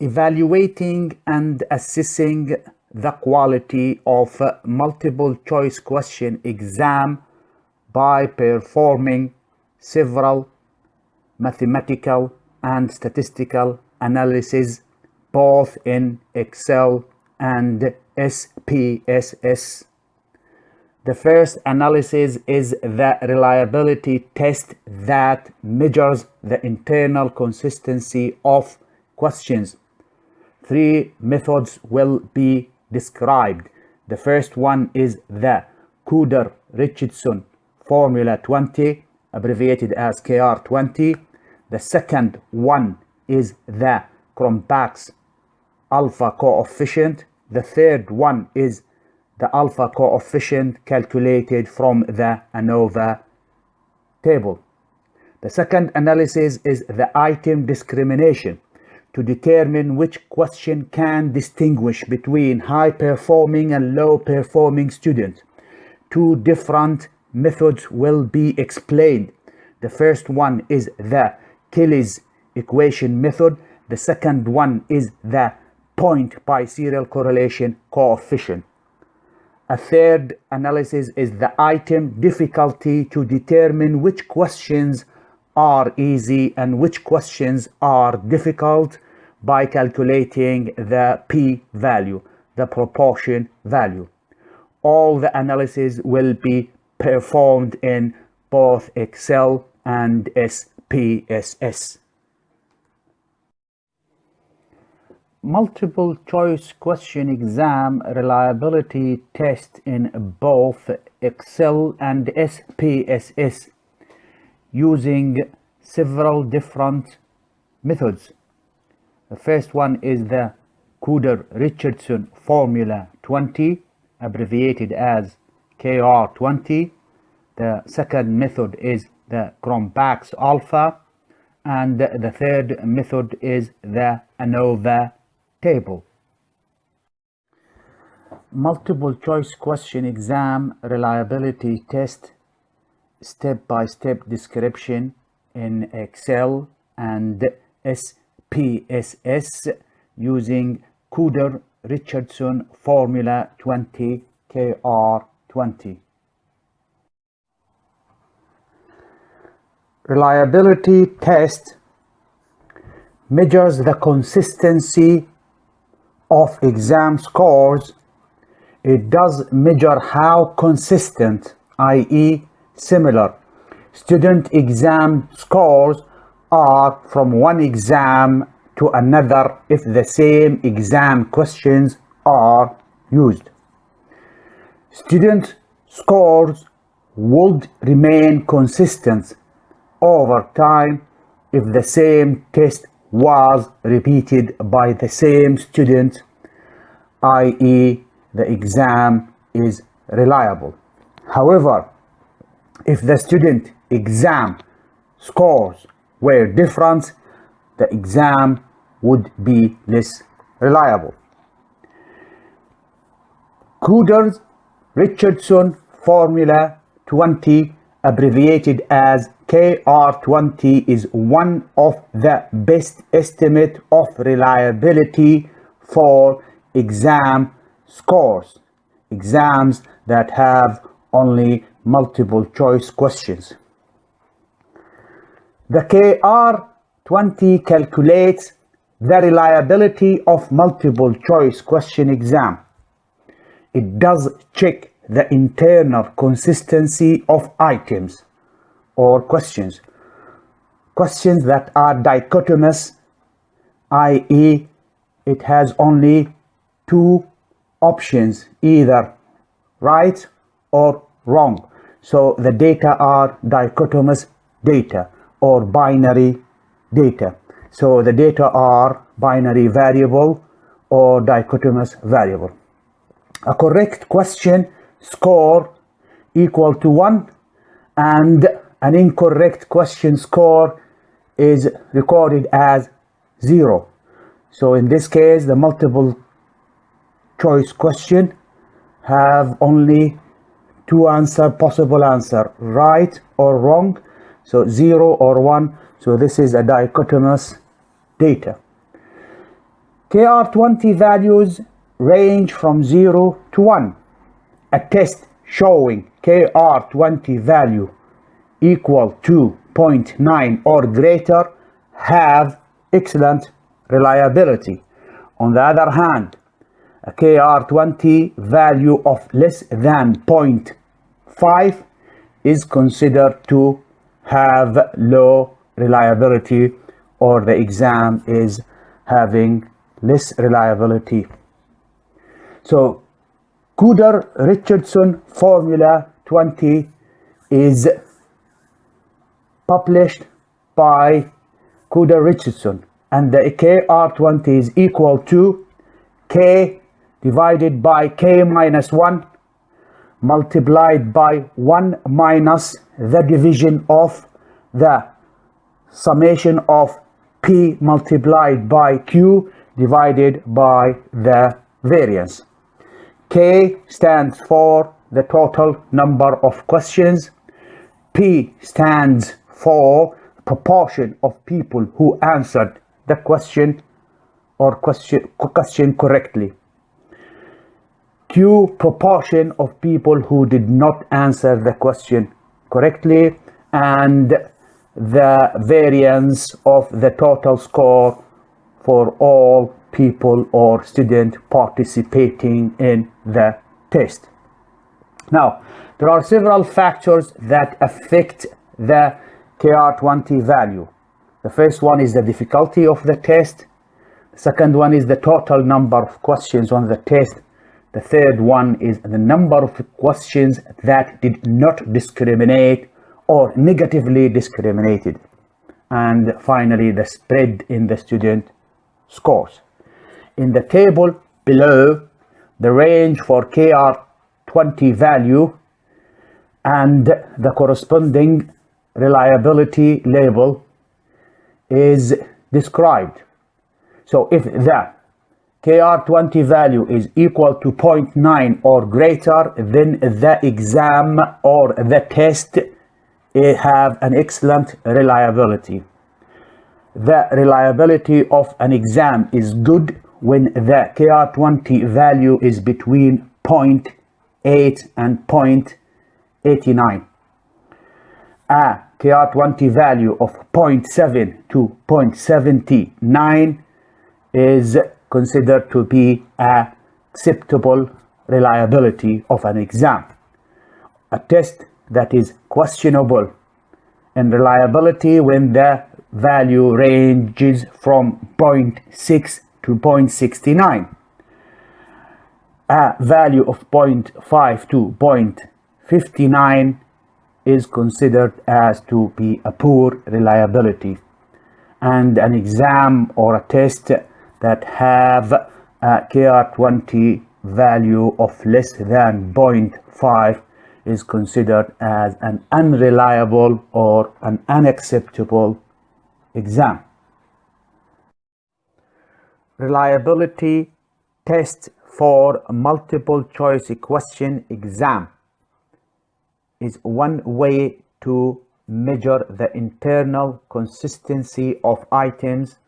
Evaluating and assessing the quality of multiple choice question exam by performing several mathematical and statistical analysis both in Excel and SPSS. The first analysis is the reliability test that measures the internal consistency of questions. Three methods will be described. The first one is the Kuder-Richardson Formula 20, abbreviated as KR20. The second one is the Cronbach's alpha coefficient. The third one is the alpha coefficient calculated from the ANOVA table. The second analysis is the item discrimination to determine which question can distinguish between high-performing and low-performing students. Two different methods will be explained. The first one is the Kelly's equation method. The second one is the point biserial correlation coefficient. A third analysis is the item difficulty to determine which questions are easy and which questions are difficult by calculating the p-value, the proportion value. All the analysis will be performed in both Excel and SPSS. Multiple choice question exam reliability test in both Excel and SPSS using several different methods. The first one is the Kuder-Richardson Formula 20, abbreviated as KR20. The second method is the Cronbach's alpha, and the third method is the ANOVA table. Multiple choice question exam reliability test step-by-step description in Excel and SPSS using Kuder-Richardson Formula 20 KR20. Reliability test measures the consistency of exam scores. It does measure how consistent, i.e. similar, student exam scores are from one exam to another if the same exam questions are used. Student scores would remain consistent over time if the same test was repeated by the same student, i.e. the exam is reliable. However, if the student exam scores were different, the exam would be less reliable. Kuder-Richardson Formula 20, abbreviated as KR20, is one of the best estimate of reliability for exam scores, exams that have only multiple choice questions. The KR20 calculates the reliability of multiple choice question exam. It does check the internal consistency of items or questions. Questions that are dichotomous, i.e. it has only two options, either right or wrong. So the data are dichotomous data or binary data. So the data are binary variable or dichotomous variable. A correct question score equal to 1 and an incorrect question score is recorded as 0. So in this case, the multiple choice question have only two possible answer, right or wrong. So 0 or 1. So this is a dichotomous data. KR20 values range from 0 to 1. A test showing KR20 value equal to 0.9 or greater have excellent reliability. On the other hand, a KR20 value of less than 0.5 is considered to have low reliability, or the exam is having less reliability. So Kuder-Richardson Formula 20 is published by Kuder-Richardson, and the KR20 is equal to K divided by K minus 1 multiplied by 1 minus the division of the summation of P multiplied by Q divided by the variance. K stands for the total number of questions. P stands for proportion of people who answered the question correctly. Q, proportion of people who did not answer the question correctly, and the variance of the total score for all people or students participating in the test. Now, there are several factors that affect the KR20 value. The first one is the difficulty of the test. The second one is the total number of questions on the test. The third one is the number of questions that did not discriminate or negatively discriminated. And finally, the spread in the student scores. In the table below, the range for KR20 value and the corresponding reliability level is described. So if the KR20 value is equal to 0.9 or greater, then the exam or the test have an excellent reliability. The reliability of an exam is good when the KR20 value is between 0.8 and 0.89. A KR20 value of 0.7 to 0.79 is considered to be acceptable reliability of an exam. A test that is questionable in reliability when the value ranges from 0.6 to 0.69. A value of 0.5 to 0.59 is considered as to be a poor reliability. And an exam or a test that have a KR20 value of less than 0.5 is considered as an unreliable or an unacceptable exam. Reliability test for multiple choice question exam is one way to measure the internal consistency of items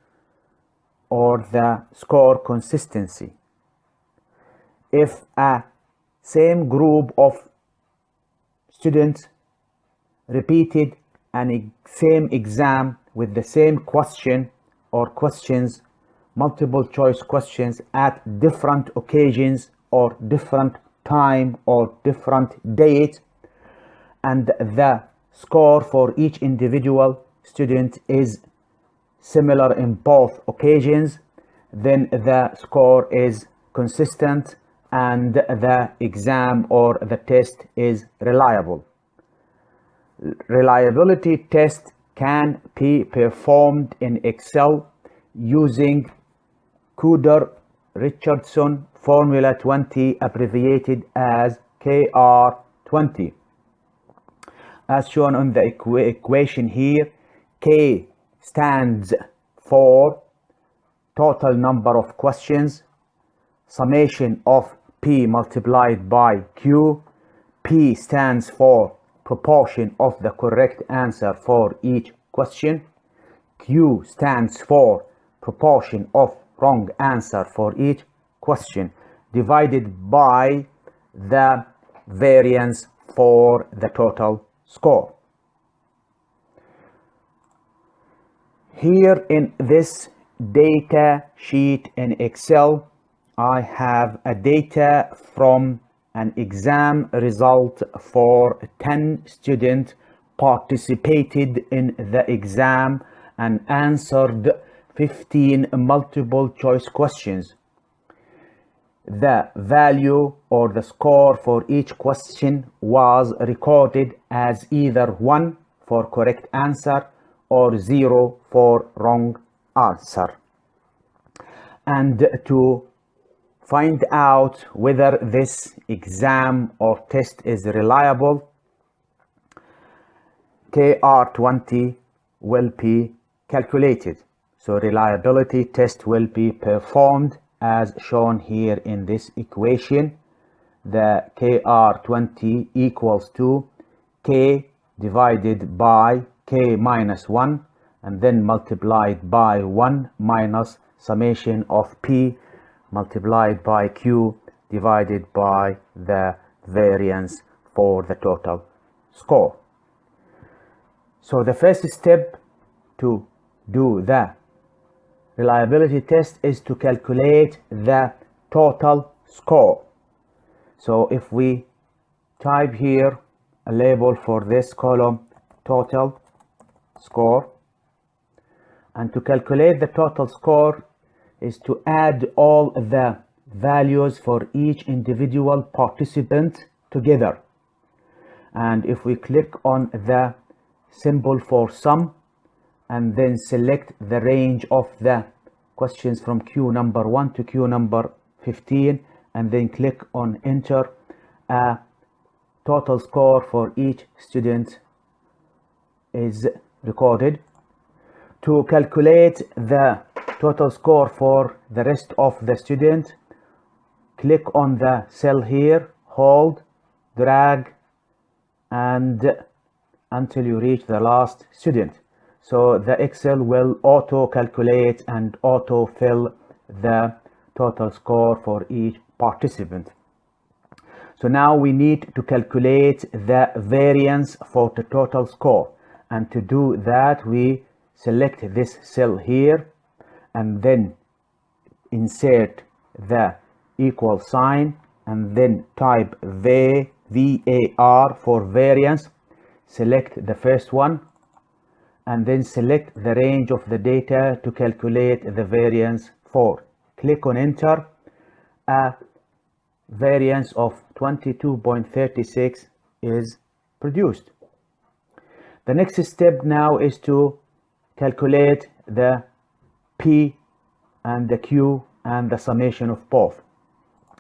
or the score consistency. If a same group of students repeated an same exam with the same question or questions, multiple choice questions at different occasions or different time or different date, and the score for each individual student is similar in both occasions, then the score is consistent and the exam or the test is reliable. Reliability test can be performed in Excel using Kuder-Richardson Formula 20, abbreviated as KR20. As shown on the equation here, K stands for total number of questions, summation of P multiplied by Q. P stands for proportion of the correct answer for each question. Q stands for proportion of wrong answer for each question divided by the variance for the total score. Here in this data sheet in Excel, I have a data from an exam result for 10 students participated in the exam and answered 15 multiple choice questions. The value or the score for each question was recorded as either 1 for correct answer or 0 for wrong answer. And to find out whether this exam or test is reliable, KR20 will be calculated. So reliability test will be performed as shown here in this equation. The KR20 equals to K divided by K minus 1 and then multiplied by 1 minus summation of P multiplied by Q divided by the variance for the total score. So the first step to do the reliability test is to calculate the total score. So if we type here a label for this column, total score, and to calculate the total score is to add all the values for each individual participant together. And if we click on the symbol for sum and then select the range of the questions from Q number 1 to Q number 15 and then click on enter, a total score for each student is recorded. To calculate the total score for the rest of the student, click on the cell here, hold, drag, and until you reach the last student. So the Excel will auto calculate and auto fill the total score for each participant. So now we need to calculate the variance for the total score, and to do that we select this cell here and then insert the equal sign and then type VAR for variance, select the first one and then select the range of the data to calculate the variance for. Click on enter. A variance of 22.36 is produced. The next step now is to calculate the P and the Q and the summation of both.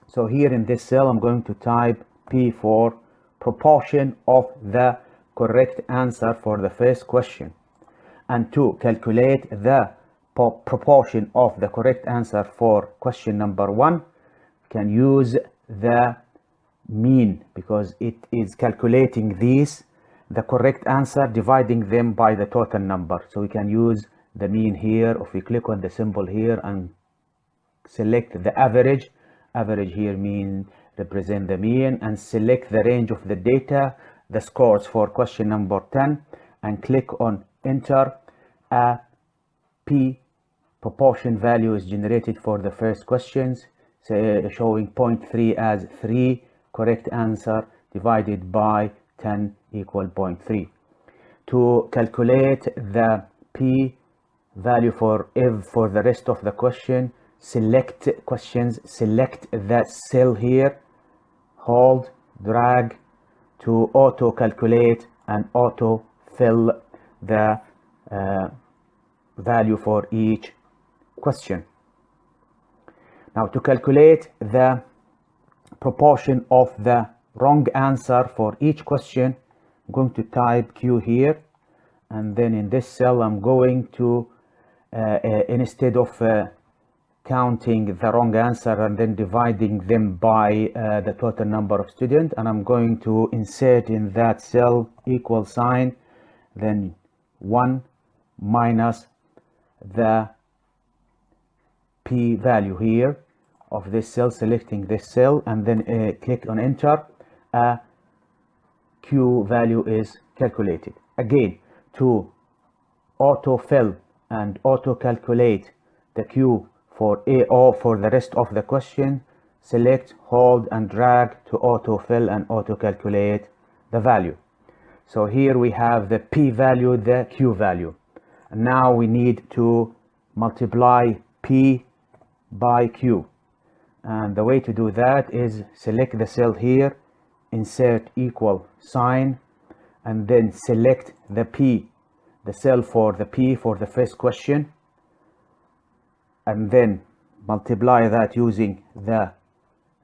So here in this cell I'm going to type P for proportion of the correct answer for the first question, and to calculate the proportion of the correct answer for question number 1 can use the mean, because it is calculating these, the correct answer, dividing them by the total number. So we can use the mean here. If we click on the symbol here and select the average here mean represent the mean, and select the range of the data, the scores for question number 10, and click on enter. A P proportion value is generated for the first questions, showing 0.3 as 3 correct answer divided by 10 equal 0.3. To calculate the P value for the rest of the question, select questions, select the cell here, hold, drag to auto calculate and auto fill the value for each question. Now to calculate the proportion of the wrong answer for each question, I'm going to type Q here, and then in this cell I'm going to instead of counting the wrong answer and then dividing them by the total number of students, and I'm going to insert in that cell equal sign, then 1 minus the P value here of this cell, selecting this cell, and then click on enter. A Q value is calculated. Again, to autofill and auto calculate the Q for A or for the rest of the question, select, hold, and drag to autofill and auto calculate the value. So here we have the P value, the Q value. And now we need to multiply P by Q. And the way to do that is select the cell here, insert equal sign, and then select the P, the cell for the P for the first question, and then multiply that using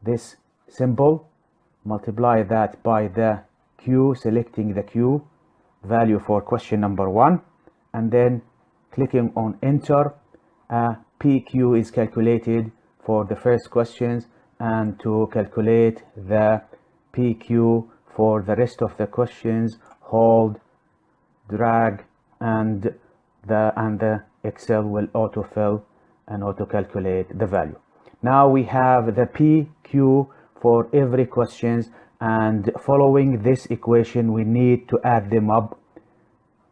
this symbol, multiply that by the Q, selecting the Q value for question number 1, and then clicking on enter. PQ is calculated for the first questions, and to calculate the PQ for the rest of the questions, hold, drag, and the Excel will autofill and auto calculate the value. Now we have the PQ for every questions, and following this equation we need to add them up,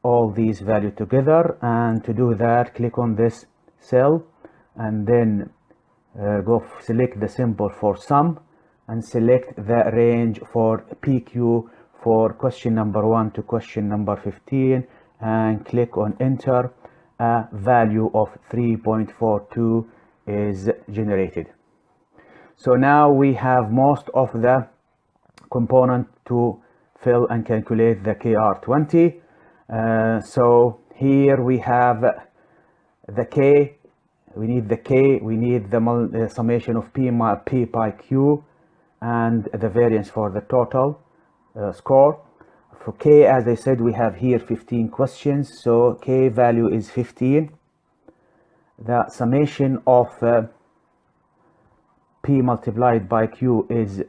all these values together. And to do that, click on this cell and then select the symbol for sum and select the range for PQ for question number 1 to question number 15, and click on enter. A value of 3.42 is generated. So now we have most of the component to fill and calculate the KR20. So here we have the K, we need the K, we need the summation of P by Q, and the variance for the total score. For K, as I said, we have here 15 questions, so K value is 15. The summation of P multiplied by Q is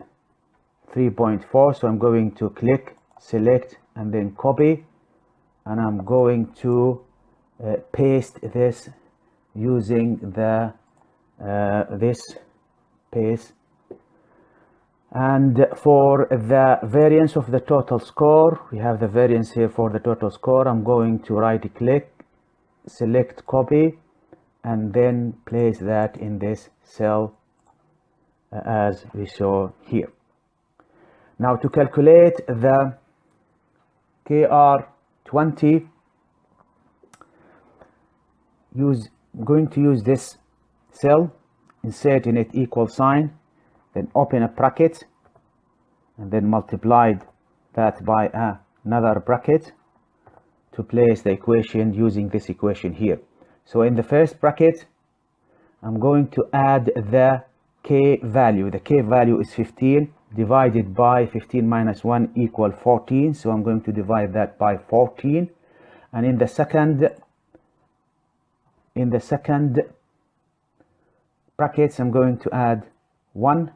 3.4, so I'm going to click, select, and then copy, and I'm going to paste this using the this paste. And for the variance of the total score, we have the variance here for the total score. I'm going to right click, select copy, and then place that in this cell as we saw here. Now to calculate the KR20, I'm going to use this cell, insert in it equal sign, then open a bracket, and then multiply that by another bracket to place the equation using this equation here. So in the first bracket, I'm going to add the K value. The K value is 15 divided by 15 minus 1 equal 14. So I'm going to divide that by 14. And in the second brackets, I'm going to add 1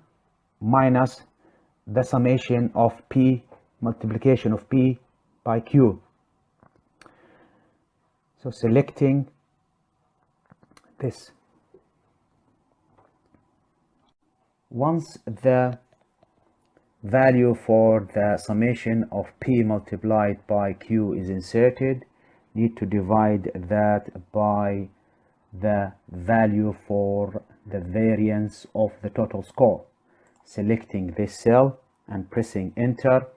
minus the summation of P, multiplication of P by Q. So selecting this. Once the value for the summation of P multiplied by Q is inserted, need to divide that by the value for the variance of the total score. Selecting this cell and pressing enter,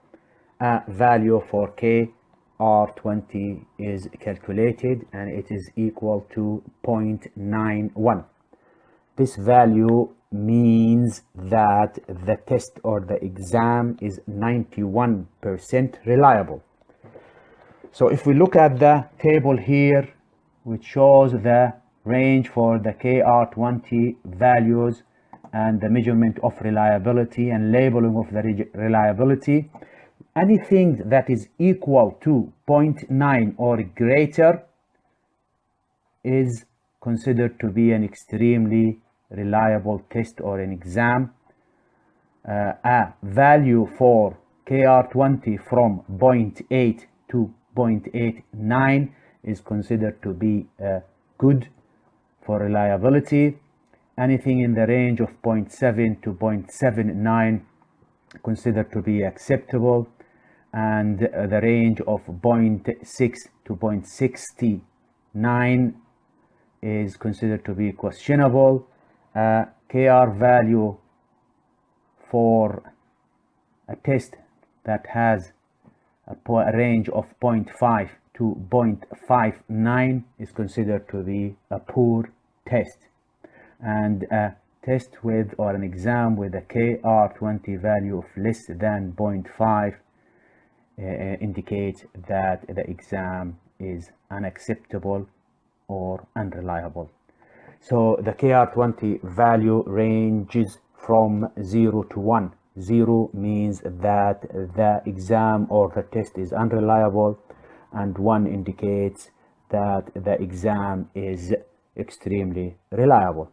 a value for KR20 is calculated, and it is equal to 0.91. This value means that the test or the exam is 91% reliable. So if we look at the table here, which shows the range for the KR20 values and the measurement of reliability and labeling of the reliability, anything that is equal to 0.9 or greater is considered to be an extremely reliable test or an exam. A value for KR20 from 0.8 to 0.89 is considered to be good for reliability, anything in the range of 0.7 to 0.79 considered to be acceptable, and the range of 0.6 to 0.69 is considered to be questionable. KR value for a test that has a range of 0.5 to 0.59 is considered to be a poor test, and a test with, or an exam with a KR20 value of less than 0.5 indicates that the exam is unacceptable or unreliable. So the KR20 value ranges from 0 to 1. 0 means that the exam or the test is unreliable, and 1 indicates that the exam is extremely reliable.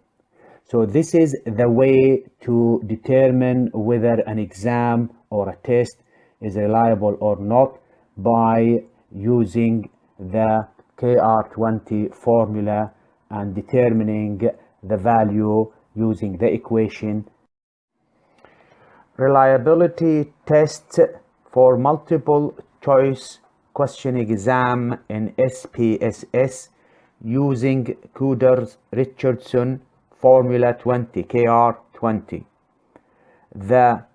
So this is the way to determine whether an exam or a test is reliable or not, by using the KR20 formula and determining the value using the equation. Reliability test for multiple choice question exam in SPSS using Kuder-Richardson Formula 20, KR20. The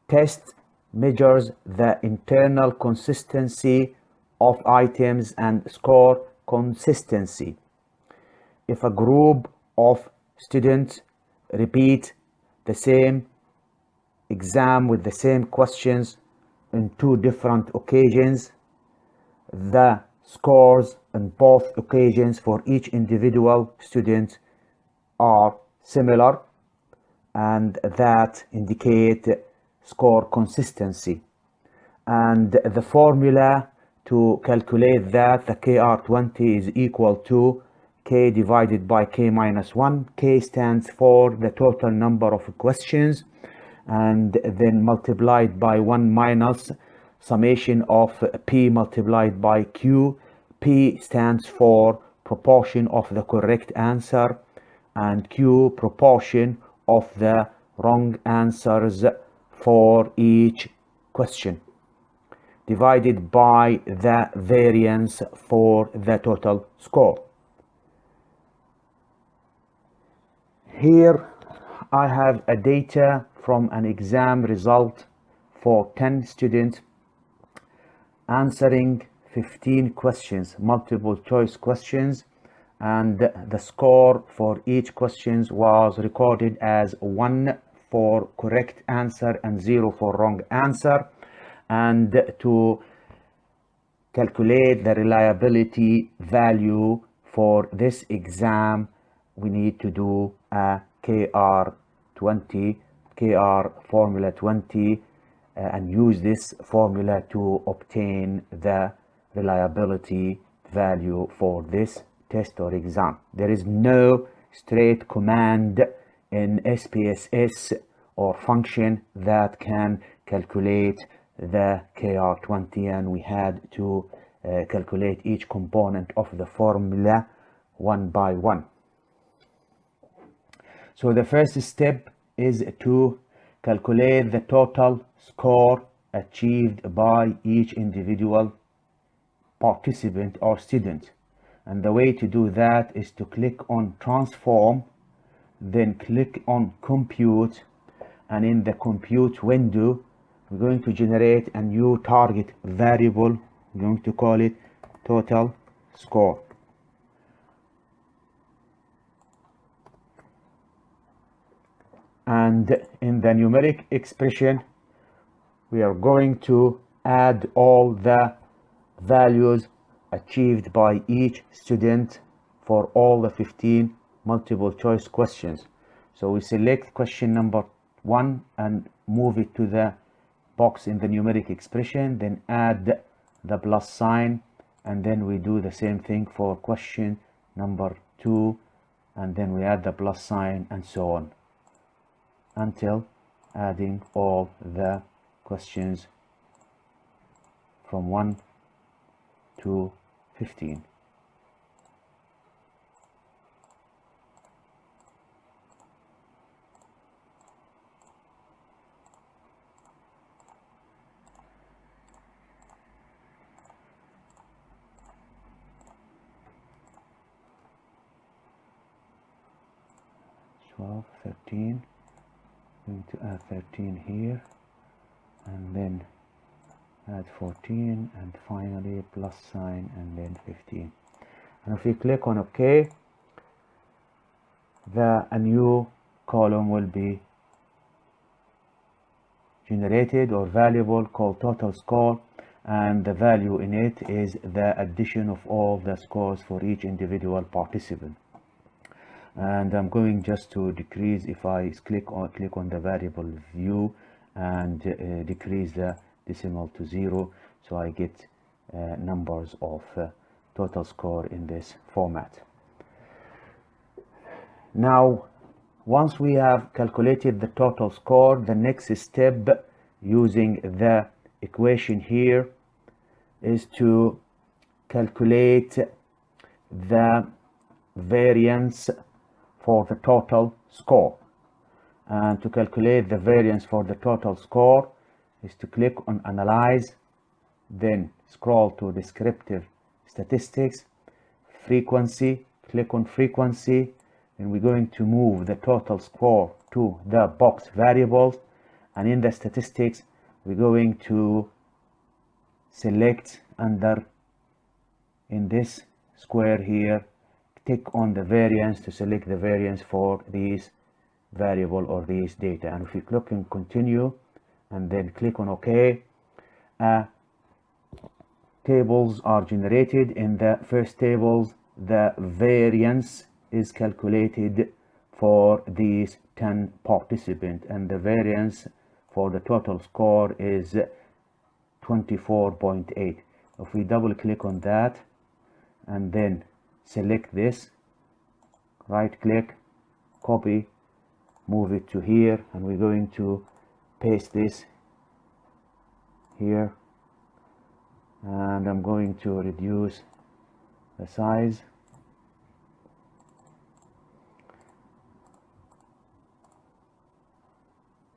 test measures the internal consistency of items and score consistency. If a group of students repeat the same exam with the same questions on 2 different occasions, the scores on both occasions for each individual student are similar, and that indicate score consistency. And the formula to calculate that, the KR20 is equal to K divided by K minus 1. K stands for the total number of questions, and then multiplied by 1 minus summation of P multiplied by Q. P stands for proportion of the correct answer, and Q proportion of the wrong answers for each question, divided by the variance for the total score. Here I have a data from an exam result for 10 students answering 15 questions, multiple choice questions, and the score for each question was recorded as 1 for correct answer and 0 for wrong answer. And to calculate the reliability value for this exam, we need to do a KR20, KR formula 20, and use this formula to obtain the reliability value for this test or exam. There is no straight command in SPSS or function that can calculate the KR20, and we had to calculate each component of the formula one by one. So the first step is to calculate the total score achieved by each individual participant or student. And the way to do that is to click on transform, then click on compute, and in the compute window we're going to generate a new target variable. I'm going to call it total score. And in the numeric expression we are going to add all the values achieved by each student for all the 15 multiple choice questions. So we select question number 1 and move it to the box in the numeric expression, then add the plus sign, and then we do the same thing for question number 2, and then we add the plus sign, and so on until adding all the questions from 1 to 15. 12, 13. Going to add 13 here, and then add 14, and finally plus sign, and then 15. And if we click on OK, a new column will be generated or variable called total score, and the value in it is the addition of all the scores for each individual participant. And I'm going just to decrease, if I click on the variable view and decrease the decimal to 0, so I get numbers of total score in this format. Now, once we have calculated the total score, the next step using the equation here is to calculate the variance for the total score. And to calculate the variance for the total score is to click on Analyze, then scroll to Descriptive Statistics, Frequency, click on Frequency, and we're going to move the total score to the box variables, and in the statistics we're going to select in this square here, click on the variance to select the variance for these variable or these data. And if you click on Continue and then click on OK, tables are generated. In the first tables, the variance is calculated for these 10 participants, and the variance for the total score is 24.8. If we double click on that and then select this, right click, copy, move it to here, and we're going to paste this here, and I'm going to reduce the size.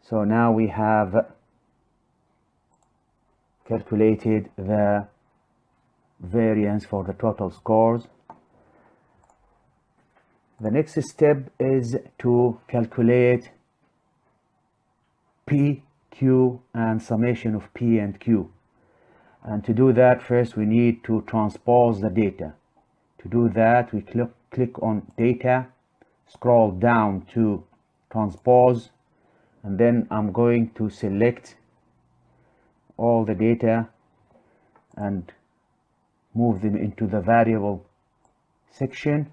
So now we have calculated the variance for the total scores. The next step is to calculate P, Q, and summation of P and Q. And to do that, first we need to transpose the data. To do that, we click on Data, scroll down to Transpose, and then I'm going to select all the data and move them into the variable section,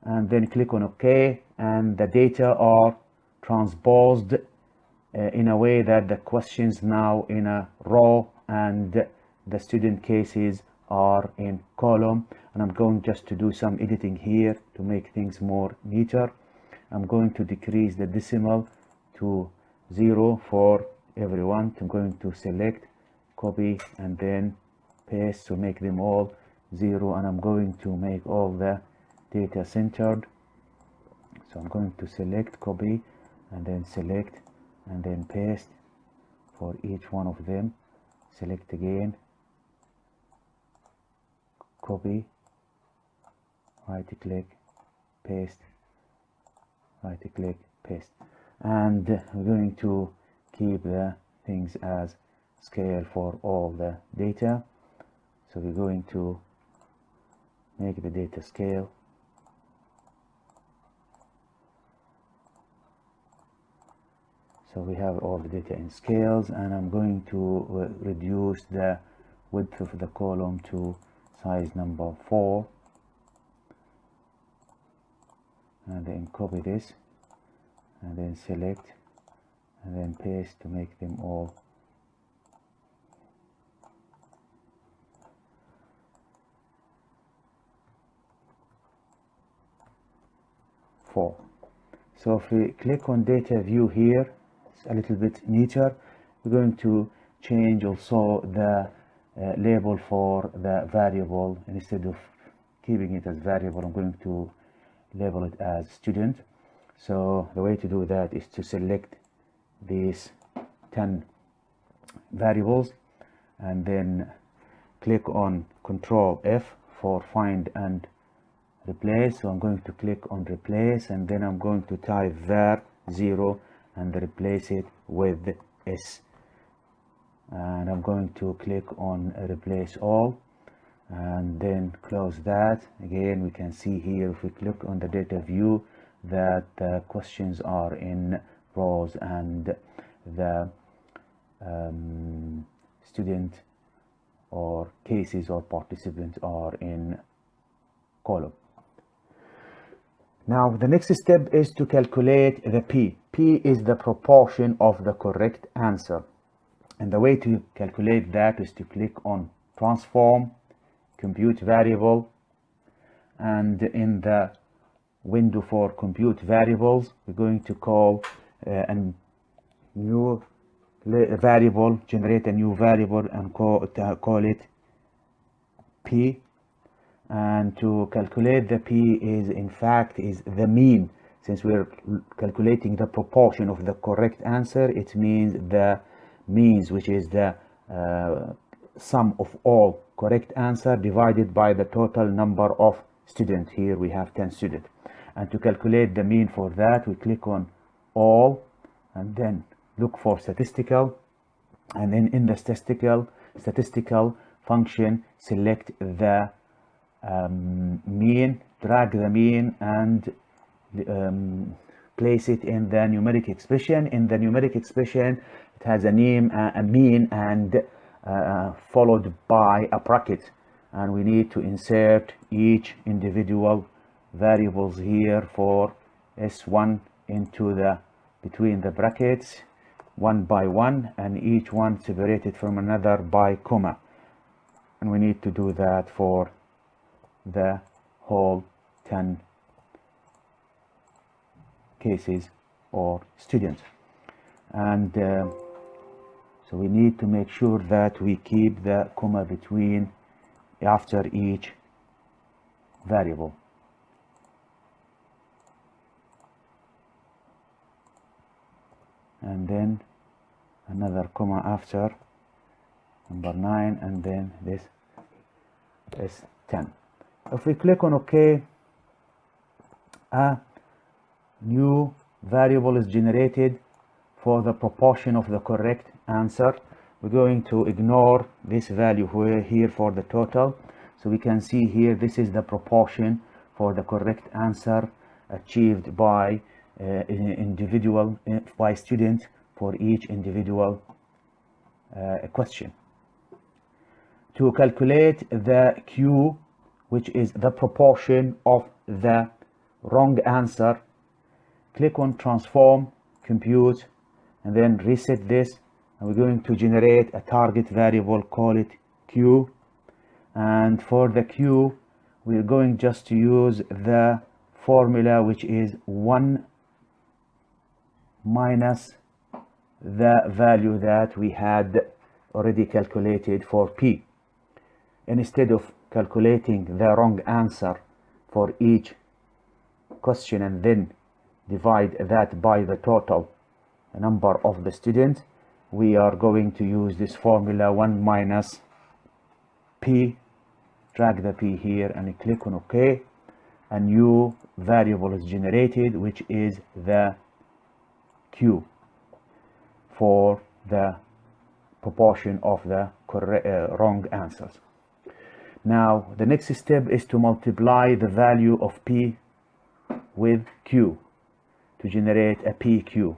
and then click on OK, and the data are transposed in a way that the questions now in a row and the student cases are in column. And I'm going just to do some editing here to make things more neater. I'm going to decrease the decimal to 0 for everyone. I'm going to select, copy, and then paste to make them all 0, and I'm going to make all the data centered. So I'm going to select, copy, and then select, and then paste for each one of them. Select again, copy, right click, paste, right click, paste. And we're going to keep the things as scale for all the data. So we're going to make the data scale. So we have all the data in scales, and I'm going to reduce the width of the column to size number 4, and then copy this, and then select, and then paste to make them all four. So if we click on data view here, it's a little bit neater. We're going to change also the label for the variable. Instead of keeping it as variable, I'm going to label it as student. So the way to do that is to select these 10 variables and then click on Control F for find and replace. So I'm going to click on replace, and then I'm going to type var 0 and replace it with S. And I'm going to click on replace all, and then close that. Again, we can see here, if we click on the data view, that the questions are in rows and the student or cases or participants are in column. Now the next step is to calculate the P. P is the proportion of the correct answer. And the way to calculate that is to click on transform, compute variable, and in the window for compute variables, we're going to call a new variable, generate a new variable and call it P. And to calculate the P is in fact is the mean. Since we're calculating the proportion of the correct answer, it means the means, which is the sum of all correct answer divided by the total number of students. Here we have 10 students. And to calculate the mean for that, we click on all and then look for statistical, and then in the statistical function, select the mean, drag the mean and place it in the numeric expression. In the numeric expression, it has a name, a mean, and followed by a bracket, and we need to insert each individual variables here for S1 into the between the brackets one by one, and each one separated from another by comma, and we need to do that for the whole 10 cases or students. And so we need to make sure that we keep the comma between after each variable. And then another comma after number 9, and then this is 10. If we click on OK, a new variable is generated for the proportion of the correct answer. We're going to ignore this value here for the total. So we can see here, this is the proportion for the correct answer achieved by individual, by student for each individual question. To calculate the Q, which is the proportion of the wrong answer, click on transform, compute, and then reset this, and we're going to generate a target variable, call it Q. And for the Q, we're going just to use the formula, which is 1 minus the value that we had already calculated for P. Instead of calculating the wrong answer for each question and then divide that by the total number of the students, we are going to use this formula 1 minus P, drag the P here and click on OK. A new variable is generated, which is the Q for the proportion of the wrong answers. Now the next step is to multiply the value of P with Q to generate a PQ.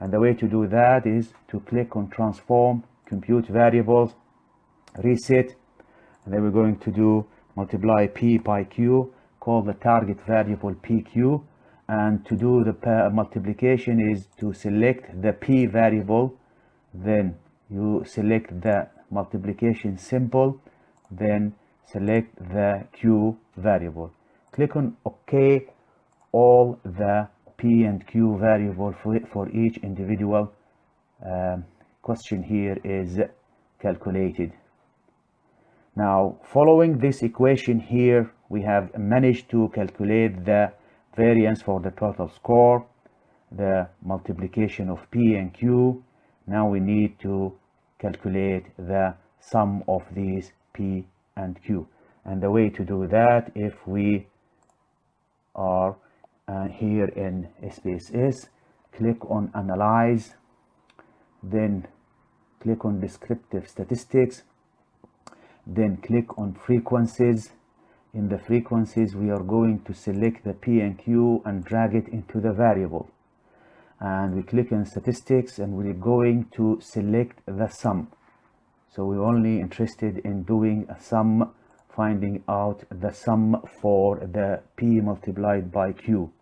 And the way to do that is to click on transform, compute variables, reset, and then we're going to do multiply P by Q, call the target variable PQ. And to do the multiplication is to select the P variable, then you select the multiplication symbol, then select the Q variable. Click on OK. All the P and Q variable for each individual question here is calculated. Now, following this equation here, we have managed to calculate the variance for the total score, the multiplication of P and Q. Now we need to calculate the sum of these P and Q. And the way to do that, if we are here in SPSS. Click on Analyze, then click on Descriptive Statistics, then click on Frequencies. In the frequencies, we are going to select the P and Q and drag it into the variable. And we click on Statistics, and we're going to select the sum. So we're only interested in doing a sum, finding out the sum for the P multiplied by Q.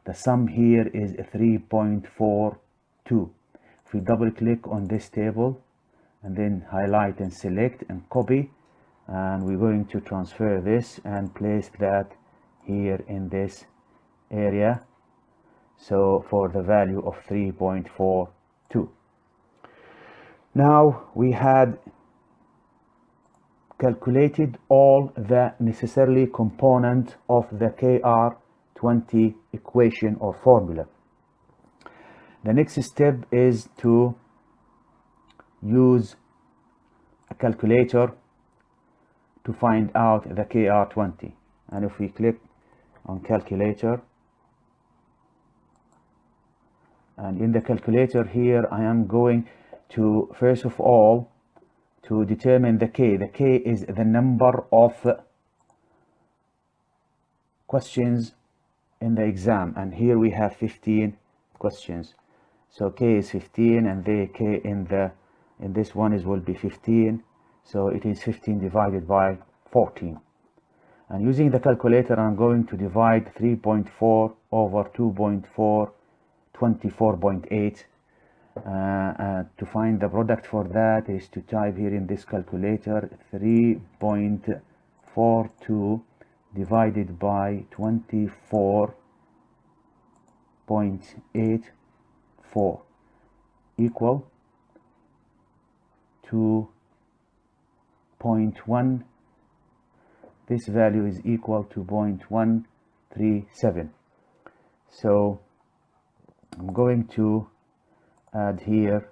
The sum here is 3.42. If we double click on this table and then highlight and select and copy, and we're going to transfer this and place that here in this area, so for the value of 3.42. Now we had calculated all the necessary component of the KR20 equation or formula. The next step is to use a calculator to find out the KR20. And if we click on calculator, and in the calculator here, I am going to first of all to determine the K. The K is the number of questions in the exam, and here we have 15 questions. So K is 15, and the K in this one will be 15. So it is 15 divided by 14. And using the calculator, I'm going to divide 3.4 over 2.4, 24.8. To find the product for that is to type here in this calculator 3.42 divided by 24.84 equal 2.1. This value is equal to 0.137. So I'm going to add here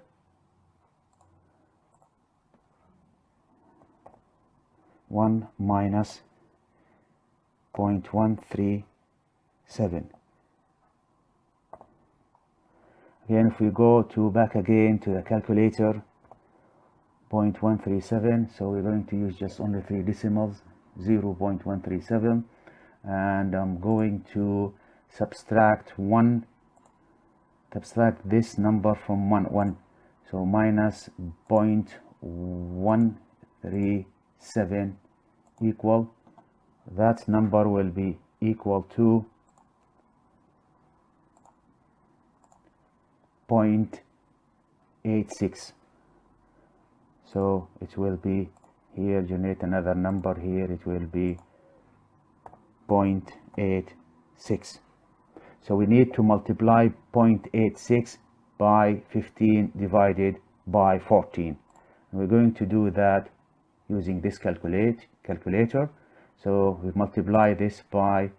1 minus 0.137. Again, if we go back again to the calculator, 0.137, so we're going to use just only 3 decimals, 0.137, and I'm going to subtract this number from 1, so minus 0.137 equal, that number will be equal to 0.86. So it will be here, generate another number here, it will be 0.86. So we need to multiply 0.86 by 15 divided by 14. And we're going to do that using this calculator. So we multiply this by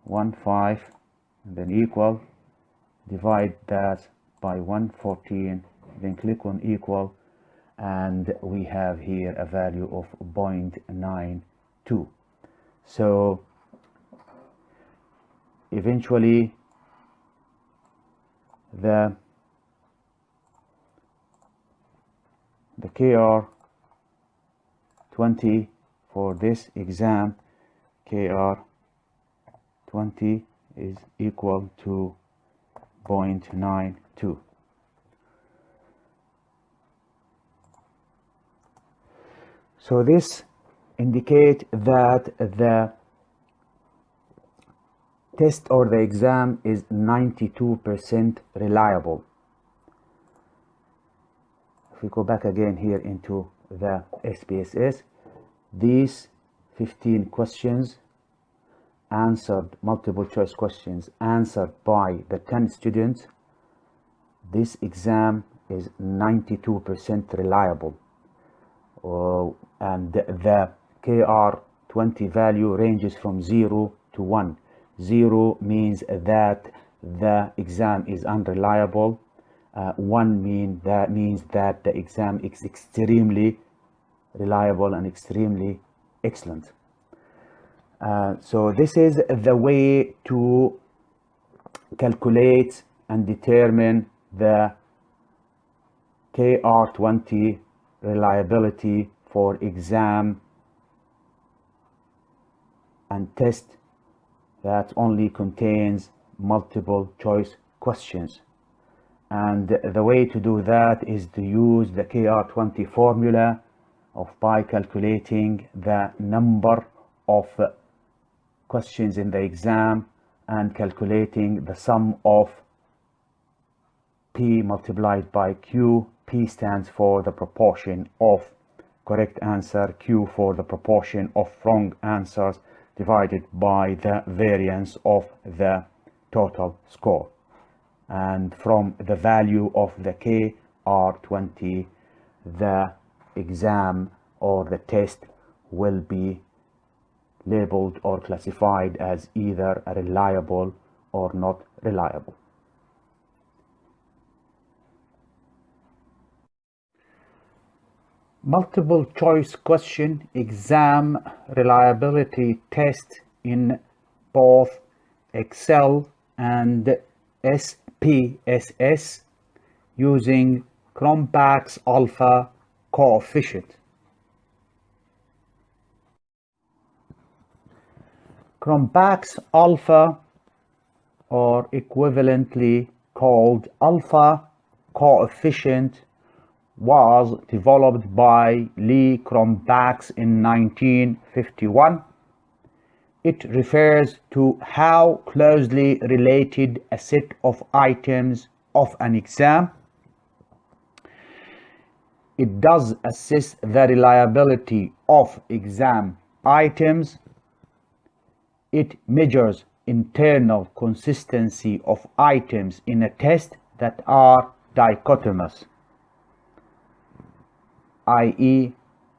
1.5 and then equal, divide that by 114, then click on equal, and we have here a value of 0.92. So eventually the KR20 for this exam, KR20 is equal to 0.92. So this indicates that the test or the exam is 92% reliable. If we go back again here into the SPSS, these 15 questions answered, multiple choice questions answered by the 10 students, this exam is 92% reliable. And the KR20 value ranges from 0 to 1. 0 means that the exam is unreliable. 1 means that the exam is extremely reliable and extremely excellent. So this is the way to calculate and determine the KR20 reliability for exam and test that only contains multiple choice questions. And the way to do that is to use the KR20 formula by calculating the number of questions in the exam and calculating the sum of P multiplied by Q. P stands for the proportion of correct answer, Q for the proportion of wrong answers, divided by the variance of the total score. And from the value of the KR20, the exam or the test will be labeled or classified as either reliable or not reliable. Multiple choice question exam reliability test in both Excel and SPSS using Cronbach's alpha coefficient. Cronbach's alpha, or equivalently called alpha coefficient, was developed by Lee Cronbach in 1951. It refers to how closely related a set of items of an exam. It does assess the reliability of exam items. It measures internal consistency of items in a test that are dichotomous, i.e.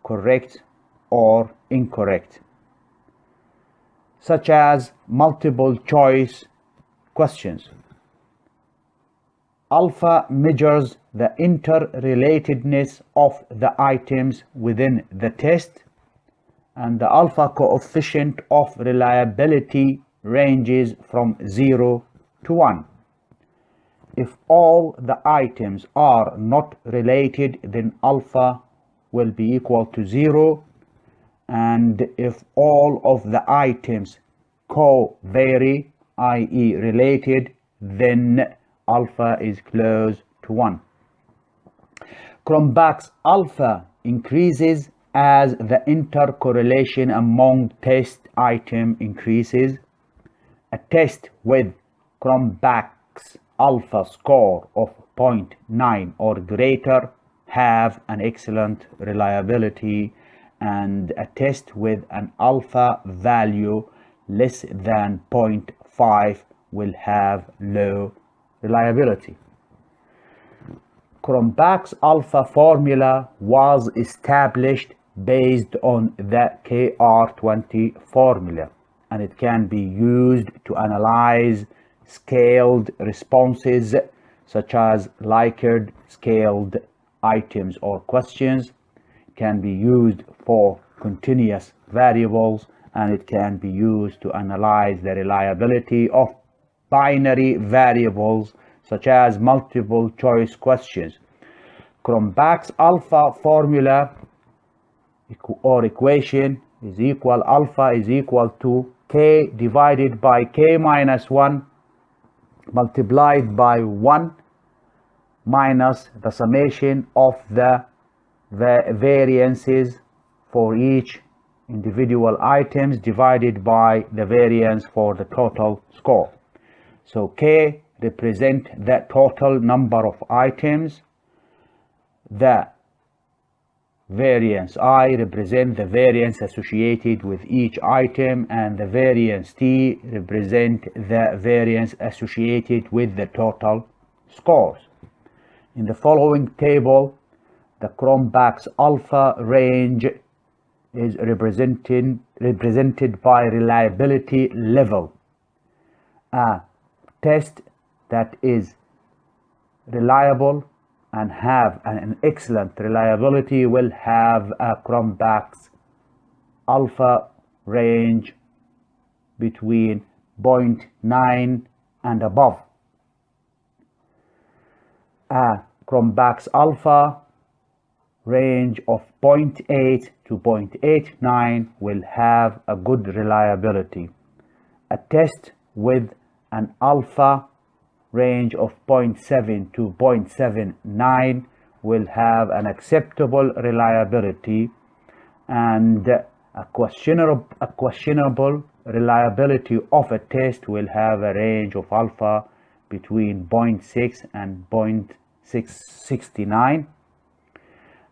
correct or incorrect, such as multiple choice questions. Alpha measures the interrelatedness of the items within the test, and the alpha coefficient of reliability ranges from 0 to 1. If all the items are not related, then alpha will be equal to 0, and if all of the items co-vary, i.e. related, then alpha is close to 1. Cronbach's alpha increases as the intercorrelation among test item increases. A test with Cronbach's alpha score of 0.9 or greater have an excellent reliability, and a test with an alpha value less than 0.5 will have low reliability. Cronbach's alpha formula was established based on the KR20 formula, and it can be used to analyze scaled responses such as Likert scaled items or questions. It can be used for continuous variables, and it can be used to analyze the reliability of binary variables such as multiple choice questions. Cronbach's alpha formula or equation is equal alpha is equal to k divided by k minus 1 multiplied by 1 minus the summation of the variances for each individual items divided by the variance for the total score. So k represent the total number of items, the variance I represent the variance associated with each item, and the variance T represent the variance associated with the total scores. In the following table, the Cronbach's alpha range is represented by reliability level. A test that is reliable and have an excellent reliability will have a Cronbach's alpha range between 0.9 and above. A Cronbach's alpha range of 0.8 to 0.89 will have a good reliability. A test with an alpha range of 0.7 to 0.79 will have an acceptable reliability, and a questionable reliability of a test will have a range of alpha between 0.6 and 0.669,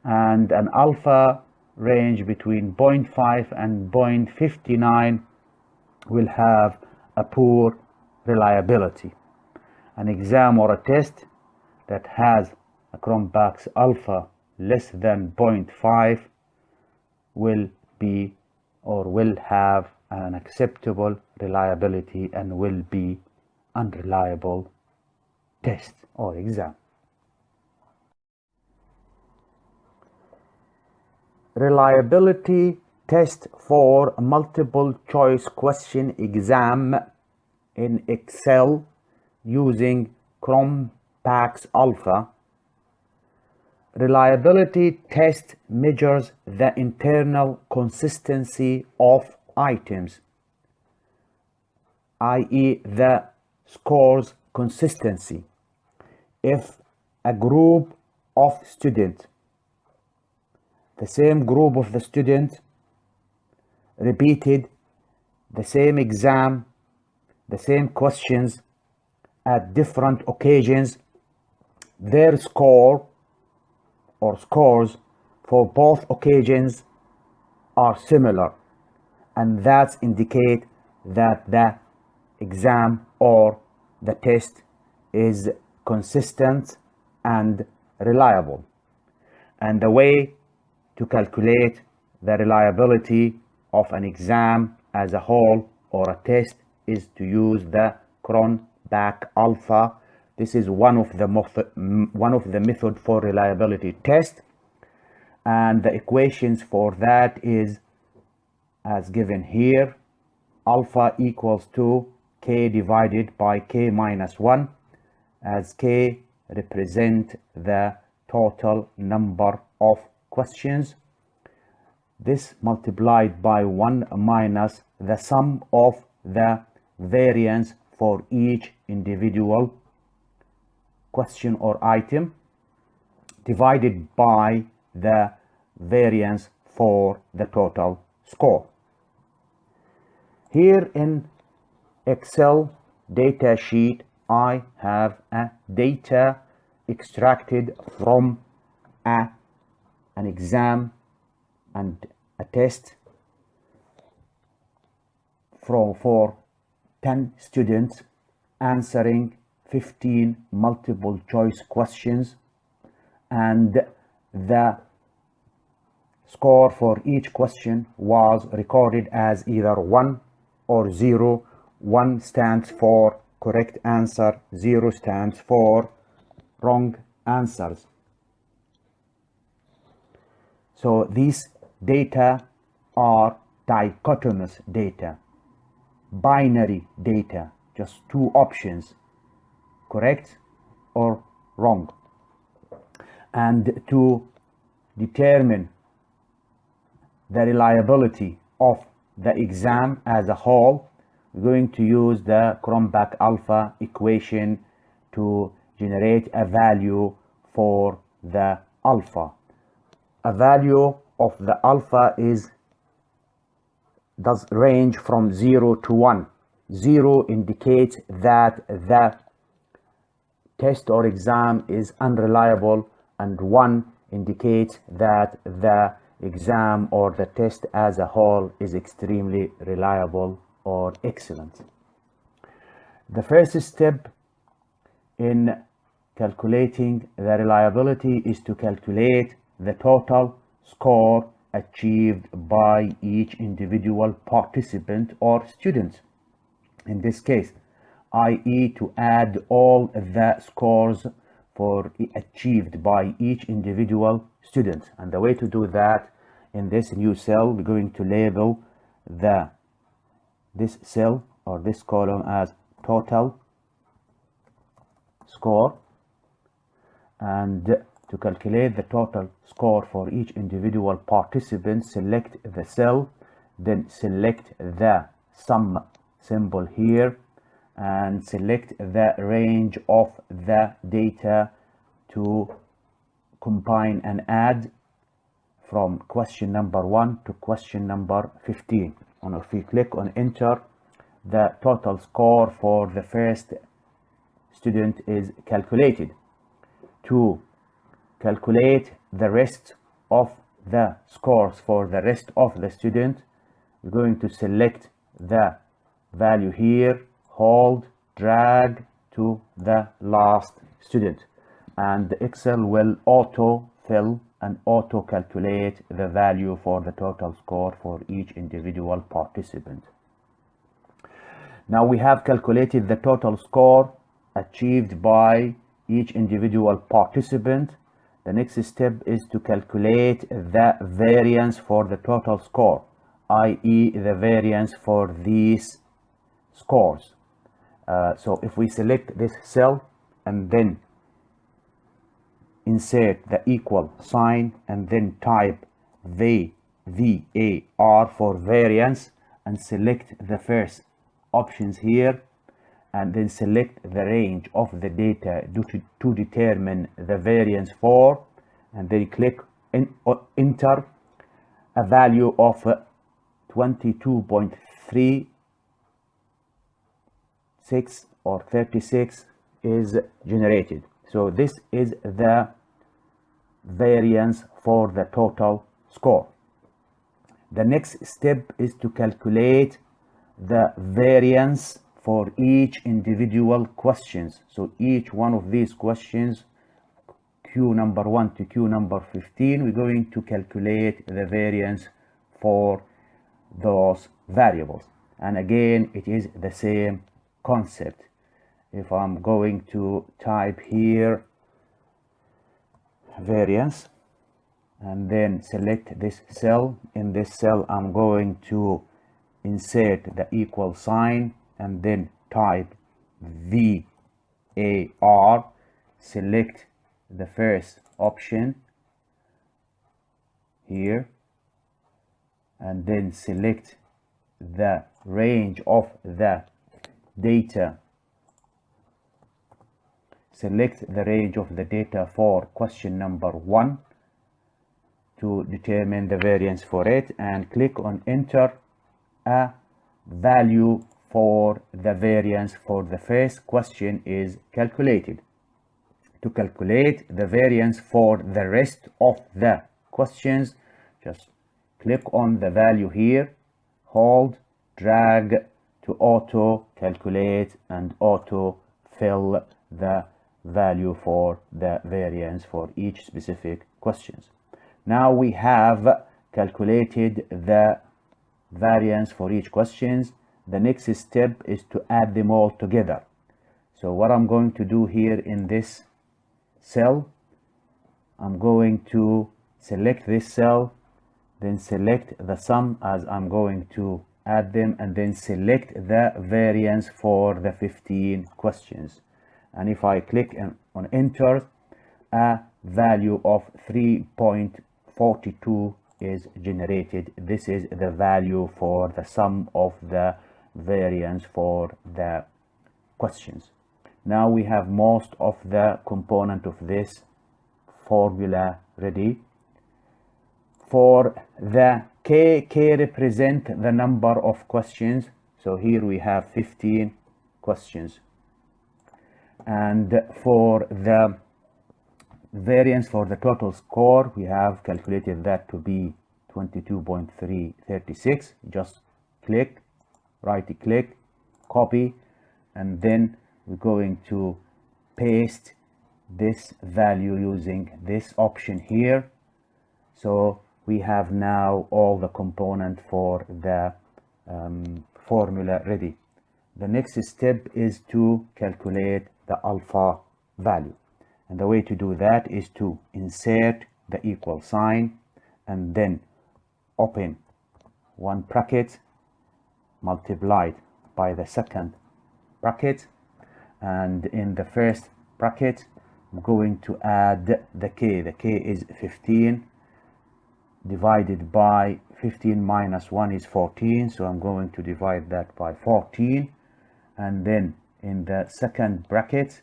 and an alpha range between 0.5 and 0.59 will have a poor reliability. An exam or a test that has a Cronbach's alpha less than 0.5 will be or will have an acceptable reliability and will be unreliable test or exam. Reliability test for multiple choice question exam in Excel using Cronbach's alpha. Reliability test measures the internal consistency of items, i.e. the score's consistency. If a group of students, the same group of the students, repeated the same exam, the same questions at different occasions, their score or scores for both occasions are similar, and that indicates that the exam or the test is consistent and reliable. And the way to calculate the reliability of an exam as a whole or a test is to use the Cronbach alpha. This is one of the method for reliability test, and the equations for that is as given here. Alpha equals to k divided by k minus 1, as k represent the total number of questions. This multiplied by 1 minus the sum of the variance for each individual question or item divided by the variance for the total score. Here in Excel data sheet, I have a data extracted from an exam and a test for 10 students answering 15 multiple choice questions, and the score for each question was recorded as either 1 or 0. 1 stands for correct answer, 0 stands for wrong answers. So these data are dichotomous data, binary data, just two options, correct or wrong. And to determine the reliability of the exam as a whole, we're going to use the Cronbach alpha equation to generate a value for the alpha. A value of the alpha does range from 0 to 1. 0 indicates that the test or exam is unreliable, and 1 indicates that the exam or the test as a whole is extremely reliable or excellent. The first step in calculating the reliability is to calculate the total score achieved by each individual participant or student. In this case, i.e. to add all the scores achieved by each individual student. And the way to do that, in this new cell, we're going to label the this cell or this column as total score, and to calculate the total score for each individual participant, select the cell, then select the sum symbol here, and select the range of the data to combine and add from question number 1 to question number 15. And if we click on enter, the total score for the first student is calculated. To calculate the rest of the scores for the rest of the student, we're going to select the value here, hold, drag to the last student, and the Excel will auto fill and auto calculate the value for the total score for each individual participant. Now we have calculated the total score achieved by each individual participant. The next step is to calculate the variance for the total score, i.e. the variance for these scores. So if we select this cell and then insert the equal sign and then type VAR for variance and select the first options here, and then select the range of the data to determine the variance for, and then click enter, a value of 22.36 or 36 is generated. So this is the variance for the total score. The next step is to calculate the variance for each individual questions. So each one of these questions, Q number 1 to Q number 15, we're going to calculate the variance for those variables. And again, it is the same concept. If I'm going to type here variance and then select this cell, in this cell I'm going to insert the equal sign and then type VAR, select the first option here, and then select the range of the data. Select the range of the data for question number 1 to determine the variance for it, and click on enter. A value for the variance for the first question is calculated. To calculate the variance for the rest of the questions, just click on the value here, hold, drag to auto calculate and auto fill the value for the variance for each specific questions. Now we have calculated the variance for each questions. The next step is to add them all together. So what I'm going to do here in this cell, I'm going to select this cell, then select the sum as I'm going to add them, and then select the variance for the 15 questions. And if I click on enter, a value of 3.42 is generated. This is the value for the sum of the variance for the questions. Now we have most of the component of this formula ready. For the K represent the number of questions. So here we have 15 questions. And for the variance for the total score, we have calculated that to be 22.336. Just click, right click, copy, and then we're going to paste this value using this option here. So we have now all the component for the formula ready. The next step is to calculate the alpha value. And the way to do that is to insert the equal sign and then open one bracket, multiplied by the second bracket, and in the first bracket I'm going to add the k. The k is 15 divided by 15 minus 1 is 14, so I'm going to divide that by 14, and then in the second bracket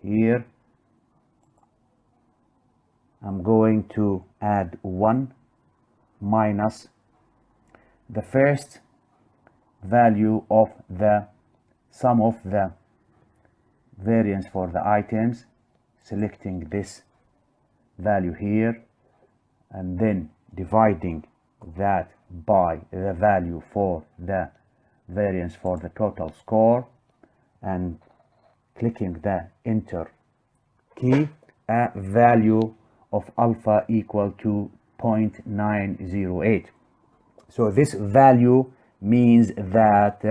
here I'm going to add 1 minus the first value of the sum of the variance for the items, selecting this value here, and then dividing that by the value for the variance for the total score, and clicking the enter key, a value of alpha equal to 0.908. So this value means that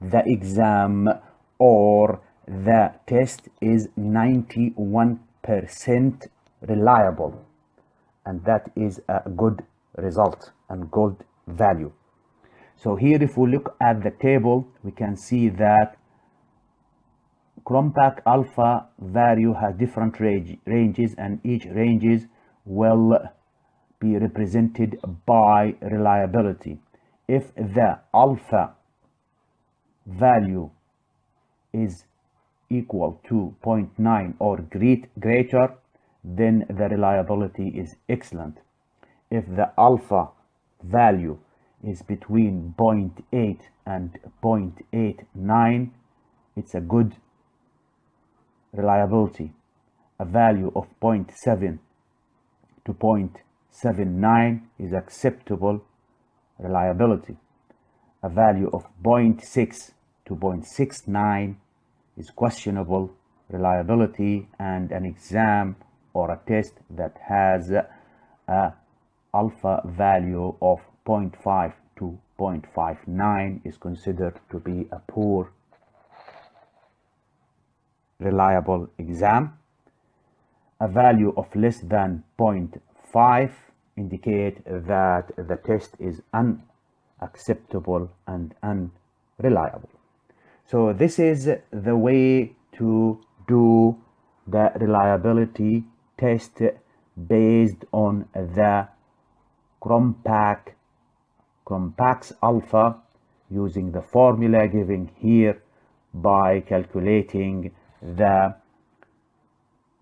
the exam or the test is 91% reliable, and that is a good result and good value. So here if we look at the table, we can see that Cronbach alpha value has different ranges, and each ranges will be represented by reliability. If the alpha value is equal to 0.9 or greater, then the reliability is excellent. If the alpha value is between 0.8 and 0.89, it's a good reliability. A value of 0.7 to 0.79 is acceptable reliability. A value of 0.6 to 0.69 is questionable reliability, and an exam or a test that has a alpha value of 0.5 to 0.59 is considered to be a poor reliable exam. A value of less than 0.5 indicate that the test is unacceptable and unreliable. So this is the way to do the reliability test based on the Cronbach's alpha, using the formula given here by calculating the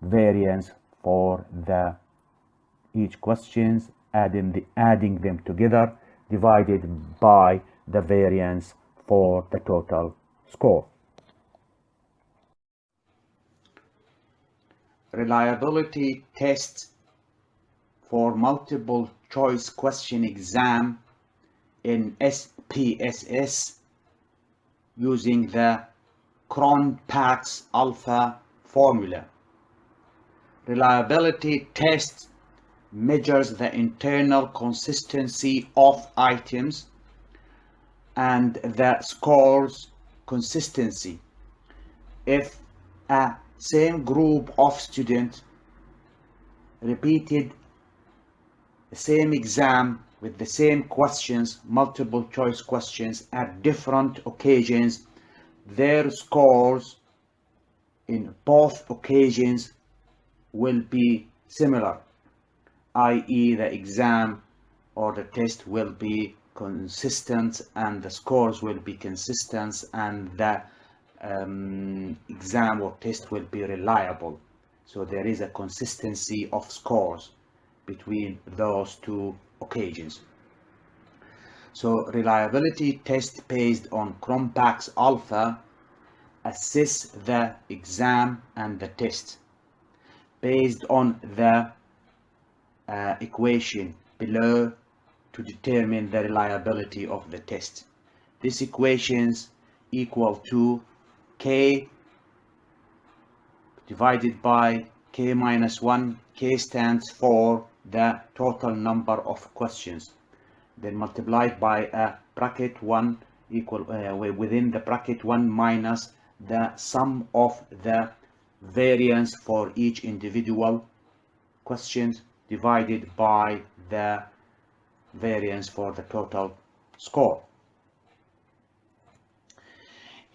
variance for each questions, adding them together, divided by the variance for the total score. Reliability tests for multiple choice question exam in SPSS using the Cronbach's alpha formula. Reliability test measures the internal consistency of items and the scores consistency. If a same group of students repeated the same exam with the same questions, multiple choice questions, at different occasions, their scores in both occasions will be similar, i.e. the exam or the test will be consistent and the scores will be consistent, and the exam or test will be reliable. So there is a consistency of scores between those two occasions. So reliability test based on Cronbach's alpha assess the exam and the test based on the equation below to determine the reliability of the test. These equations equal to K divided by K minus 1. K stands for the total number of questions, then multiplied by a bracket 1 equal within the bracket 1 minus the sum of the variance for each individual questions divided by the variance for the total score.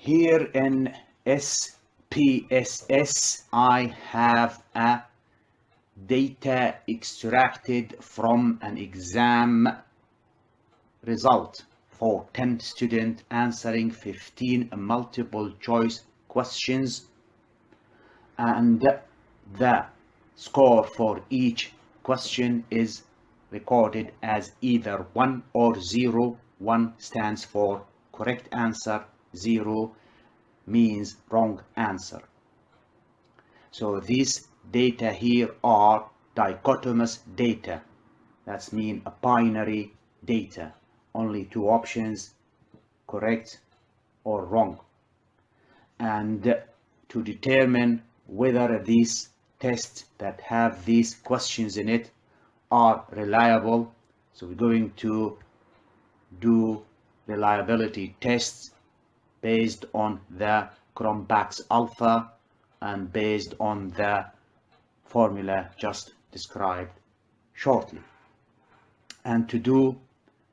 Here in SPSS, I have a data extracted from an exam result for 10 students answering 15 multiple choice questions, and the score for each question is recorded as either 1 or 0. 1 stands for correct answer, 0 means wrong answer. So these data here are dichotomous data. That's mean a binary data, only two options, correct or wrong. And to determine whether these tests that have these questions in it are reliable, so we're going to do reliability tests based on the Cronbach's alpha and based on the formula just described shortly. And to do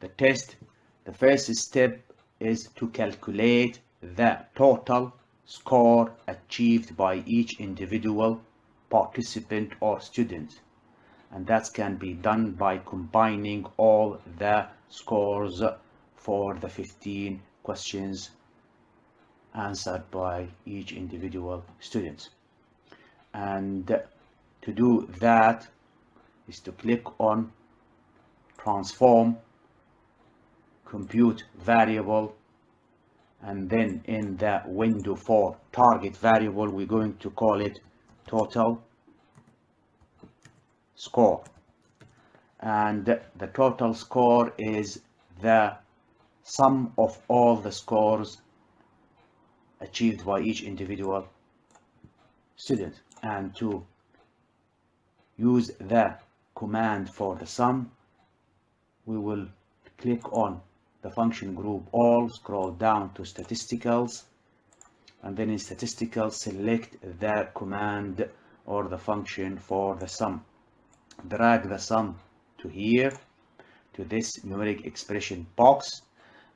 the test, the first step is to calculate the total score achieved by each individual participant or student, and that can be done by combining all the scores for the 15 questions answered by each individual student. And to do that is to click on transform, compute variable, and then in the window for target variable we're going to call it total score. And the total score is the sum of all the scores achieved by each individual student. And to use the command for the sum, we will click on the function group all, scroll down to statisticals, and then in statisticals select the command or the function for the sum. Drag the sum to here, to this numeric expression box,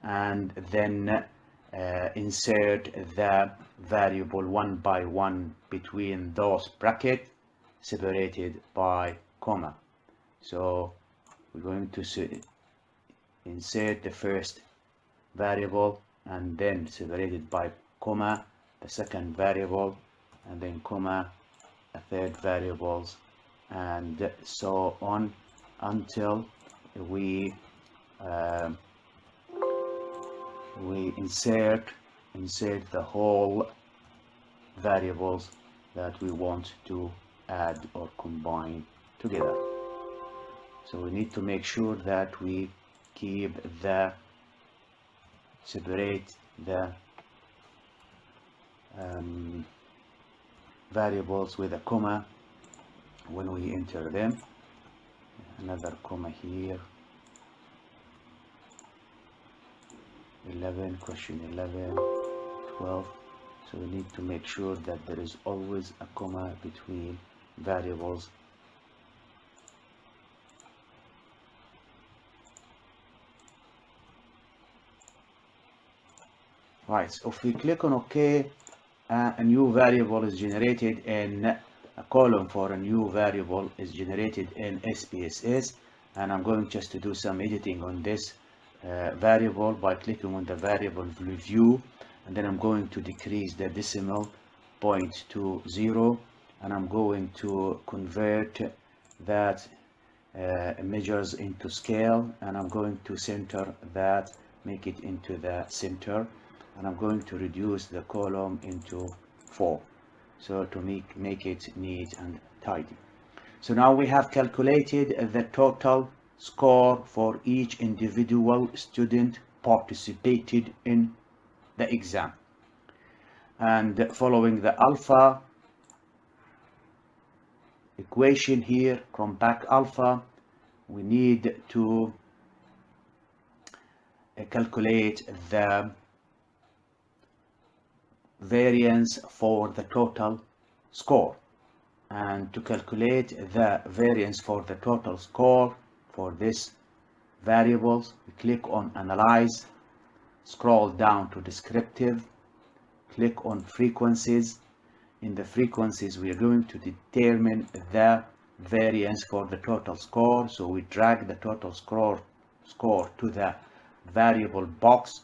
and then insert the variable one by one between those brackets separated by comma. So we're going to insert the first variable and then separated by comma the second variable, and then comma a third variables, and so on until we insert the whole variables that we want to add or combine together. So we need to make sure that we keep the separate the variables with a comma when we enter them. Another comma here. 11, question 11, 12. So we need to make sure that there is always a comma between variables. Right, so if we click on OK, a new variable is generated in a column for a new variable is generated in SPSS, and I'm going just to do some editing on this variable by clicking on the variable view, and then I'm going to decrease the decimal point to 0, and I'm going to convert that measures into scale, and I'm going to center that, make it into the center, and I'm going to reduce the column into 4, so to make it neat and tidy. So now we have calculated the total score for each individual student participated in the exam, and following the alpha equation here, Cronbach alpha, we need to calculate the variance for the total score. And to calculate the variance for the total score for this variables, we click on analyze, scroll down to descriptive, click on frequencies. In the frequencies, we are going to determine the variance for the total score. So we drag the total score to the variable box,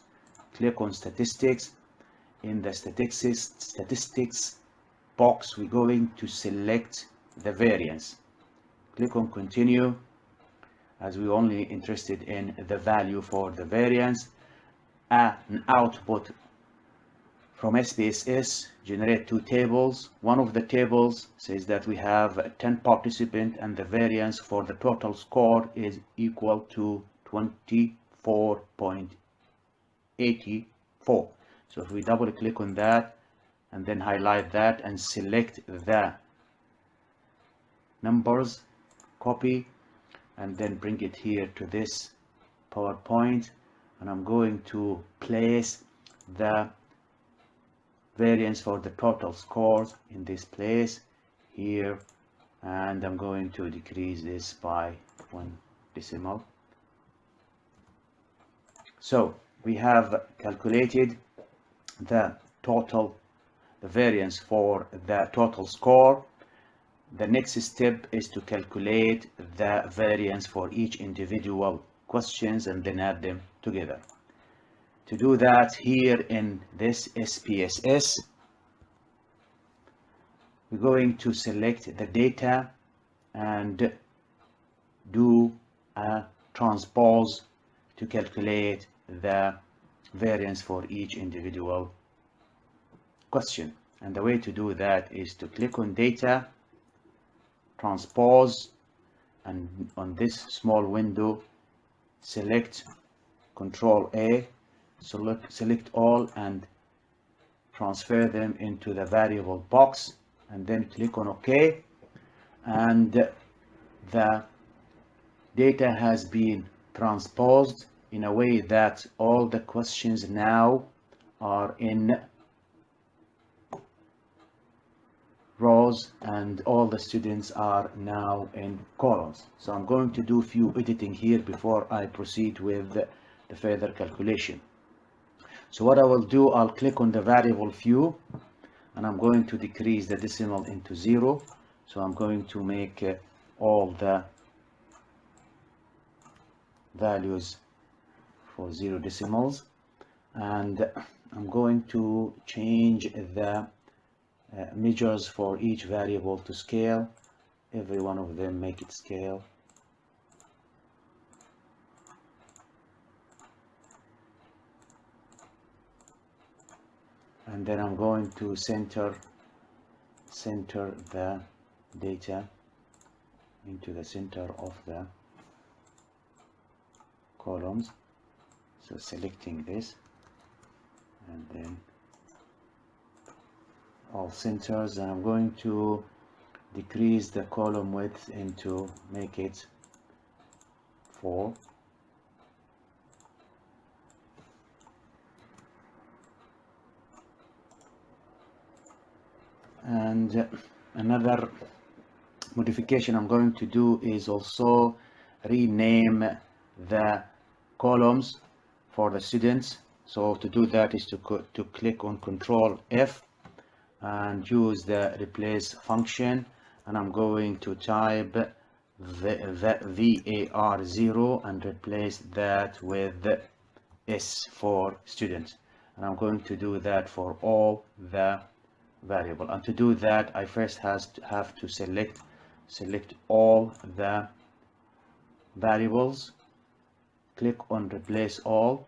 click on statistics. In the statistics box, we're going to select the variance. Click on continue, as we're only interested in the value for the variance. An output from SPSS generate two tables. One of the tables says that we have 10 participants and the variance for the total score is equal to 24.84. So if we double click on that and then highlight that and select the numbers, copy, and then bring it here to this PowerPoint, and I'm going to place the variance for the total scores in this place here, and I'm going to decrease this by 1 decimal. So we have calculated the variance for the total score. The next step is to calculate the variance for each individual questions and then add them together. To do that, here in this SPSS, we're going to select the data and do a transpose to calculate the variance for each individual question. And the way to do that is to click on data, transpose, and on this small window select Control A, select all and transfer them into the variable box, and then click on OK, and the data has been transposed in a way that all the questions now are in rows and all the students are now in columns. So I'm going to do a few editing here before I proceed with the further calculation. So what I will do, I'll click on the variable view and I'm going to decrease the decimal into 0. So I'm going to make all the values for 0 decimals, and I'm going to change the measures for each variable to scale. Every one of them, make it scale. And then I'm going to center the data into the center of the columns. So selecting this and then all centers, and I'm going to decrease the column width into, make it 4. And another modification I'm going to do is also rename the columns for the students. So to do that is to click on Control F and use the replace function, and I'm going to type VAR0 and replace that with S for students, and I'm going to do that for all the variable. And to do that, I first have to select all the variables, click on replace all,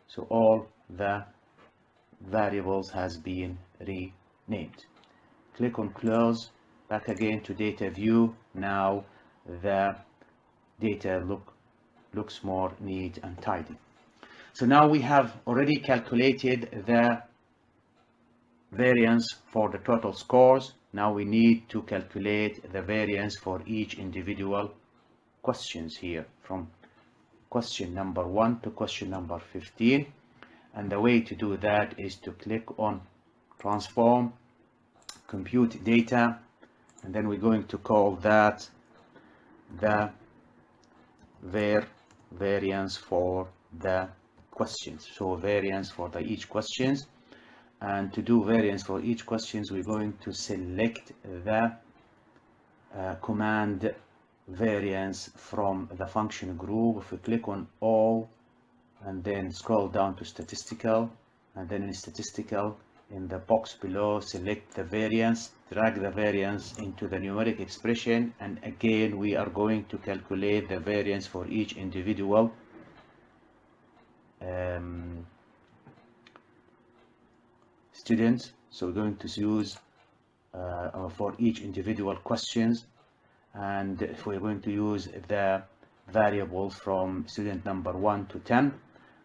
so all the variables has been renamed. Click on close, back again to data view. Now the data looks more neat and tidy. So now we have already calculated the variance for the total scores. Now we need to calculate the variance for each individual questions here, from question number 1 to question number 15. And the way to do that is to click on transform, compute data, and then we're going to call that the variance for the questions. So variance for each questions, And to do variance for each questions, we're going to select the command variance from the function group. If we click on all and then scroll down to statistical, and then in statistical, in the box below, select the variance, drag the variance into the numeric expression, and again we are going to calculate the variance for each individual student. So we're going to use for each individual questions, and if we're going to use the variables from student number 1 to 10,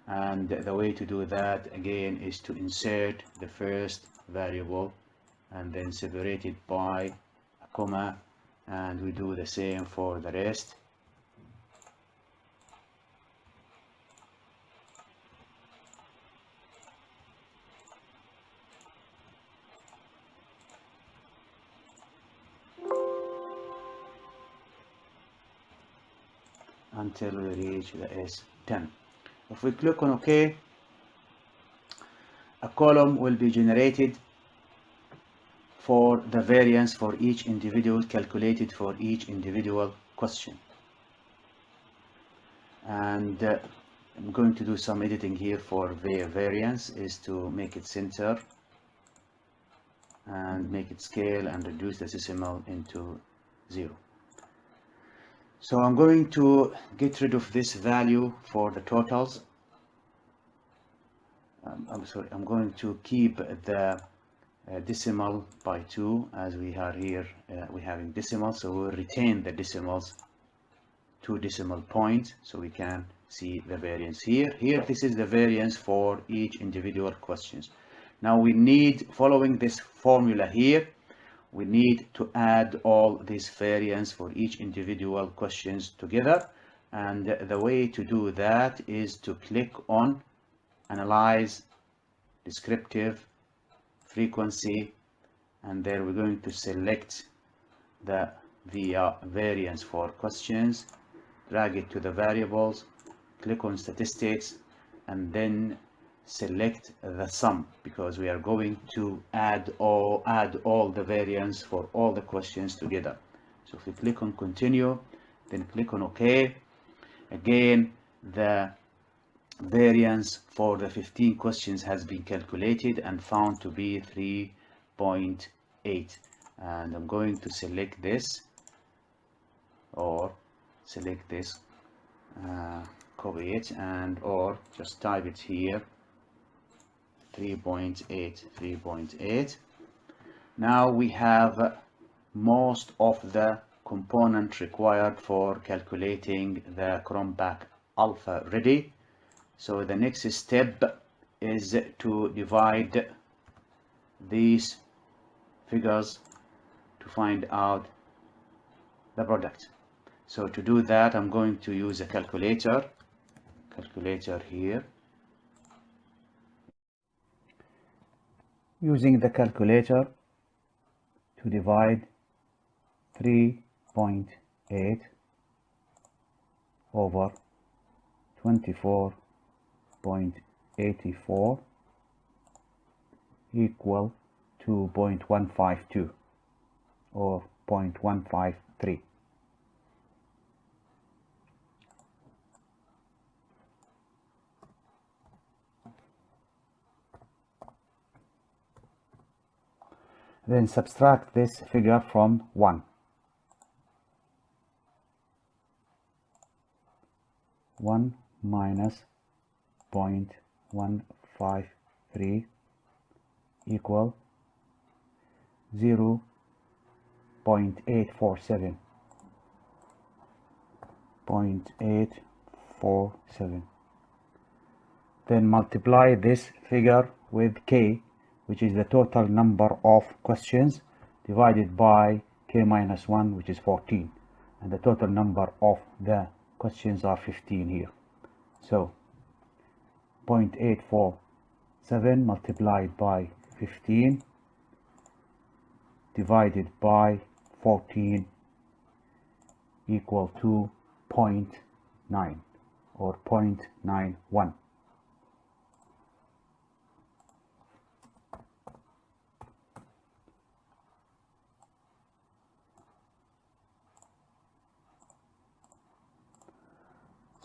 and the way to do that again is to insert the first variable and then separate it by a comma, and we do the same for the rest. Until we reach the S10. If we click on OK, a column will be generated for the variance for each individual, calculated for each individual question. And I'm going to do some editing here for the variance, is to make it center and make it scale and reduce the decimal into 0. So I'm going to get rid of this value for the totals. I'm going to keep the decimal by 2, as we are here we having decimals, so we'll retain the decimals, 2 decimal points, so we can see the variance here. This is the variance for each individual questions. Now we need, following this formula here, we need to add all this variance for each individual questions together, and the way to do that is to click on Analyze, Descriptive, Frequency, and there we're going to select the variance for questions, drag it to the variables, click on Statistics, and then select the sum, because we are going to add all the variance for all the questions together. So if we click on Continue, then click on OK, again the variance for the 15 questions has been calculated and found to be 3.8, and I'm going to select this, or select this, copy it, and or just type it here, 3.8. Now we have most of the component required for calculating the Cronbach alpha ready. So the next step is to divide these figures to find out the product. So to do that, I'm going to use a calculator here. Using the calculator to divide 3.8 over 24.84 equal to 0.152 or 0.153. Then subtract this figure from 1. 1 minus 0.153 equal 0.847. 0.847. Then multiply this figure with k, which is the total number of questions, divided by k minus 1, which is 14, and the total number of the questions are 15 here. So 0.847 multiplied by 15 divided by 14 equal to 0.9 or 0.91.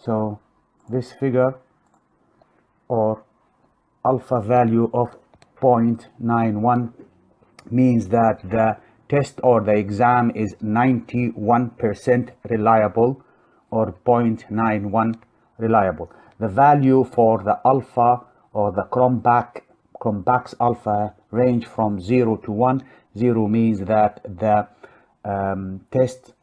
So this figure or alpha value of 0.91 means that the test or the exam is 91% reliable or 0.91 reliable. The value for the alpha or the Cronbach's alpha range from 0 to 1. 0 means that the test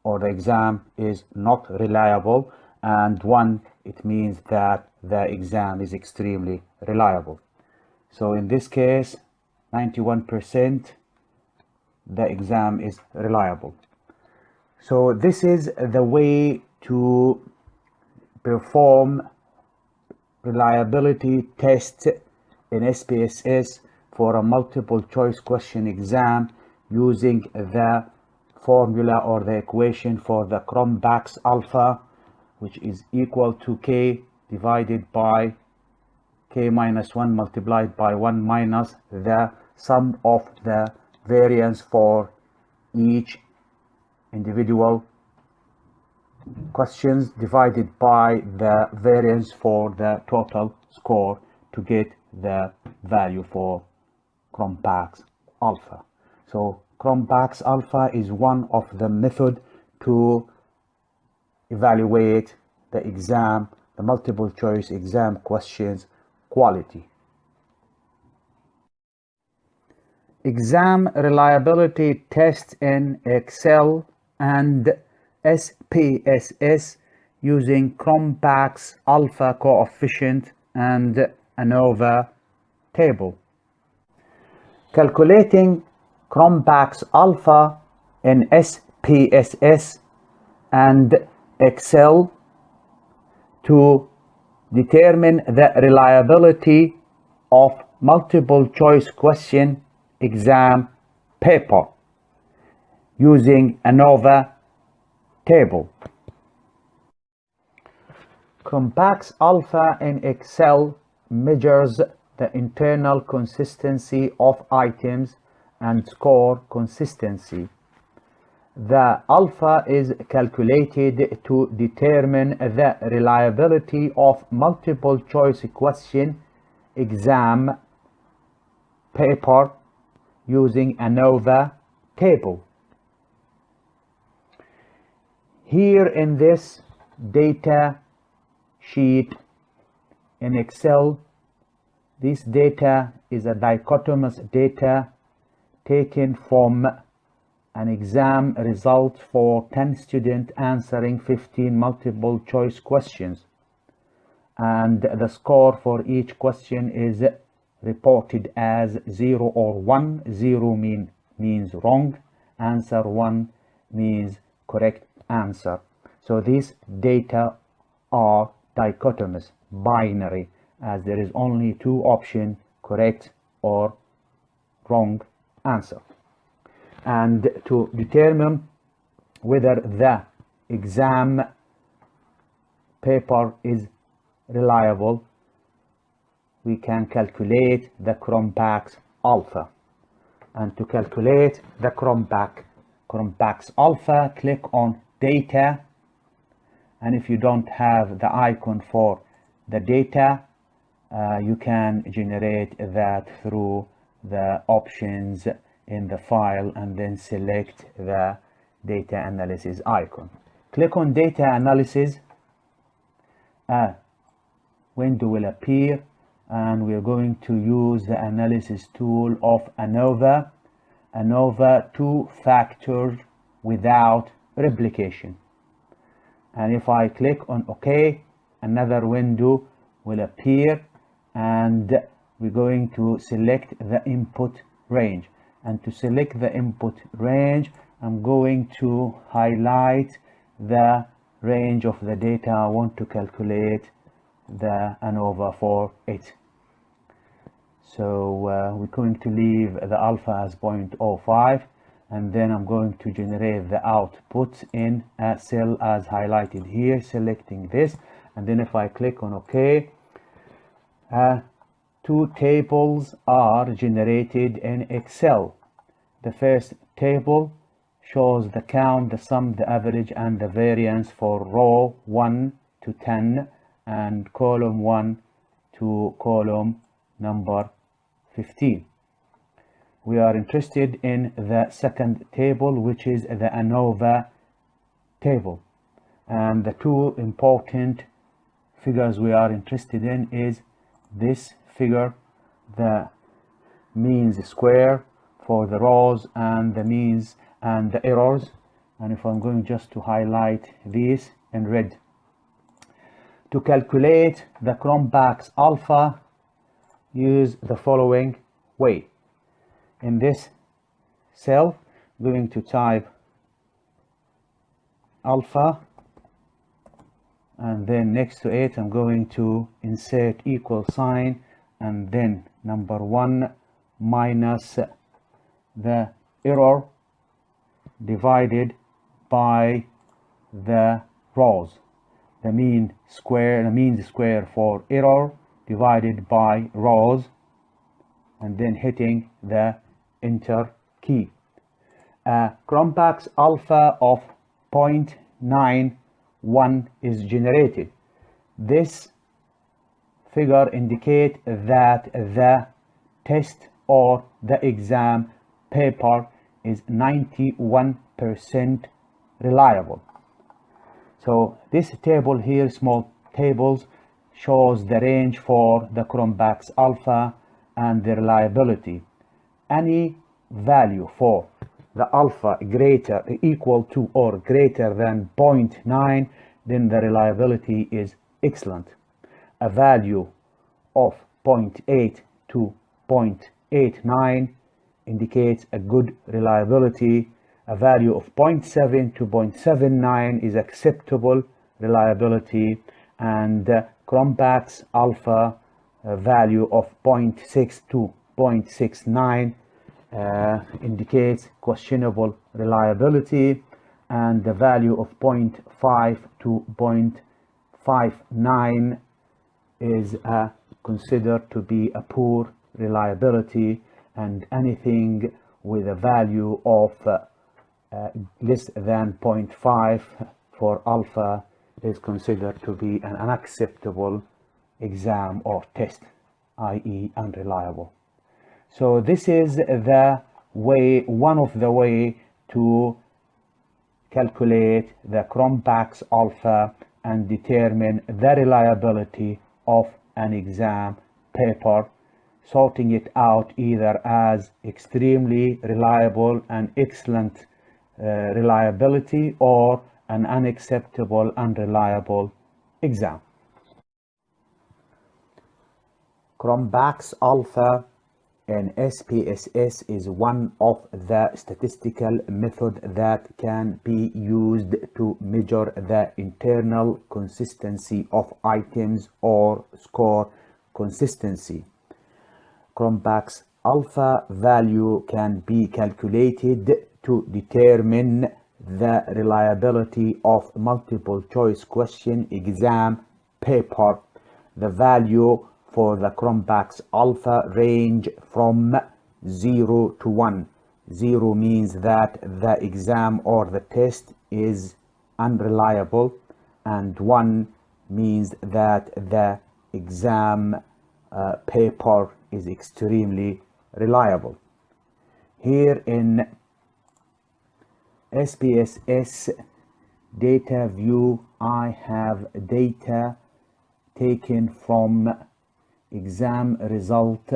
or the exam is not reliable, and 1, it means that the exam is extremely reliable. So in this case, 91%, the exam is reliable. So this is the way to perform reliability test in SPSS for a multiple choice question exam using the formula or the equation for the Cronbach's alpha, which is equal to k divided by k minus 1 multiplied by 1 minus the sum of the variance for each individual questions divided by the variance for the total score to get the value for Cronbach's alpha. So Cronbach's alpha is one of the method to evaluate the exam, the multiple choice exam questions quality. Exam reliability tests in Excel and SPSS using Cronbach's alpha coefficient and ANOVA table. Calculating Cronbach's alpha in SPSS and Excel to determine the reliability of multiple choice question exam paper using ANOVA table. Cronbach's alpha in Excel measures the internal consistency of items and score consistency. The alpha is calculated to determine the reliability of multiple choice question exam paper using ANOVA table. Here in this data sheet in Excel, this data is a dichotomous data taken from an exam result for 10 students answering 15 multiple choice questions, and the score for each question is reported as 0 or 1. 0 means wrong answer, 1 means correct answer. So these data are dichotomous, binary, as there is only two options, correct or wrong answer. And to determine whether the exam paper is reliable, we can calculate the Cronbach's alpha. And to calculate the Cronbach's alpha, click on data, and if you don't have the icon for the data, you can generate that through the options in the file and then select the data analysis icon. Click on data analysis, a window will appear, and we're going to use the analysis tool of ANOVA. ANOVA 2-factor without replication. And if I click on OK, another window will appear, and we're going to select the input range. And to select the input range, I'm going to highlight the range of the data I want to calculate the ANOVA for it. So we're going to leave the alpha as 0.05, and then I'm going to generate the output in a cell as highlighted here, selecting this. And then if I click on OK, two tables are generated in Excel. The first table shows the count, the sum, the average, and the variance for row 1 and row 2. And if I click on OK, the second table generated in Excel. The first table shows the count, the sum, the average, and the variance for row 1 and row 2. And if I click on OK, the second table generated in Excel. The first table shows the count, the sum, the average, and the variance for row 1 to 10 and column 1 to column number 15. We are interested in the second table, which is the ANOVA table, and the two important figures we are interested in is this figure, the means square for the rows and the means and the errors. And if I'm going just to highlight these in red, to calculate the Cronbach's alpha, use the following way. In this cell, I'm going to type alpha, and then next to it I'm going to insert equal sign, and then number 1 minus the error divided by the rows, the means square for error divided by rows, and then hitting the enter key. Cronbach's alpha of 0.91 is generated. This figure indicates that the test or the exam paper is 91% reliable. So this table here, small tables, shows the range for the Cronbach's alpha and the reliability. Any value for the alpha equal to or greater than 0.9, then the reliability is excellent. A value of 0.8 to 0.89 indicates a good reliability. A value of 0.7 to 0.79 is acceptable reliability, and Cronbach's alpha value of 0.6 to 0.69 indicates questionable reliability, and the value of 0.5 to 0.59 is considered to be a poor reliability, and anything with a value of less than 0.5 for alpha is considered to be an unacceptable exam or test, i.e. unreliable. So this is the way, one of the way to calculate the Cronbach's alpha and determine the reliability of an exam paper, sorting it out either as extremely reliable and excellent reliability or an unacceptable unreliable exam. Cronbach's alpha in SPSS is one of the statistical methods that can be used to measure the internal consistency of items or score consistency. Cronbach's alpha value can be calculated to determine the reliability of multiple choice question exam paper. The value for the Cronbach's alpha range from 0 to 1. 0 means that the exam or the test is unreliable, and 1 means that the exam paper is extremely reliable. Here in SPSS data view, I have data taken from exam result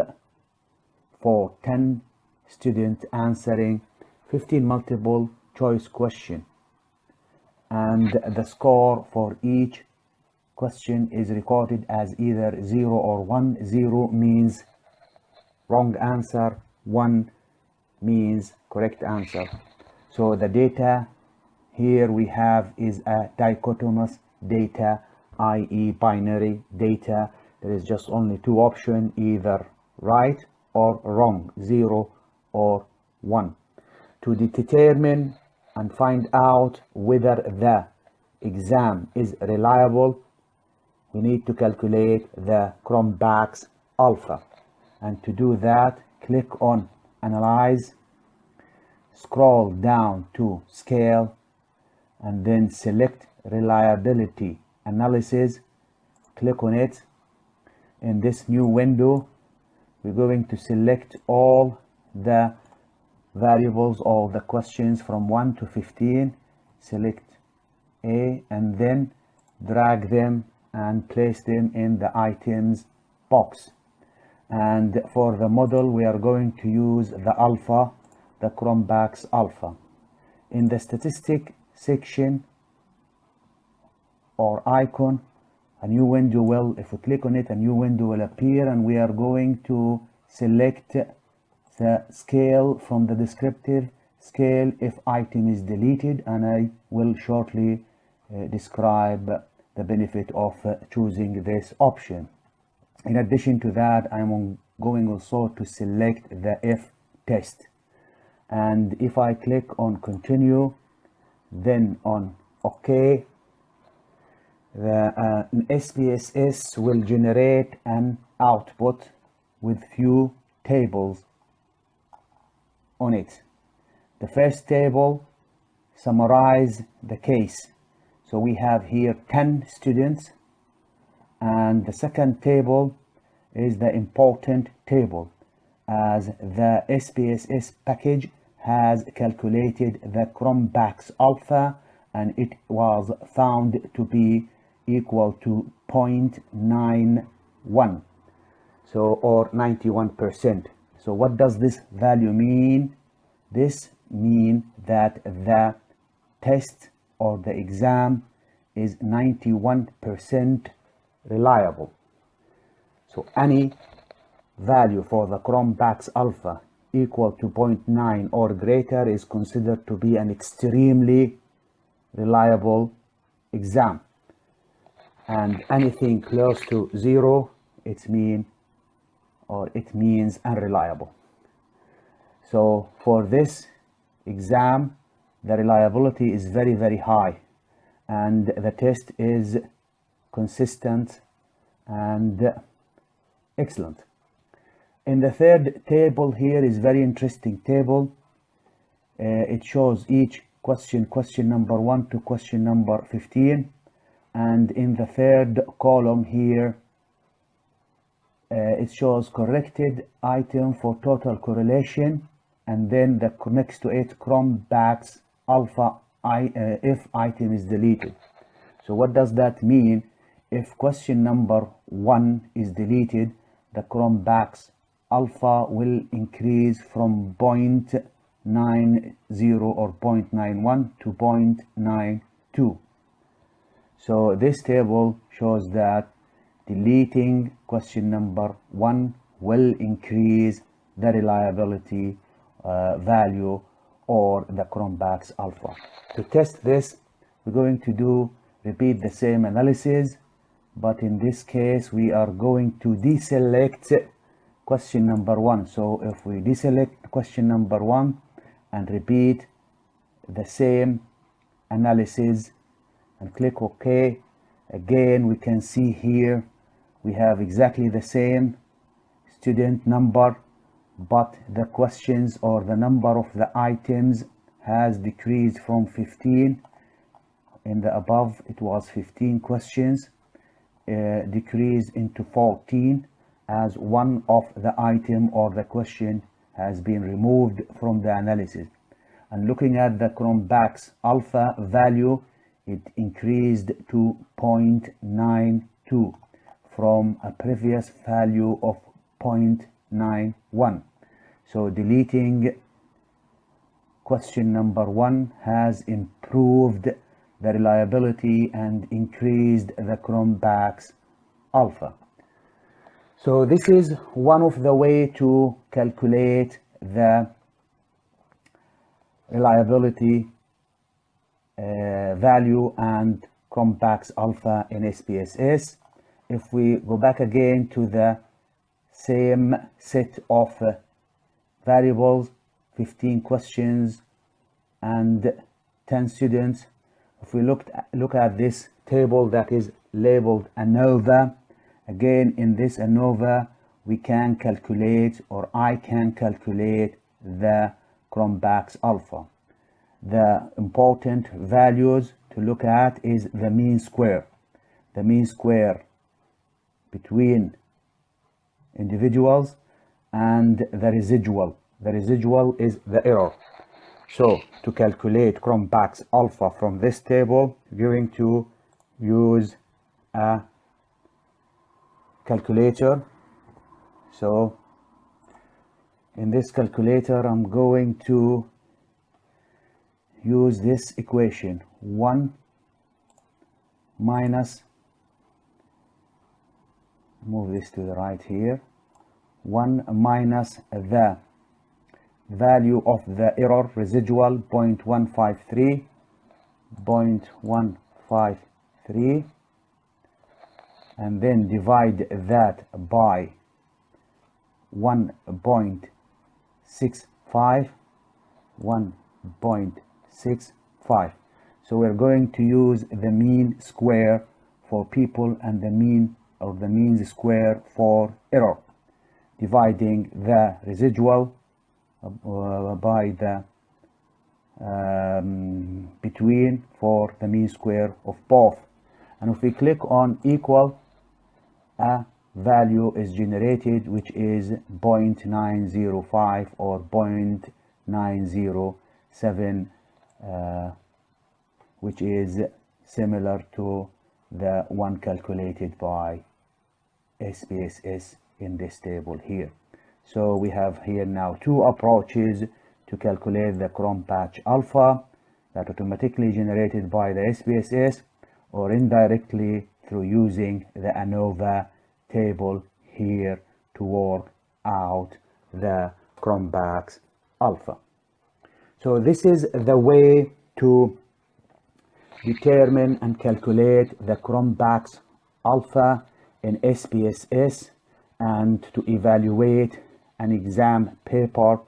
for 10 students answering 15 multiple choice question, and the score for each question is recorded as either 0 or 1. 0 means wrong answer, 1 means correct answer. So the data here we have is a dichotomous data, i.e. binary data. There is just only two options, either right or wrong, 0 or 1. To determine and find out whether the exam is reliable, we need to calculate the Cronbach's alpha. And to do that, click on Analyze, scroll down to Scale, and then select Reliability analysis, click on it. In this new window, we're going to select all the variables or the questions from 1 to 15, select A, and then drag them and place them in the items box. And for the model, we are going to use the alpha, the Cronbach's alpha. In the statistic section or icon, a new window will, if we click on it, a new window will appear, and we are going to select the scale from the descriptive scale if item is deleted, and I will shortly describe the benefit of choosing this option. In addition to that, I'm going also to select the if test, and if I click on continue, then on OK, the SPSS will generate an output with few tables on it. The first table summarize the case, so we have here 10 students, and the second table is the important table, as the SPSS package has calculated the Cronbach's alpha, and it was found to be equal to 0.91, so or 91%. So what does this value mean? This means that the test or the exam is 91% reliable. So any value for the Cronbach's alpha equal to 0.9 or greater is considered to be an extremely reliable exam, and anything close to 0 it means unreliable. So for this exam, the reliability is very, very high, and the test is consistent and excellent. In the third table here is very interesting table. It shows each question number 1 to question number 15, and in the third column here it shows corrected item for total correlation, and then the next to it Cronbach's alpha if item is deleted. So what does that mean? If question number 1 is deleted, the Cronbach's alpha will increase from 0.90 or 0.91 to 0.92. So this table shows that deleting question number 1 will increase the reliability value or the Cronbach's alpha. To test this, we're going to repeat the same analysis, but in this case we are going to deselect question number 1. So if we deselect question number 1 and repeat the same analysis and click OK, again we can see here we have exactly the same student number, but the questions or the number of the items has decreased from 15. In the above it was 15 questions, decreased into 14, as one of the item or the question has been removed from the analysis. And looking at the Cronbach's alpha value, it increased to 0.92 from a previous value of 0.91. So deleting question number 1 has improved the reliability and increased the Cronbach's alpha. So this is one of the way to calculate the reliability value and Cronbach's alpha in SPSS. If we go back again to the same set of variables, 15 questions and 10 students, if we look at this table that is labeled ANOVA, again in this ANOVA we can calculate, or I can calculate, the Cronbach's alpha. The important values to look at is the mean square. the mean square between individuals and the residual. The residual is the error. So to calculate Cronbach's alpha from this table, you're going to use a calculator. So in this calculator, I'm going to use this equation: 1 minus, move this to the right here, 1 minus the value of the error residual 0.153, and then divide that by 1.65. So we're going to use the mean square for people and the mean square for error, dividing the residual by the between for the mean square of both. And if we click on equal, a value is generated which is 0.905 or 0.907, which is similar to the one calculated by SPSS in this table here. So we have here now two approaches to calculate the Cronbach alpha, that automatically generated by the SPSS or indirectly through using the ANOVA table here to work out the Cronbach's alpha. So this is the way to determine and calculate the Cronbach's alpha in SPSS and to evaluate an exam paper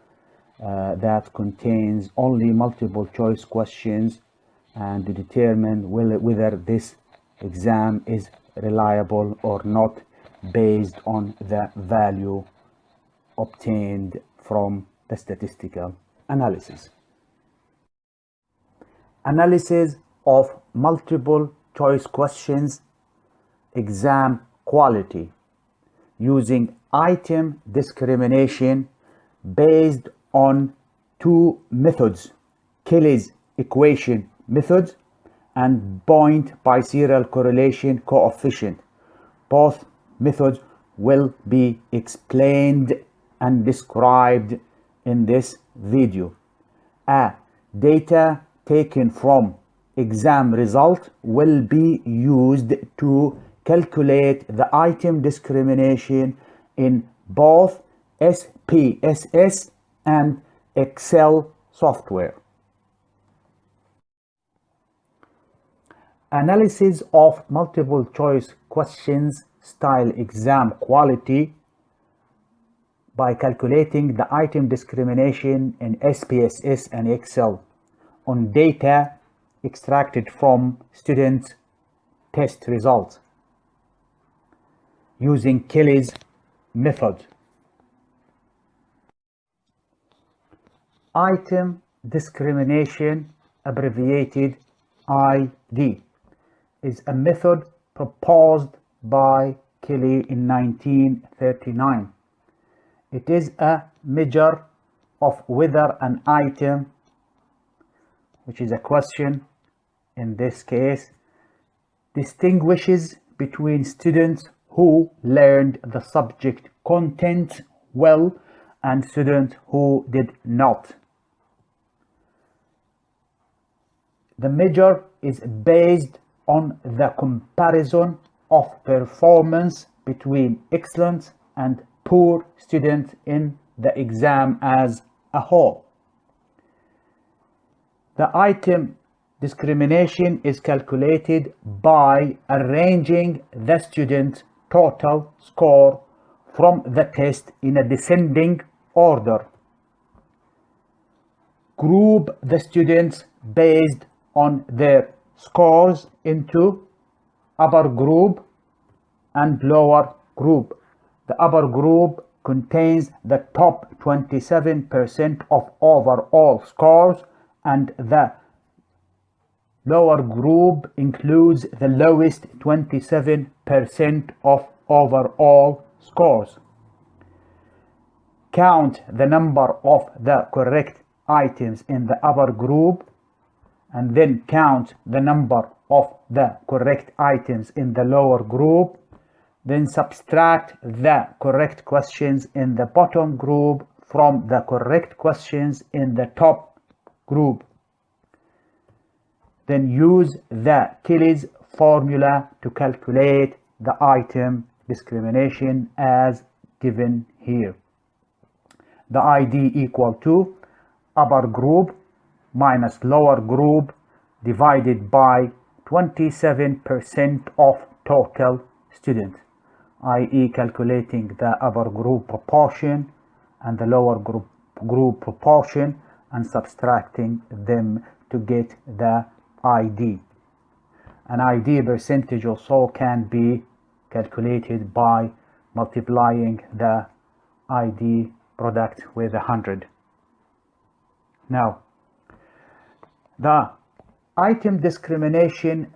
that contains only multiple choice questions, and to determine whether this exam is reliable or not based on the value obtained from the statistical analysis. Analysis of multiple choice questions exam quality using item discrimination based on two methods: Kelly's equation method and point biserial correlation coefficient. Both methods will be explained and described in this video. Data taken from exam result will be used to calculate the item discrimination in both SPSS and Excel software. Analysis of multiple choice questions style exam quality by calculating the item discrimination in SPSS and Excel on data extracted from student test results using Kelly's method. Item discrimination, abbreviated ID, is a method proposed by Kelly in 1939. It is a measure of whether an item, which is a question in this case, distinguishes between students who learned the subject content well and students who did not. The measure is based on the comparison of performance between excellent and poor students in the exam as a whole. The item discrimination is calculated by arranging the student's total score from the test in a descending order. Group the students based on their scores into upper group and lower group. The upper group contains the top 27% of overall scores, and the Lower group includes the lowest 27% of overall scores. Count the number of the correct items in the upper group and then count the number of the correct items in the lower group. Then subtract the correct questions in the bottom group from the correct questions in the top group. Then use the Kelly's formula to calculate the item discrimination as given here. The ID equal to upper group minus lower group divided by 27% of total students, i.e. calculating the upper group proportion and the lower group proportion and subtracting them to get the ID. An ID percentage also can be calculated by multiplying the ID product with 100. Now, the item discrimination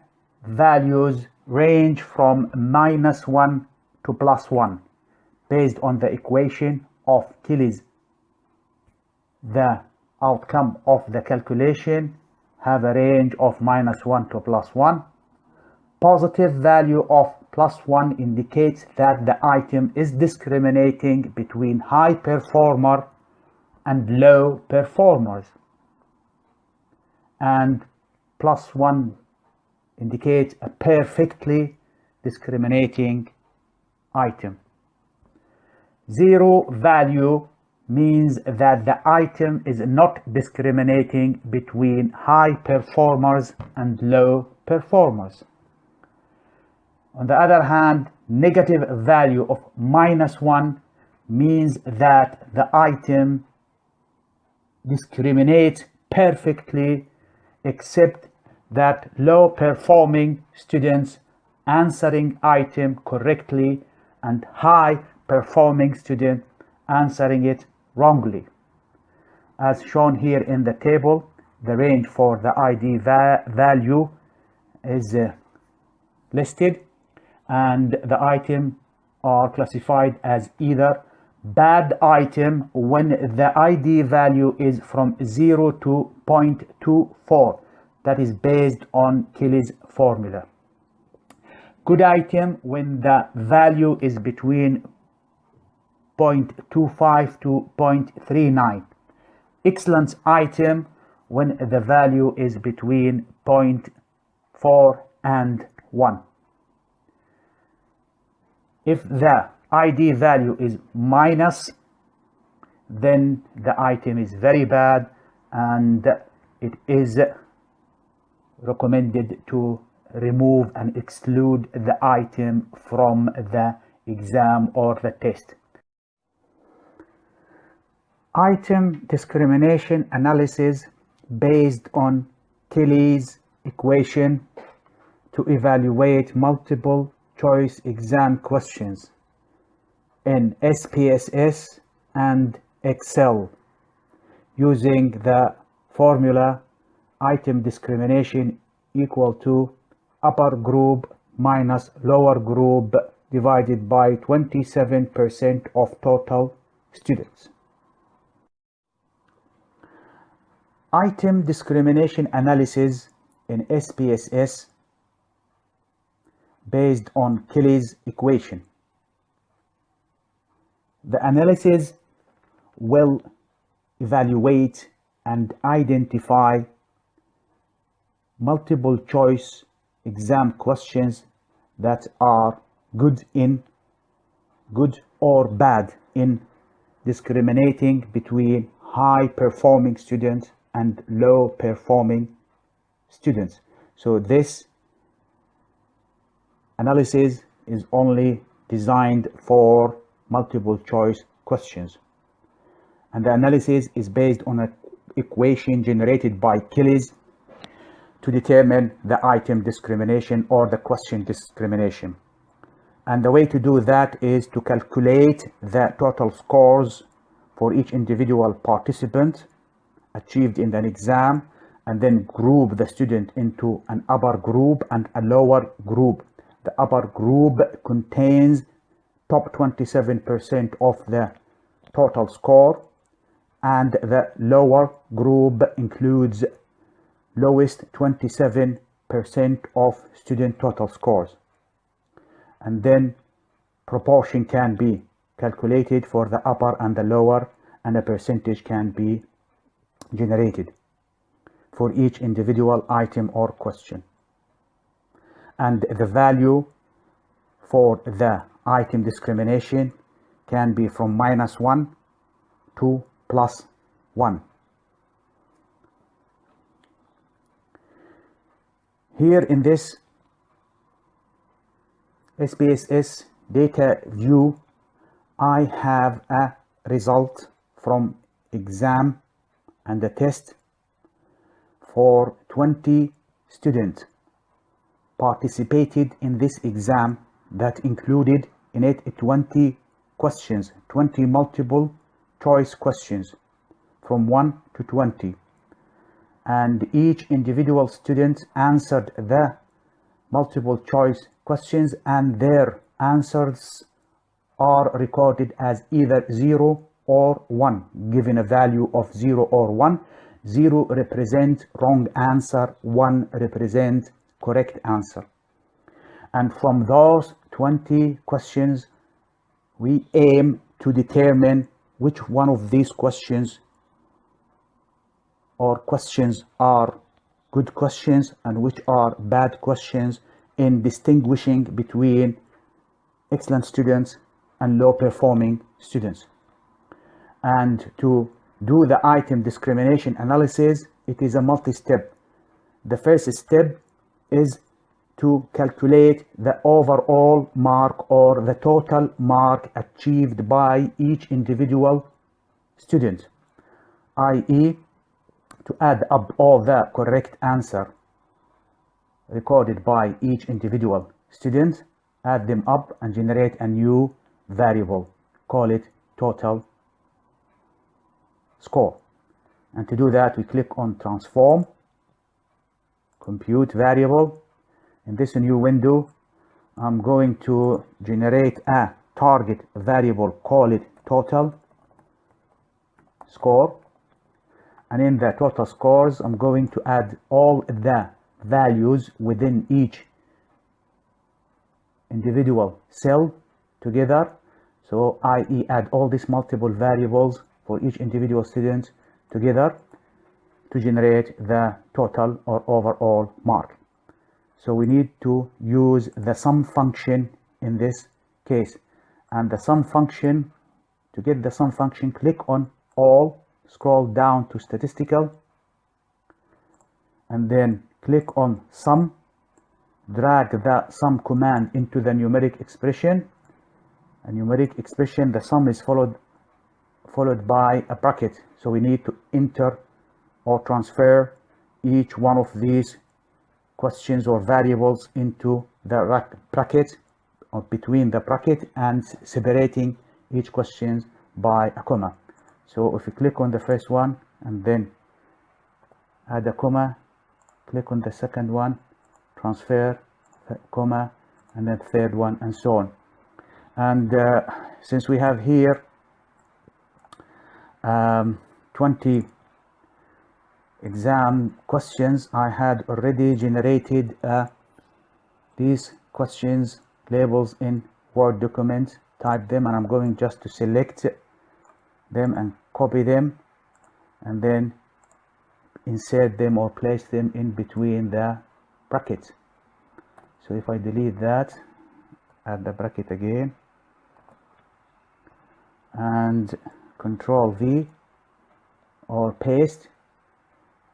values range from -1 to +1 based on the equation of Kelly's. The outcome of the calculation have a range of -1 to +1. Positive value of +1 indicates that the item is discriminating between high performer and low performers. And +1 indicates a perfectly discriminating item. Zero value means that the item is not discriminating between high performers and low performers. On the other hand, negative value of -1 means that the item discriminates perfectly except that low performing students answering item correctly and high performing student answering it wrongly. As shown here in the table, the range for the ID value is listed, and the item are classified as either bad item when the ID value is from 0 to 0.24, that is based on Kelly's formula. Good item when the value is between 0.25 to 0.39. Excellent item when the value is between 0.4 and 1. If the ID value is minus, then the item is very bad and it is recommended to remove and exclude the item from the exam or the test. Item discrimination analysis based on Kelly's equation to evaluate multiple choice exam questions in SPSS and Excel using the formula item discrimination equal to upper group minus lower group divided by 27% of total students. Item discrimination analysis in SPSS based on Kelly's equation. The analysis will evaluate and identify multiple choice exam questions that are good or bad in discriminating between high performing students and low performing students. So this analysis is only designed for multiple choice questions, and the analysis is based on an equation generated by Kelly's to determine the item discrimination or the question discrimination. And the way to do that is to calculate the total scores for each individual participant achieved in an exam and then group the student into an upper group and a lower group. The upper group contains top 27% of the total score, and the lower group includes lowest 27% of student total scores. And then proportion can be calculated for the upper and the lower, and a percentage can be generated for each individual item or question. And the value for the item discrimination can be from -1 to +1. Here in this SPSS data view, I have a result from exam and the test for 20 students participated in this exam that included in it 20 questions, 20 multiple choice questions from 1 to 20. And each individual student answered the multiple choice questions, and their answers are recorded as either 0 or 1, given a value of 0 or 1. 0 represents wrong answer, 1 represents correct answer. And from those 20 questions, we aim to determine which one of these questions are good questions and which are bad questions, in distinguishing between excellent students and low performing students. And to do the item discrimination analysis, it is a multi-step. The first step is to calculate the overall mark, or the total mark achieved by each individual student, i.e. to add up all the correct answer recorded by each individual student, add them up and generate a new variable, call it total score. And to do that, we click on transform, compute variable. In this new window, I'm going to generate a target variable, call it total score. And in the total scores, I'm going to add all the values within each individual cell together. So i.e. add all these multiple variables for each individual student together to generate the total or overall mark. So we need to use the sum function in this case. And the sum function, to get the sum function, click on all, scroll down to statistical, and then click on sum, drag the sum command into the numeric expression. A numeric expression, the sum is followed by a bracket, so we need to enter or transfer each one of these questions or variables into the bracket, or between the bracket, and separating each question by a comma. So if you click on the first one and then add a comma, click on the second one, transfer, comma, and then third one, and so on. And since we have here 20 exam questions, I had already generated these questions labels in Word document, type them, and I'm going just to select them and copy them, and then insert them or place them in between the brackets. So if I delete that, add the bracket again, and Control V or paste.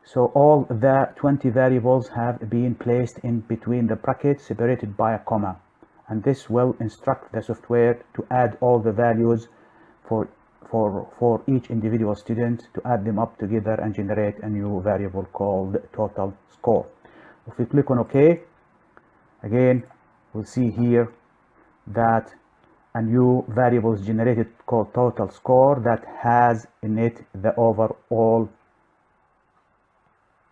So all the 20 variables have been placed in between the brackets, separated by a comma, and this will instruct the software to add all the values for each individual student, to add them up together and generate a new variable called total score. If we click on OK, again we'll see here that a new variable is generated called total score that has in it the overall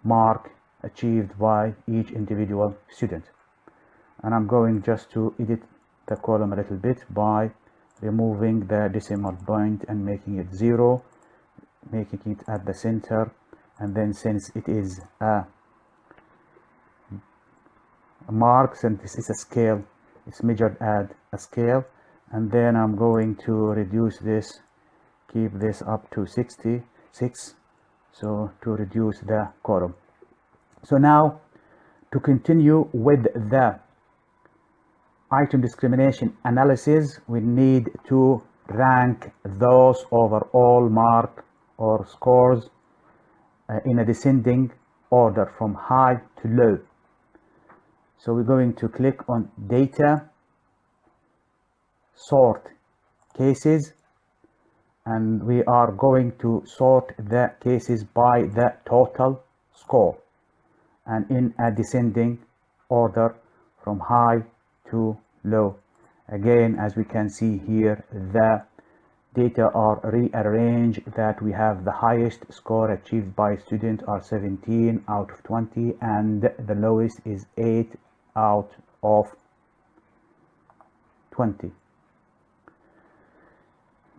mark achieved by each individual student. And I'm going just to edit the column a little bit by removing the decimal point and making it 0, making it at the center, and then since it is a mark, since this is a scale, it's measured at a scale, and then I'm going to reduce this, keep this up to 66, so to reduce the column. So now to continue with the item discrimination analysis, we need to rank those overall mark or scores in a descending order from high to low. So we're going to click on data, sort cases, and we are going to sort the cases by the total score and in a descending order from high to low. Again, as we can see here, the data are rearranged that we have the highest score achieved by student are 17 out of 20 and the lowest is 8 out of 20.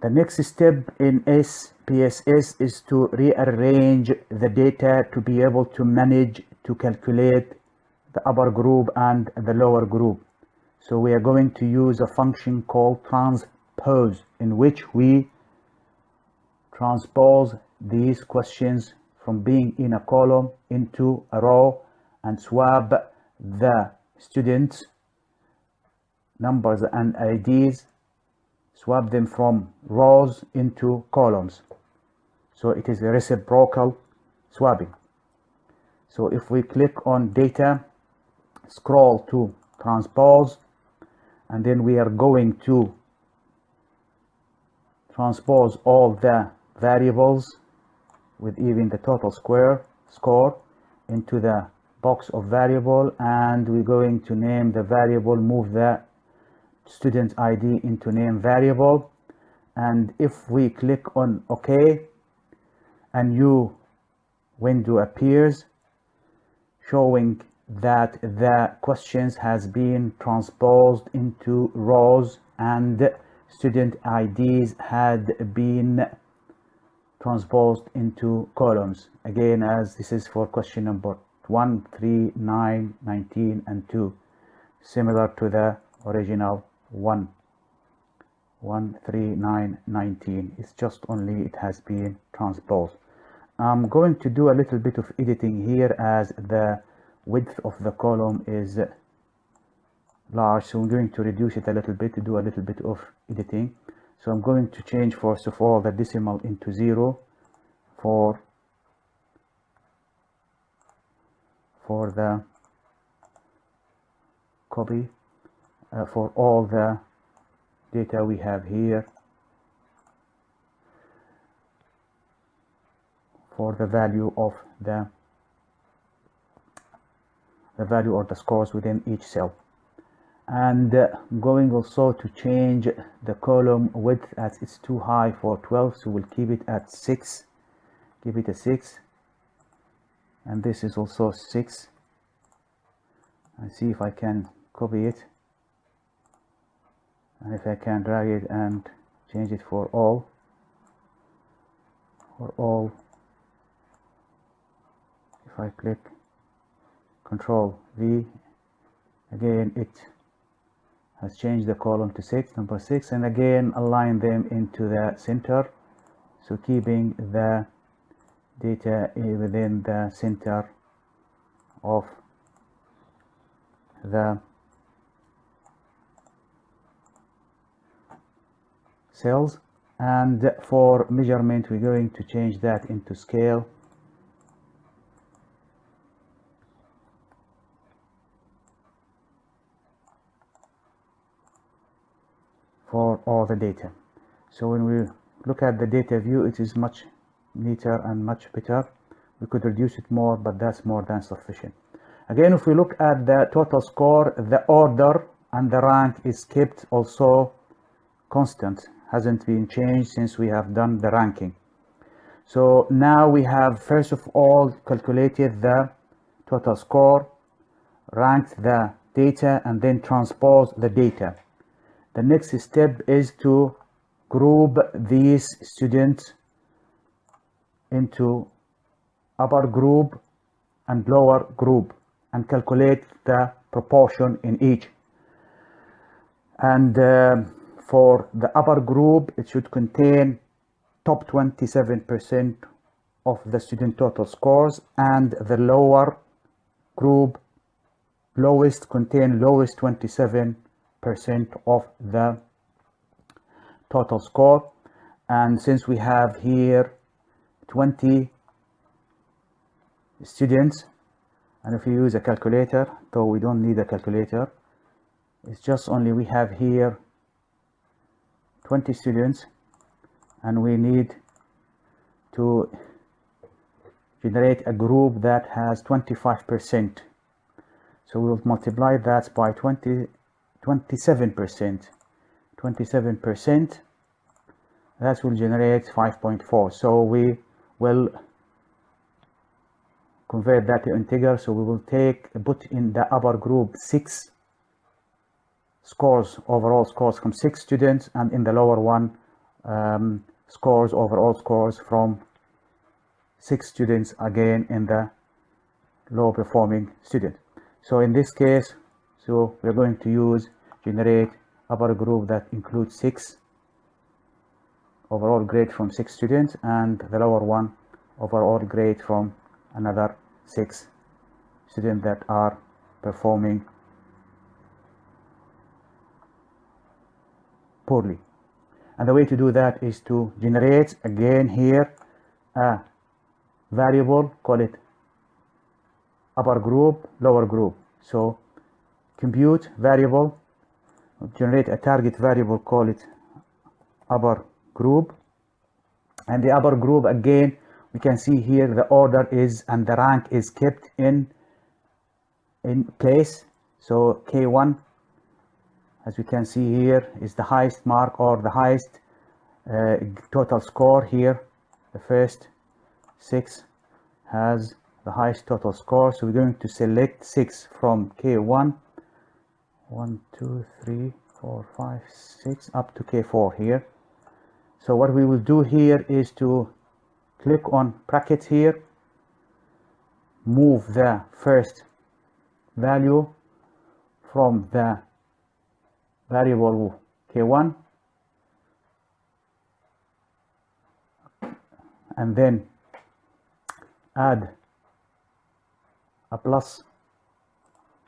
The next step in SPSS is to rearrange the data to be able to manage to calculate the upper group and the lower group. So we are going to use a function called transpose, in which we transpose these questions from being in a column into a row and swap the students' numbers and IDs, swap them from rows into columns. So it is a reciprocal swapping. So if we click on data, scroll to transpose, and then we are going to transpose all the variables with even the total score into the box of variable, and we're going to name the variable, move the student ID into name variable, and if we click on OK, a new window appears showing that the questions has been transposed into rows and student IDs had been transposed into columns. Again, as this is for question number 1, 3, 9, 19, and 2, similar to the original 1, 3, 9, 19. It's just only it has been transposed. I'm going to do a little bit of editing here as the width of the column is large, so I'm going to reduce it a little bit to do a little bit of editing. So I'm going to change first of all the decimal into 0 for the copy for all the data we have here, for the value of the value or the scores within each cell. And I'm going also to change the column width as it's too high for 12, so we'll keep it at 6, give it a 6, and this is also 6, and see if I can copy it, and if I can drag it and change it for all, if I click Control V, again it has changed the column to 6, number 6, and again align them into the center, so keeping the data within the center of the cells. And for measurement, we're going to change that into scale, for all the data. So when we look at the data view, it is much neater and much better. We could reduce it more, but that's more than sufficient. Again, if we look at the total score, the order and the rank is kept also constant, hasn't been changed since we have done the ranking. So now we have first of all calculated the total score, ranked the data, and then transpose the data. The next step is to group these students into upper group and lower group and calculate the proportion in each. And for the upper group, it should contain top 27% of the student total scores, and the lower group lowest 27% of the total score. And since we have here 20 students, and if you use a calculator, though we don't need a calculator, it's just only we have here 20 students, and we need to generate a group that has 25%. So we'll multiply that by 27%. 27%, that will generate 5.4. So we will convert that to integer. So we will put in the upper group 6 scores, overall scores from 6 students, and in the lower one overall scores from 6 students, again in the low performing student. So in this case, so we're going to generate upper group that includes 6 overall grade from 6 students, and the lower one overall grade from another 6 students that are performing poorly. And the way to do that is to generate again here a variable, call it upper group, lower group. So compute variable, generate a target variable, call it upper group, and the upper group, again we can see here the order is and the rank is kept in place. So K1, as we can see here, is the highest mark or the highest total score here. The first 6 has the highest total score, so we're going to select 6 from K1, 1, 2, 3, 4, 5, 6 up to K4 here. So what we will do here is to click on brackets here, move the first value from the variable K1, and then add a plus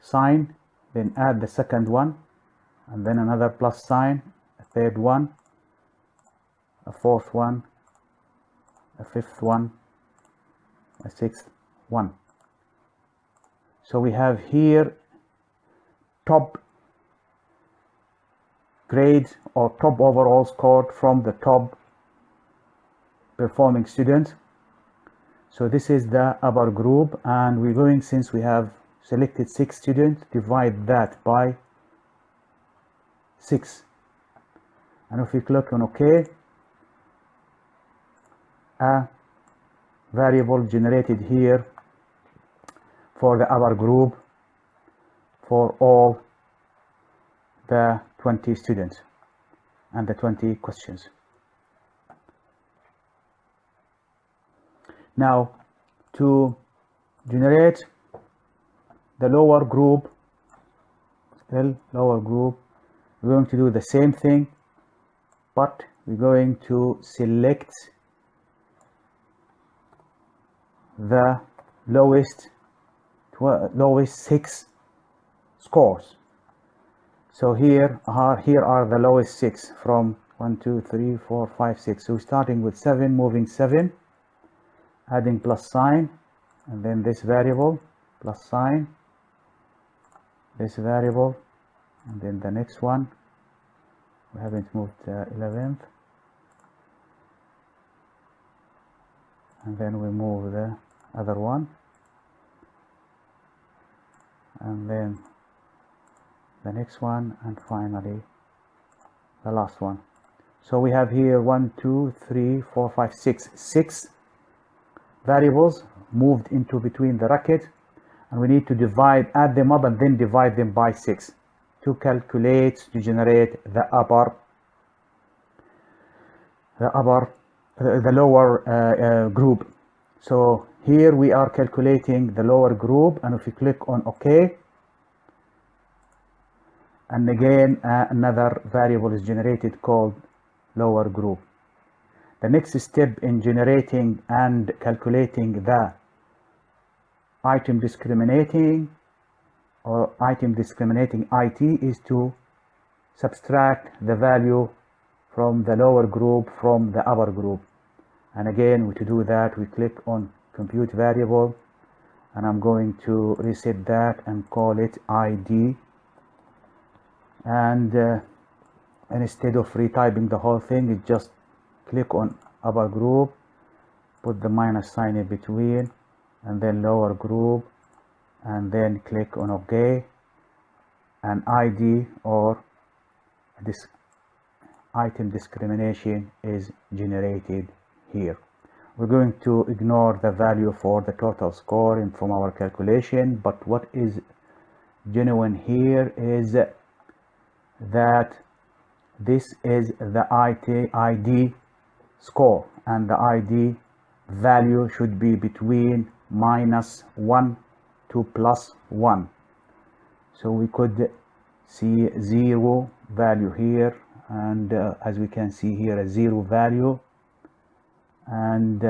sign, then add the second one, and then another plus sign, a third one, a fourth one, a fifth one, a sixth one. So we have here top grade or top overall score from the top performing student. So this is the upper group, and we're going, since we have selected 6 students, divide that by 6, and if we click on OK, a variable generated here for the upper group for all the 20 students and the 20 questions. Now, to generate the lower group, we're going to do the same thing, but we're going to select the lowest 6 scores. So here are the lowest 6 from 1, 2, 3, 4, 5, 6. So starting with 7, moving 7, adding plus sign, and then this variable, plus sign, this variable, and then the next one. We haven't moved the 11th, and then we move the other one, and then the next one, and finally the last one. So we have here 1, 2, 3, 4, 5, 6 variables moved into between the bracket, and we need to add them up and then divide them by 6 to calculate, to generate the lower group. So here we are calculating the lower group, and if you click on OK, and again another variable is generated called lower group. The next step in generating and calculating the item discriminating IT is to subtract the value from the lower group from the upper group. And again, to do that, we click on compute variable, and I'm going to reset that and call it ID. And instead of retyping the whole thing, you just click on upper group, put the minus sign in between, and then lower group, and then click on OK, and ID or this item discrimination is generated here. We're going to ignore the value for the total score from our calculation, but what is genuine here is that this is the ID score, and the ID value should be between -1 to +1. So we could see 0 value here, and as we can see here, a 0 value, and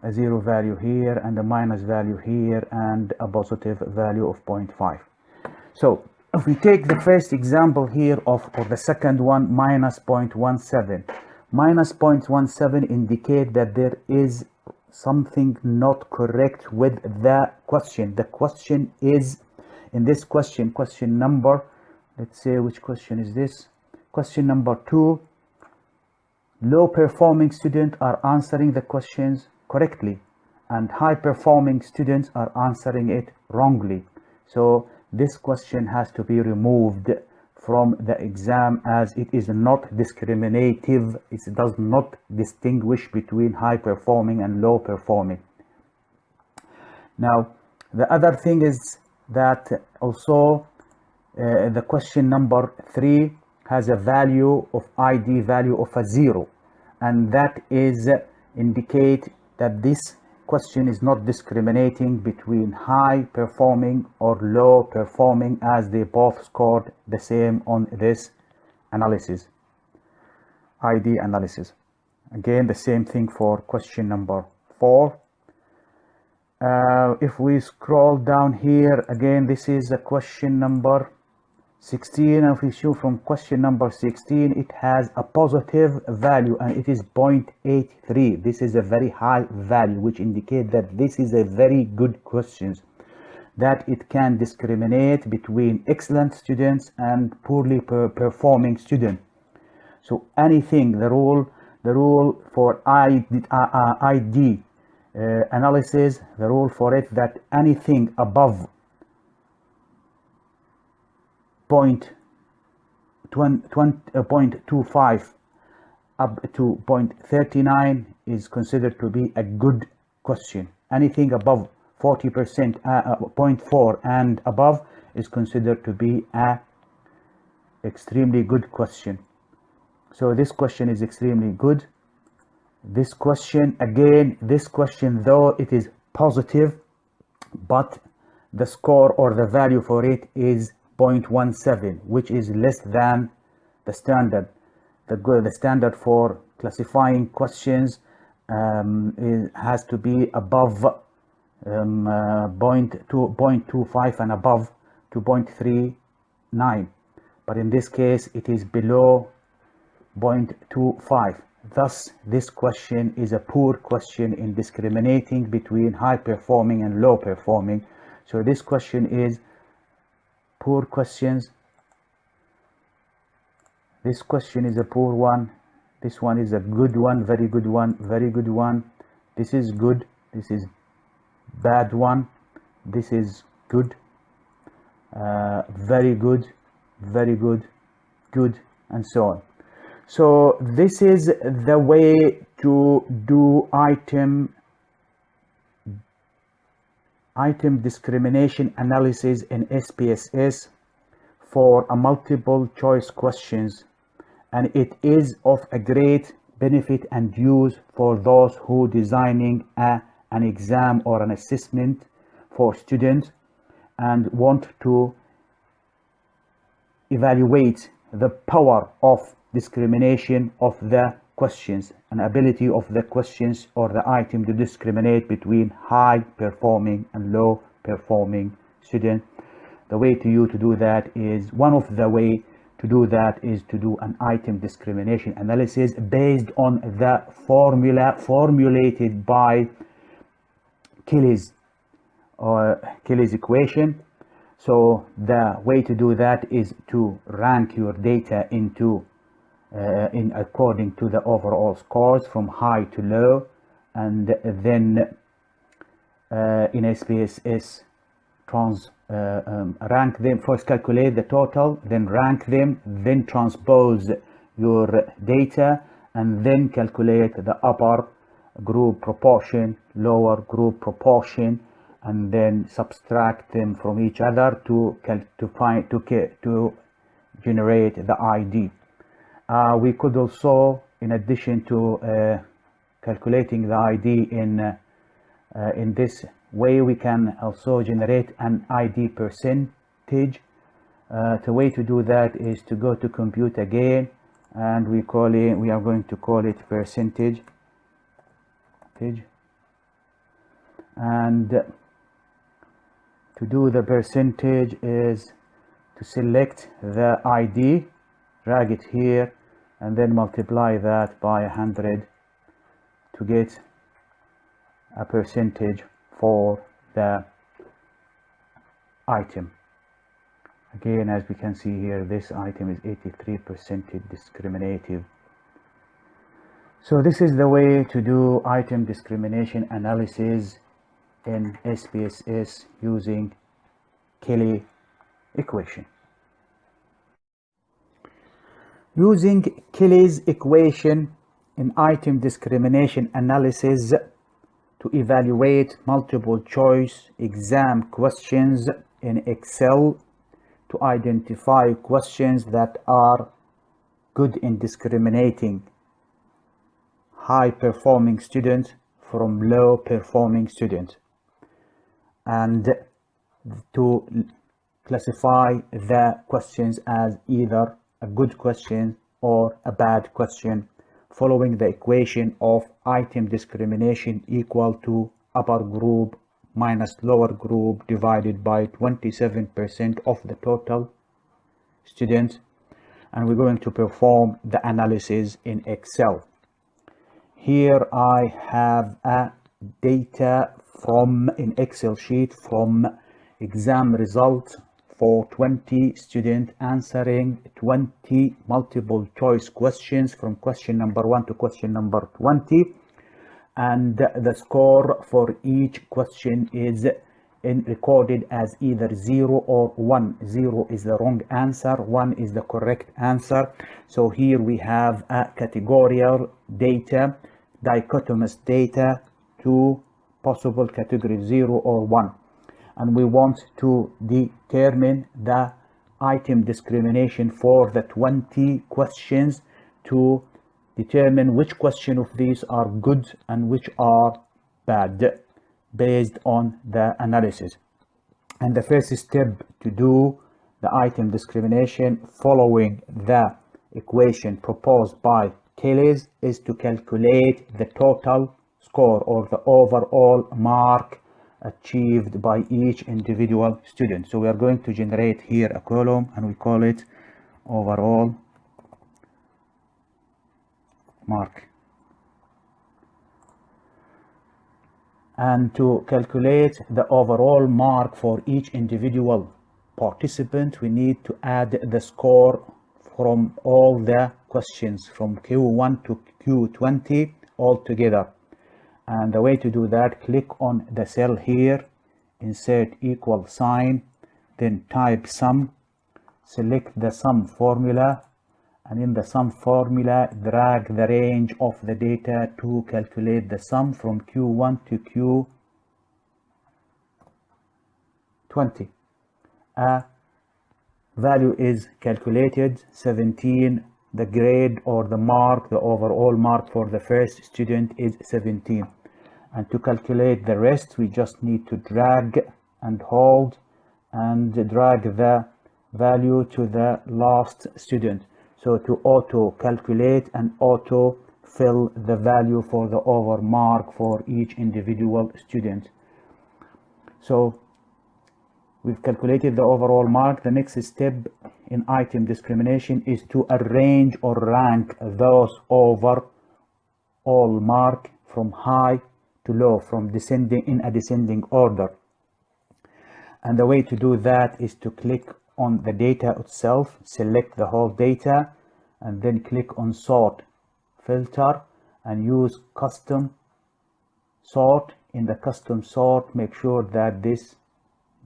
a 0 value here, and a minus value here, and a positive value of 0.5. So if we take the first example here or the second one, -0.17. -0.17 indicate that there is something not correct with the question. The question is, in this question number, let's say, which question is this? Question number 2. Low performing students are answering the questions correctly, and high performing students are answering it wrongly. So this question has to be removed from the exam, as it is not discriminative. It does not distinguish between high performing and low performing. Now, the other thing is that also the question number 3 has a value of ID value of a 0, and that is indicate that this question is not discriminating between high performing or low performing, as they both scored the same on this analysis, ID analysis. Again, the same thing for question number 4. If we scroll down here, again, this is a question number 16. If we show from question number 16, it has a positive value, and it is 0.83. This is a very high value, which indicates that this is a very good question, that it can discriminate between excellent students and poorly performing students. So anything, the rule for ID analysis, the rule for it, that anything above 0.25 up to 0.39 is considered to be a good question. Anything above 40%, 0.4 and above is considered to be a extremely good question. So this question is extremely good. This question, again, this question, though it is positive, but the score or the value for it is 0.17, which is less than the standard. The standard for classifying questions has to be above 0.25 and above to 0.39, but in this case it is below 0.25. Thus, this question is a poor question in discriminating between high performing and low performing. So this question is poor questions. This question is a poor one. This one is a good one, very good one, very good one. This is good. This is bad one. This is good, very good, very good, good, and so on. So this is the way to do item discrimination analysis in SPSS for a multiple choice questions, and it is of a great benefit and use for those who designing an exam or an assessment for students and want to evaluate the power of discrimination of the questions and ability of the questions or the item to discriminate between high performing and low performing students. The way to do that is, one of the way to do that is to do an item discrimination analysis based on the formula formulated by Kelly's equation. So the way to do that is to rank your data into in according to the overall scores from high to low, and then in SPSS rank them, first calculate the total, then rank them, then transpose your data, and then calculate the upper group proportion, lower group proportion, and then subtract them from each other to generate the ID. We could also, in addition to calculating the ID in this way, we can also generate an ID percentage. The way to do that is to go to compute again, and we are going to call it percentage. And to do the percentage is to select the ID, drag it here, and then multiply that by 100 to get a percentage for the item. Again, as we can see here, this item is 83% discriminative. So this is the way to do item discrimination analysis in SPSS using Kelly equation. Using Kelly's equation in item discrimination analysis to evaluate multiple choice exam questions in Excel to identify questions that are good in discriminating high performing students from low performing students, and to classify the questions as either a good question or a bad question, following the equation of item discrimination equal to upper group minus lower group divided by 27% of the total students. And we're going to perform the analysis in Excel. Here I have a data from an Excel sheet from exam result for 20 students answering 20 multiple choice questions from question number 1 to question number 20, and the score for each question is recorded as either 0 or 1. 0 is the wrong answer, 1 is the correct answer. So here we have a categorical data, dichotomous data, two possible categories, 0 or 1. And we want to determine the item discrimination for the 20 questions to determine which question of these are good and which are bad based on the analysis. And the first step to do the item discrimination following the equation proposed by Kelly's is to calculate the total score or the overall mark achieved by each individual student. So we are going to generate here a column and we call it overall mark. And to calculate the overall mark for each individual participant, we need to add the score from all the questions from Q1 to Q20 all together. And the way to do that, click on the cell here, insert equal sign, then type sum, select the sum formula, and in the sum formula drag the range of the data to calculate the sum from Q1 to Q20. A value is calculated, 17. The grade or the mark, the overall mark for the first student is 17. And to calculate the rest, we just need to drag and hold and drag the value to the last student. So to auto calculate and auto fill the value for the over mark for each individual student. So we've calculated the overall mark. The next step in item discrimination is to arrange or rank those overall mark from high to low, from descending in a descending order. And the way to do that is to click on the data itself, select the whole data, and then click on sort filter and use custom sort. In the custom sort, make sure that this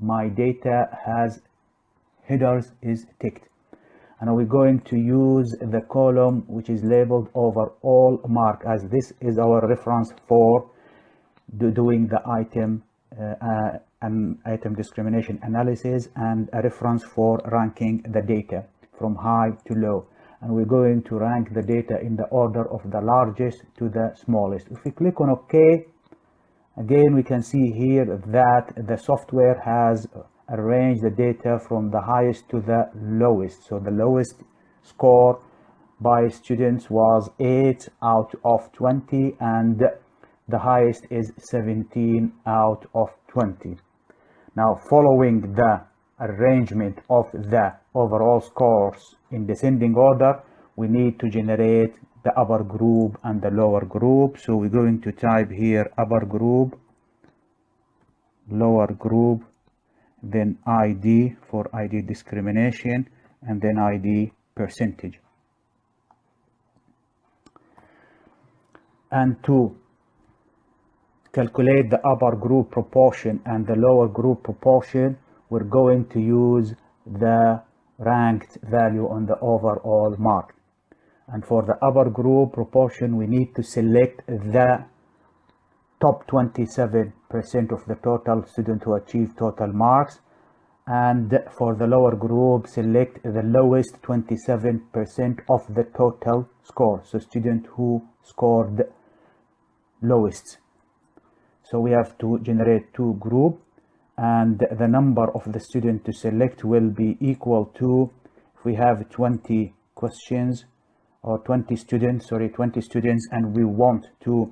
my data has headers is ticked, and we're going to use the column which is labeled overall mark, as this is our reference for doing the item item discrimination analysis, and a reference for ranking the data from high to low. And we're going to rank the data in the order of the largest to the smallest. If we click on OK, again we can see here that the software has arranged the data from the highest to the lowest. So the lowest score by students was 8 out of 20, and the highest is 17 out of 20. Now, following the arrangement of the overall scores in descending order, we need to generate the upper group and the lower group. So we're going to type here upper group, lower group, then ID for ID discrimination, and then ID percentage. And to calculate the upper group proportion and the lower group proportion, we're going to use the ranked value on the overall mark. And for the upper group proportion, we need to select the top 27% of the total student who achieved total marks, and for the lower group, select the lowest 27% of the total score, so student who scored lowest. So we have to generate two groups, and the number of the student to select will be equal to, if we have 20 questions or 20 students, and we want to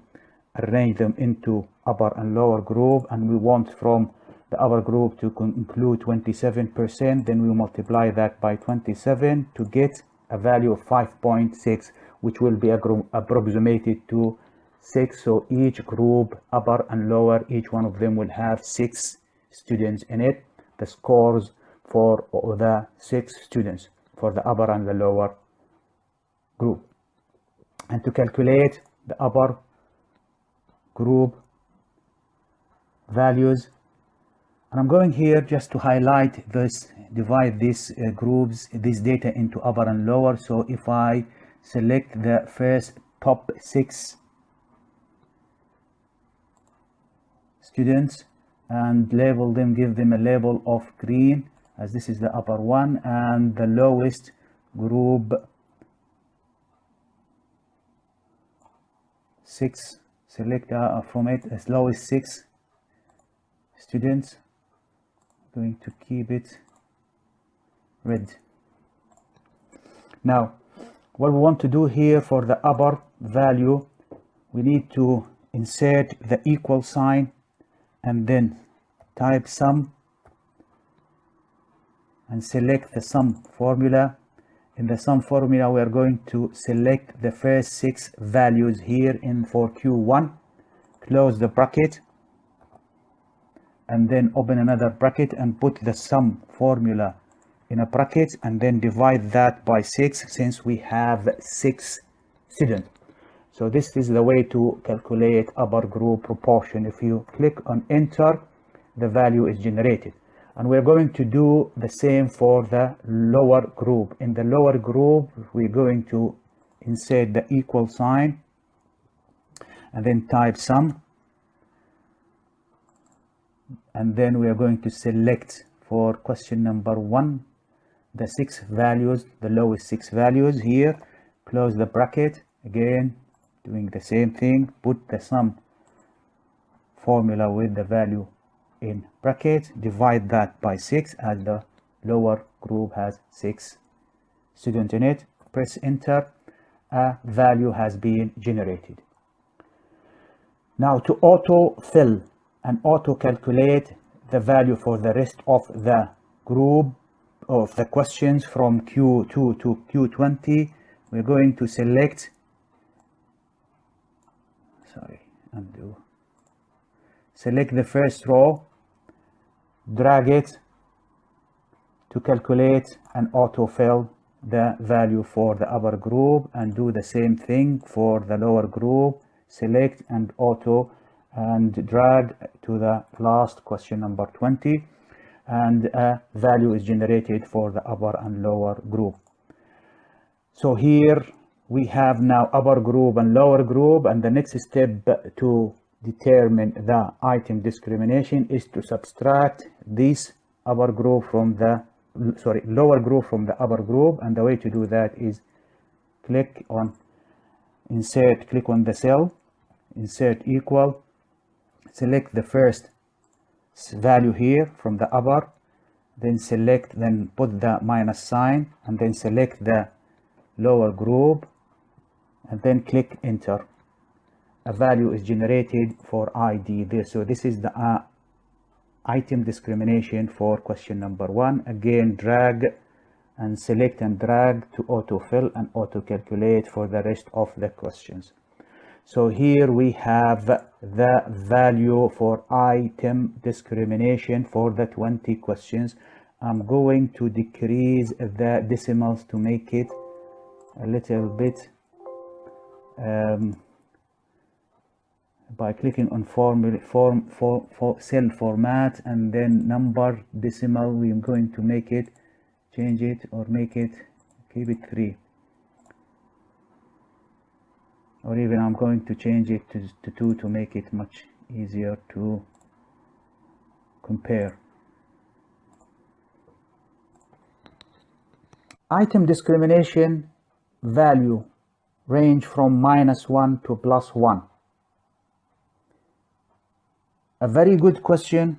arrange them into upper and lower group, and we want from the upper group to include 27%, then we multiply that by 27 to get a value of 5.6, which will be approximated to 6. So each group, upper and lower, each one of them will have 6 students in it. The scores for the 6 students for the upper and the lower group. And to calculate the upper group values, and I'm going here just to highlight this, divide these groups, this data into upper and lower. So if I select the first top 6 students and label them, give them a label of green, as this is the upper one, and the lowest group 6, select from it as lowest 6 students, going to keep it red. Now what we want to do here for the upper value, we need to insert the equal sign and then type sum and select the sum formula. In the sum formula, we are going to select the first 6 values here in for Q1, close the bracket, and then open another bracket and put the sum formula in a bracket, and then divide that by 6 since we have 6 students. So this is the way to calculate upper group proportion. If you click on enter, the value is generated. And we're going to do the same for the lower group. In the lower group, we're going to insert the equal sign and then type sum, and then we are going to select for question number 1 the 6 values, the lowest 6 values here, close the bracket, again doing the same thing, put the sum formula with the value in bracket, divide that by 6 as the lower group has 6 students in it, press enter, a value has been generated. Now to auto fill and auto calculate the value for the rest of the group of the questions from Q2 to Q20, we're going to select, select the first row, drag it to calculate and autofill the value for the upper group, and do the same thing for the lower group, select and auto and drag to the last question number 20, and a value is generated for the upper and lower group. So here we have now upper group and lower group, and the next step to determine the item discrimination is to subtract this upper group from the lower group from the upper group, and the way to do that is click on insert, click on the cell, insert equal, select the first value here from the upper, then select, then put the minus sign, and then select the lower group, and then click enter. A value is generated for ID there. So this is the item discrimination for question number 1. Again, drag and select and drag to autofill and auto calculate for the rest of the questions. So here we have the value for item discrimination for the 20 questions. I'm going to decrease the decimals to make it a little bit by clicking on cell format and then number decimal. We're going to make it, change it, or make it, keep it 3, or even I'm going to change it to 2 to make it much easier to compare. Item discrimination value range from -1 to +1. A very good question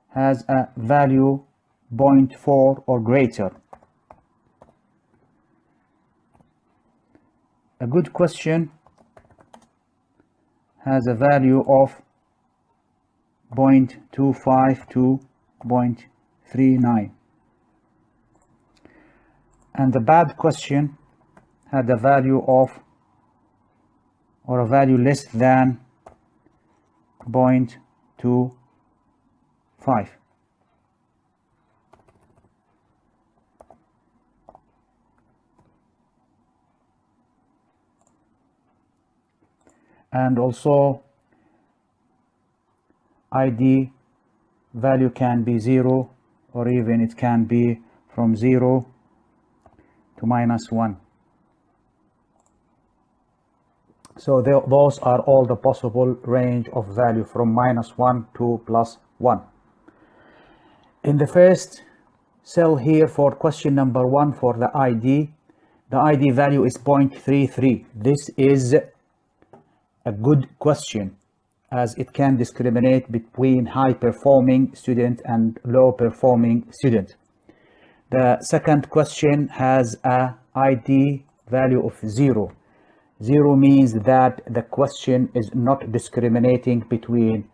has a value 0.4 or greater. A good question has a value of 0.25 to 0.39, and the bad question had a value of, or a value less than 0.25. And also ID value can be 0, or even it can be from 0 to -1. So those are all the possible range of value from -1 to +1. In the first cell here for question number 1 for the ID value is 0.33. This is a good question, as it can discriminate between high-performing student and low-performing student. The second question has a ID value of 0. 0 means that the question is not discriminating between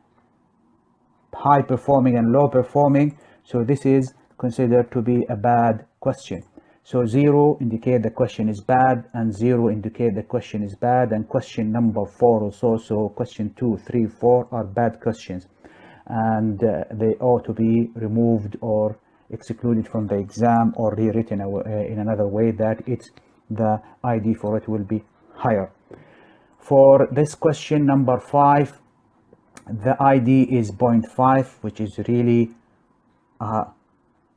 high-performing and low-performing, so this is considered to be a bad question. So 0 indicate the question is bad, and 0 indicate the question is bad, and question number 4 also, so question 2, 3, 4 are bad questions, and they ought to be removed or excluded from the exam, or rewritten in another way that the ID for it will be higher. For this question number 5, the ID is 0.5, which is really a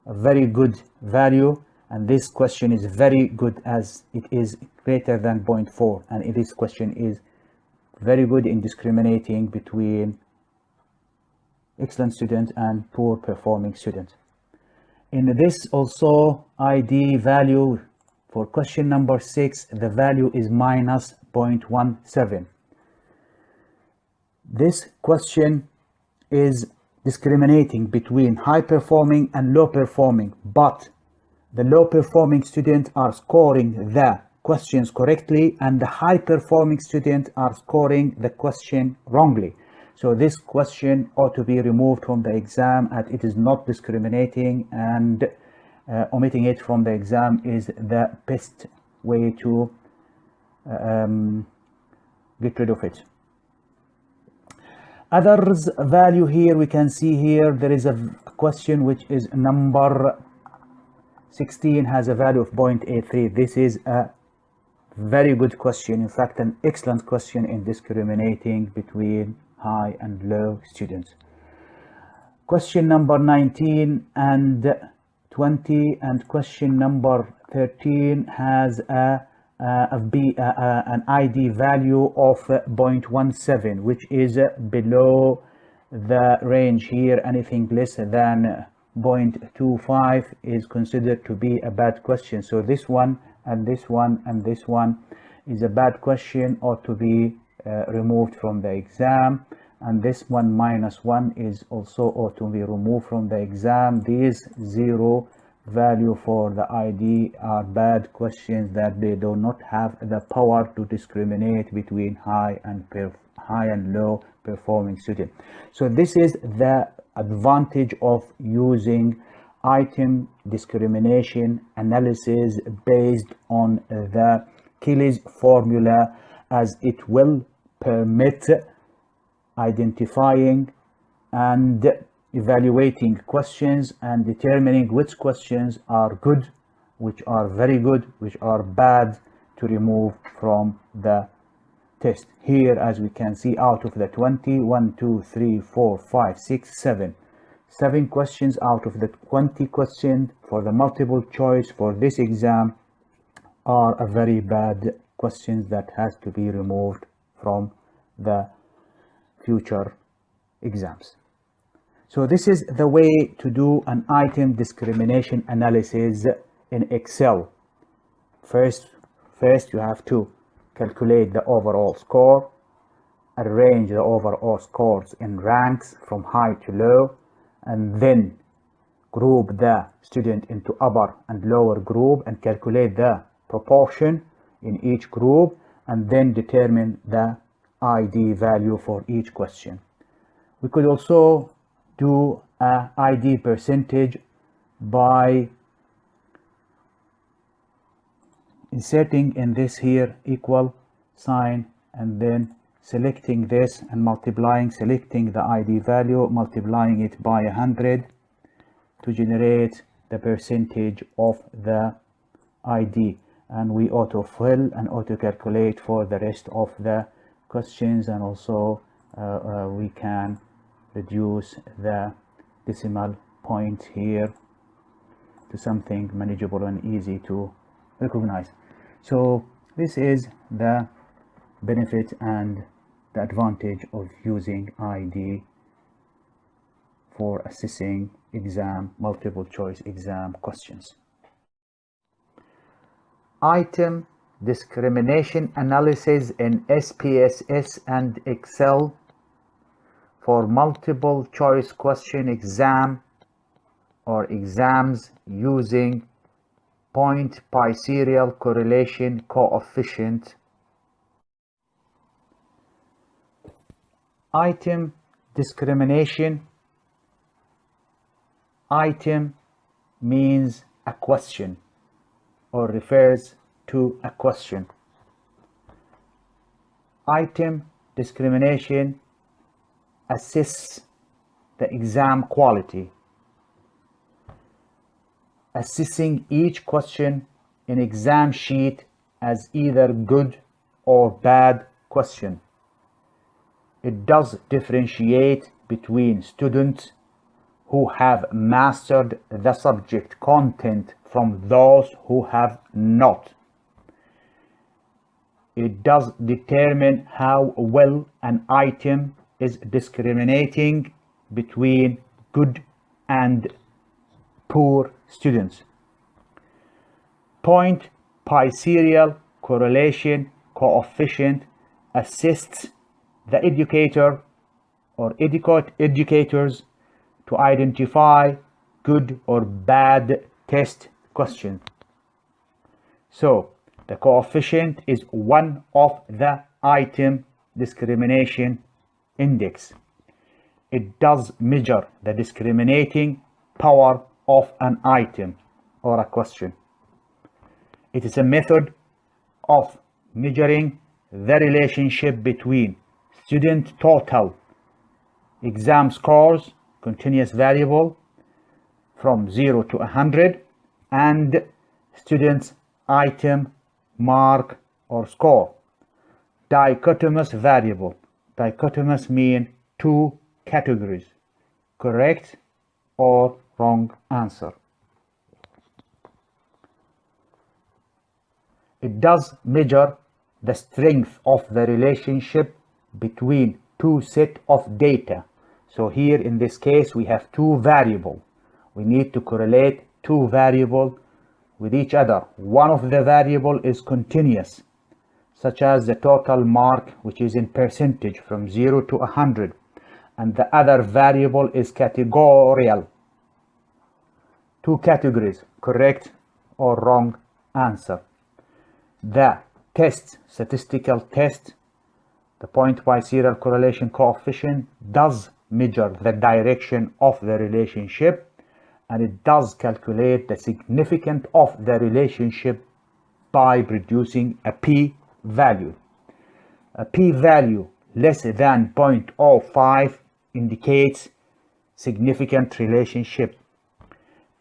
very good value, and this question is very good as it is greater than 0.4, and this question is very good in discriminating between excellent student and poor performing student. In this also ID value for question number 6, the value is minus 0.17. This question is discriminating between high performing and low performing, but the low performing students are scoring the questions correctly and the high performing students are scoring the question wrongly. So this question ought to be removed from the exam, and it is not discriminating, and omitting it from the exam is the best way to get rid of it. Others value here, we can see here there is a question which is number 16, has a value of 0.83. This is a very good question, in fact an excellent question in discriminating between high and low students. Question number 19 and 20 and question number 13 has an ID value of 0.17, which is below the range here. Anything less than 0.25 is considered to be a bad question. So this one and this one and this one is a bad question, ought to be removed from the exam, and this one -1 is also ought to be removed from the exam. These 0 value for the ID are bad questions that they do not have the power to discriminate between high and low performing student. So this is the advantage of using item discrimination analysis based on the Kelly's formula, as it will permit identifying and evaluating questions and determining which questions are good, which are very good, which are bad, to remove from the test. Here, as we can see, out of the 20, 1, 2, 3, 4, 5, 6, 7 questions out of the 20 questions for the multiple choice for this exam are a very bad questions that has to be removed from the future exams. So this is the way to do an item discrimination analysis in Excel. First you have to calculate the overall score, arrange the overall scores in ranks from high to low, and then group the student into upper and lower group and calculate the proportion in each group, and then determine the ID value for each question. We could also do a ID percentage by inserting in this here equal sign and then selecting this and multiplying, selecting the ID value, multiplying it by 100 to generate the percentage of the ID, and we auto-fill and auto-calculate for the rest of the questions, and also we can reduce the decimal point here to something manageable and easy to recognize. So this is the benefit and the advantage of using ID for assessing multiple choice exam questions. Item discrimination analysis in SPSS and Excel for multiple choice question exam or exams using point Biserial correlation coefficient. Item discrimination. Item means a question or refers to a question. Item discrimination assess the exam quality, assessing each question in exam sheet as either good or bad question. It does differentiate between students who have mastered the subject content from those who have not. It does determine how well an item is discriminating between good and poor students. Point biserial correlation coefficient assists the educator or educators to identify good or bad test questions. So the coefficient is one of the item discrimination index. It does measure the discriminating power of an item or a question. It is a method of measuring the relationship between student total exam scores, continuous variable from 0 to 100, and students' item mark or score. Dichotomous variable. Dichotomous mean two categories, correct or wrong answer. It does measure the strength of the relationship between two sets of data. So here in this case we have two variables. We need to correlate two variables with each other. One of the variables is continuous, such as the total mark, which is in percentage from 0 to 100, and the other variable is categorical. Two categories, correct or wrong answer. The test, statistical test, the point biserial correlation coefficient, does measure the direction of the relationship, and it does calculate the significance of the relationship by producing a p-value. A p-value less than 0.05 indicates significant relationship.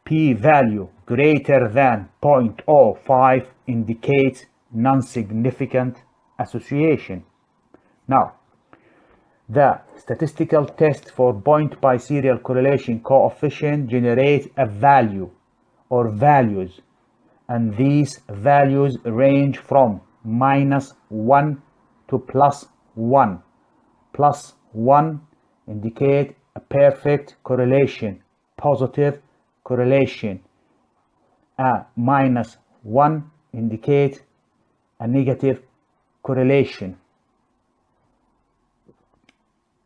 P-value greater than 0.05 indicates non-significant association. Now, the statistical test for point biserial correlation coefficient generates a value or values, and these values range from -1 to +1. +1 indicate a perfect correlation, positive correlation. A -1 indicate a negative correlation,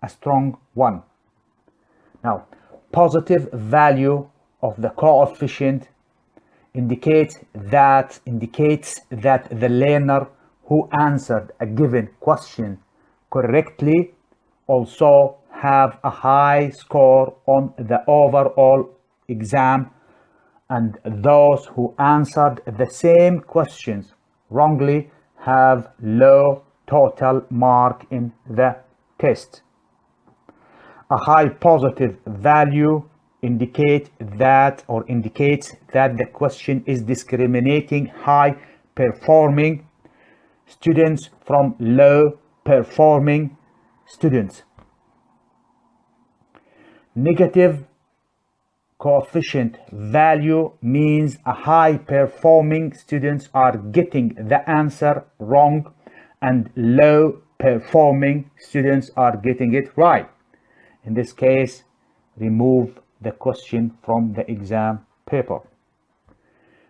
a strong one. Now, positive value of the coefficient indicates that the learner who answered a given question correctly also have a high score on the overall exam, and those who answered the same questions wrongly have low total mark in the test. A high positive value indicates that the question is discriminating high performing students from low performing students. Negative coefficient value means a high performing students are getting the answer wrong and low performing students are getting it right. In this case, remove the question from the exam paper.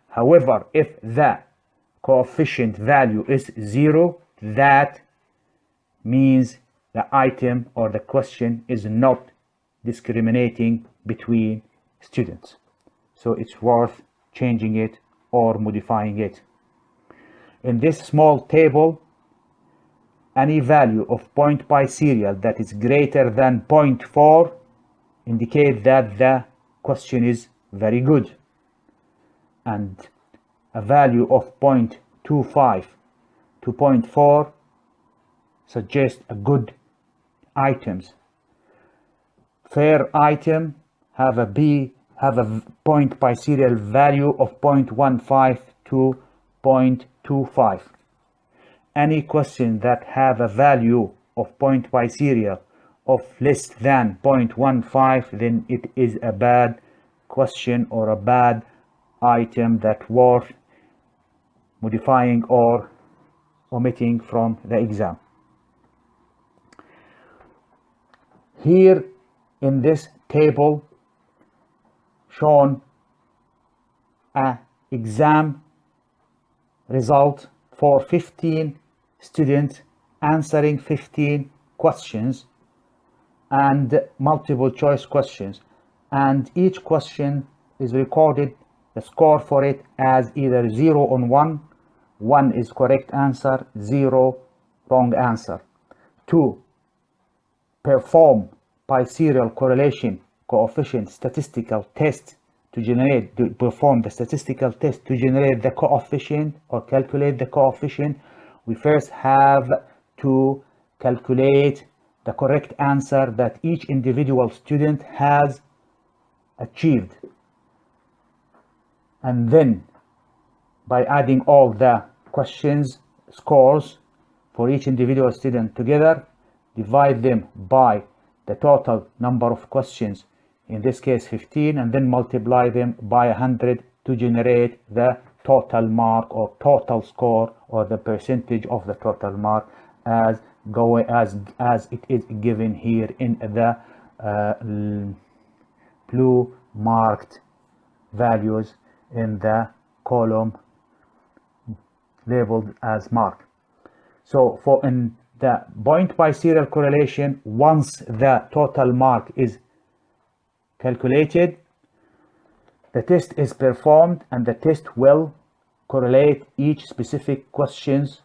However, if the coefficient value is 0, that means the item or the question is not discriminating between students. So it's worth changing it or modifying it. In this small table, any value of point biserial that is greater than 0.4 indicate that the question is very good, and a value of 0.25 to 0.4 suggests a good items. Fair item have a point biserial value of 0.15 to 0.25. any question that have a value of point biserial of less than 0.15, then it is a bad question or a bad item that worth modifying or omitting from the exam. Here in this table shown an exam result for 15 students answering 15 questions and multiple choice questions, and each question is recorded, the score for it, as either 0 on 1, 1 is correct answer, 0 wrong answer. To perform biserial correlation coefficient statistical test to perform the statistical test to generate the coefficient or calculate the coefficient, we first have to calculate the correct answer that each individual student has achieved, and then by adding all the questions scores for each individual student together, divide them by the total number of questions, in this case 15, and then multiply them by 100 to generate the total mark or total score or the percentage of the total mark as it is given here in the blue marked values in the column labeled as mark. So for in the point biserial correlation, once the total mark is calculated, the test is performed, and the test will correlate each specific questions,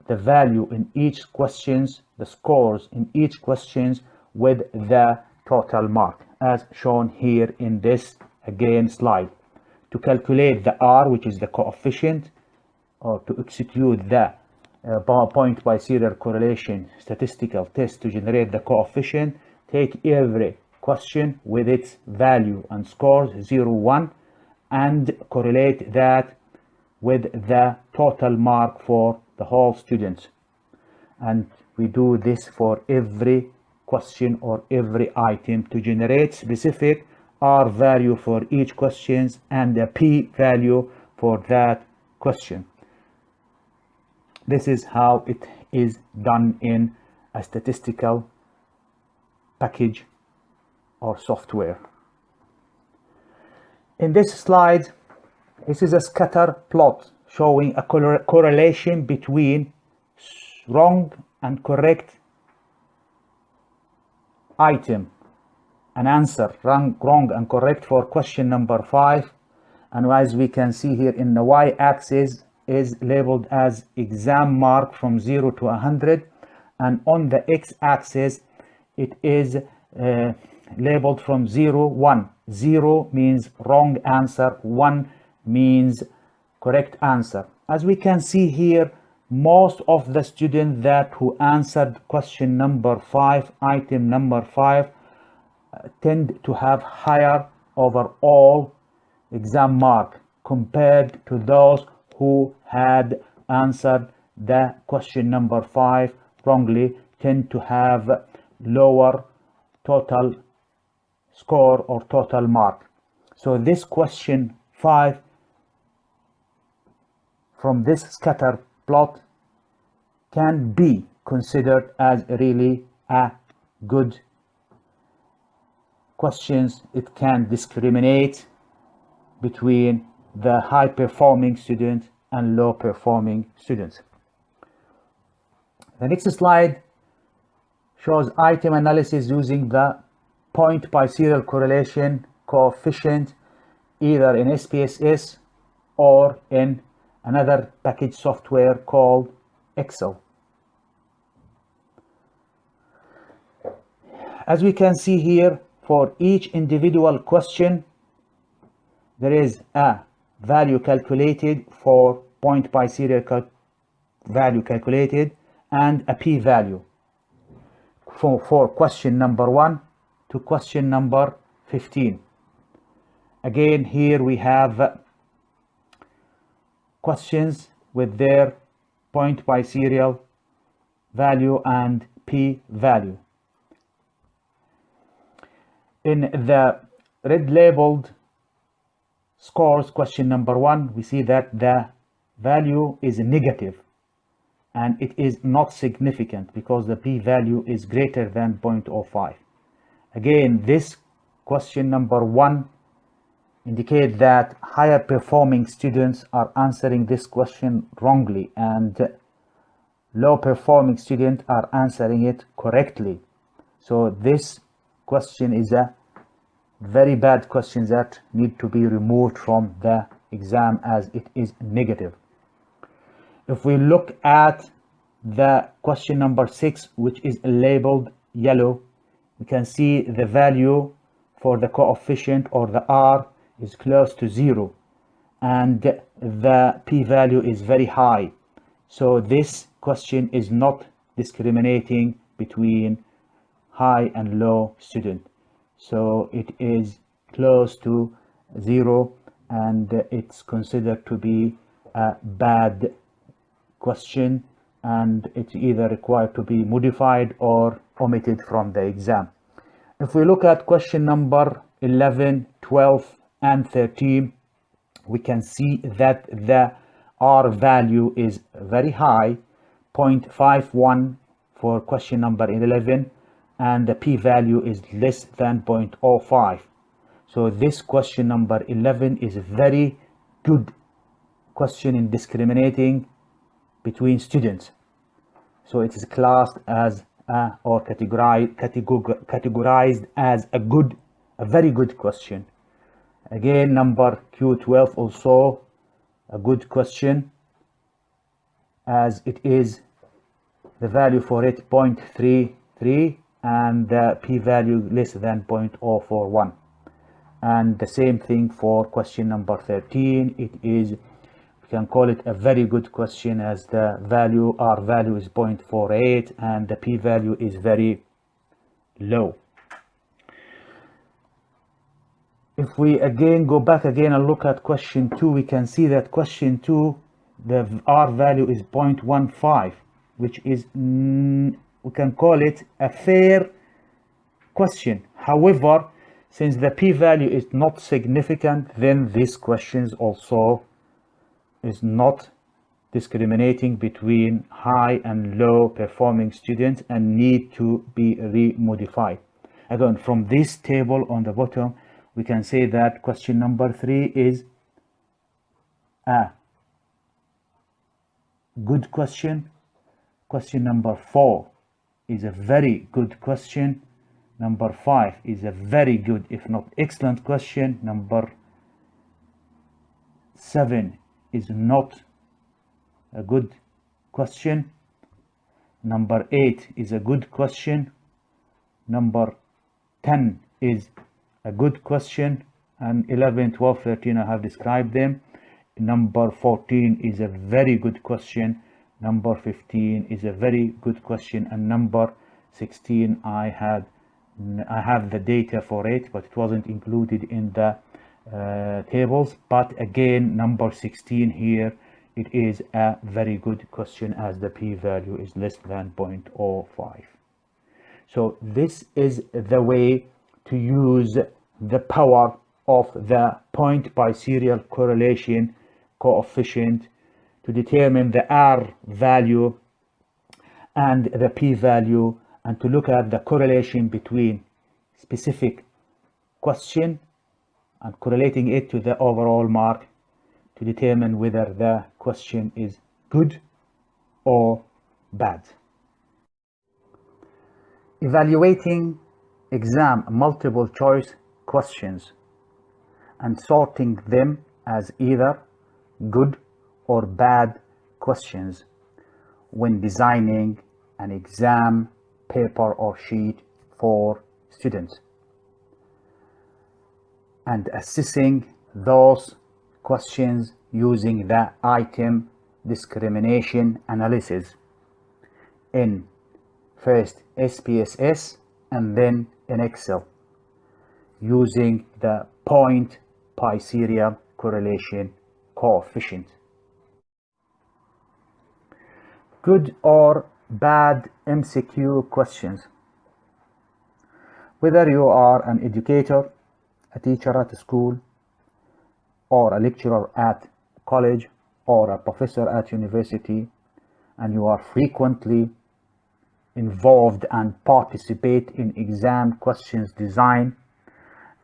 the value in each questions, the scores in each questions with the total mark as shown here in this again slide. To calculate the R, which is the coefficient, or to execute the point biserial correlation statistical test to generate the coefficient, take every question with its value and scores 0, 1 and correlate that with the total mark for the whole students. And we do this for every question or every item to generate specific R value for each question and a P value for that question. This is how it is done in a statistical package or software. In this slide, this is a scatter plot showing a correlation between wrong and correct item, an answer wrong and correct for question number 5, and as we can see here in the y-axis is labeled as exam mark from 0 to 100, and on the x-axis it is labeled from 0, 1. 0 means wrong answer, 1 means correct answer. As we can see here, most of the students who answered question number 5, item number 5, tend to have higher overall exam mark compared to those who had answered the question number 5 wrongly, tend to have lower total score or total mark. So this question 5 from this scatter plot can be considered as really a good questions. It can discriminate between the high performing students and low performing students. The next slide shows item analysis using the point biserial correlation coefficient either in SPSS or in another package software called Excel. As we can see here, for each individual question there is a value calculated for point biserial value calculated and a p value for question number 1 to question number 15. Again, here we have questions with their point biserial value and p-value. In the red labeled scores, question number 1, we see that the value is negative and it is not significant because the p-value is greater than 0.05. Again, this question number 1 indicate that higher performing students are answering this question wrongly and low performing students are answering it correctly. So this question is a very bad question that need to be removed from the exam as it is negative. If we look at the question number 6, which is labeled yellow, we can see the value for the coefficient or the R is close to 0 and the p-value is very high. So this question is not discriminating between high and low student. So it is close to 0 and it's considered to be a bad question and it's either required to be modified or omitted from the exam. If we look at question number 11, 12 and 13, we can see that the R value is very high, 0.51 for question number 11, and the p-value is less than 0.05. So this question number 11 is a very good question in discriminating between students. So it is classed as or categorized as a very good question. Again, number Q12 also a good question as it is the value for it 0.33 and the p-value less than 0.041. And the same thing for question number 13. It is, we can call it a very good question as the value, R value is 0.48 and the p-value is very low. If we again go back again and look at question 2, we can see that question 2, the R value is 0.15, which is, we can call it a fair question. However, since the p-value is not significant, then this question also is not discriminating between high and low performing students and need to be re-modified. Again, from this table on the bottom, we can say that question number 3 is a good question. Question number 4 is a very good question. Number 5 is a very good, if not excellent question. Number 7 is not a good question. Number 8 is a good question. Number 10 is a good question, and 11, 12, 13 I have described them. Number 14 is a very good question. Number 15 is a very good question, and number 16 I have the data for it, but it wasn't included in the tables. But again, number 16 here, it is a very good question as the p-value is less than 0.05. So this is the way to use the power of the point biserial correlation coefficient to determine the R value and the p-value, and to look at the correlation between specific question and correlating it to the overall mark to determine whether the question is good or bad. Evaluating exam multiple choice questions and sorting them as either good or bad questions when designing an exam paper or sheet for students, and assessing those questions using the item discrimination analysis in first SPSS and then in Excel using the point biserial correlation coefficient. Good or bad MCQ questions. Whether you are an educator, a teacher at school, or a lecturer at college, or a professor at university, and you are frequently involved and participate in exam questions design,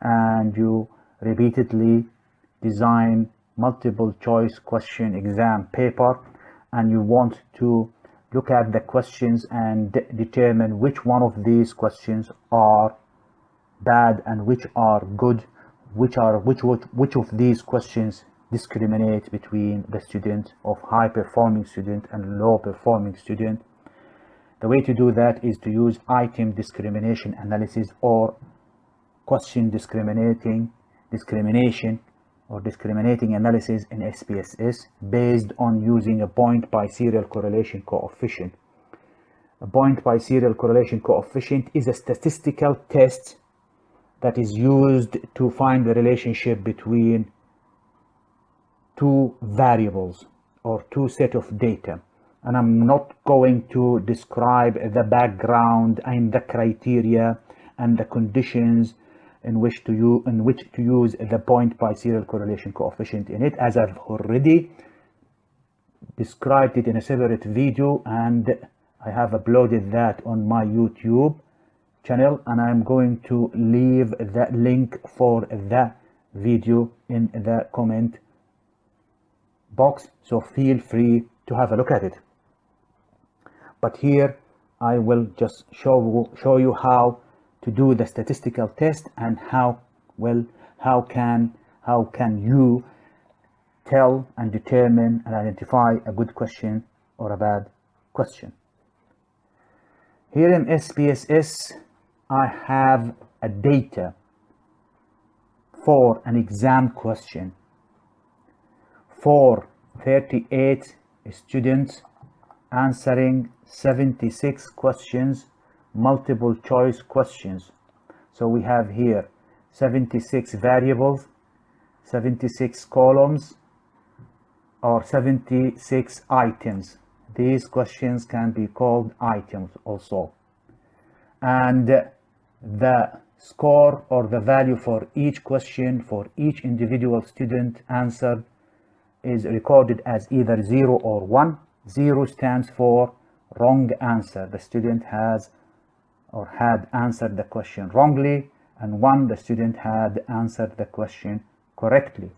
and you repeatedly design multiple choice question exam paper, and you want to look at the questions and determine which one of these questions are bad and which are good, which of these questions discriminate between the student of high performing student and low performing student. The way to do that is to use item discrimination analysis or question discrimination or discriminating analysis in SPSS based on using a point biserial correlation coefficient. A point biserial correlation coefficient is a statistical test that is used to find the relationship between two variables or two sets of data. And I'm not going to describe the background and the criteria and the conditions in which to use the point biserial correlation coefficient in it, as I've already described it in a separate video, and I have uploaded that on my YouTube channel, and I'm going to leave the link for the video in the comment box, so feel free to have a look at it. But here I will just show you how to do the statistical test and how can you tell and determine and identify a good question or a bad question. Here in SPSS I have a data for an exam question for 38 students answering 76 questions, multiple choice questions. So we have here 76 variables, 76 columns, or 76 items. These questions can be called items also. And the score or the value for each question for each individual student answered is recorded as either 0 or 1. 0 stands for wrong answer. The student has or had answered the question wrongly, and 1, the student had answered the question correctly.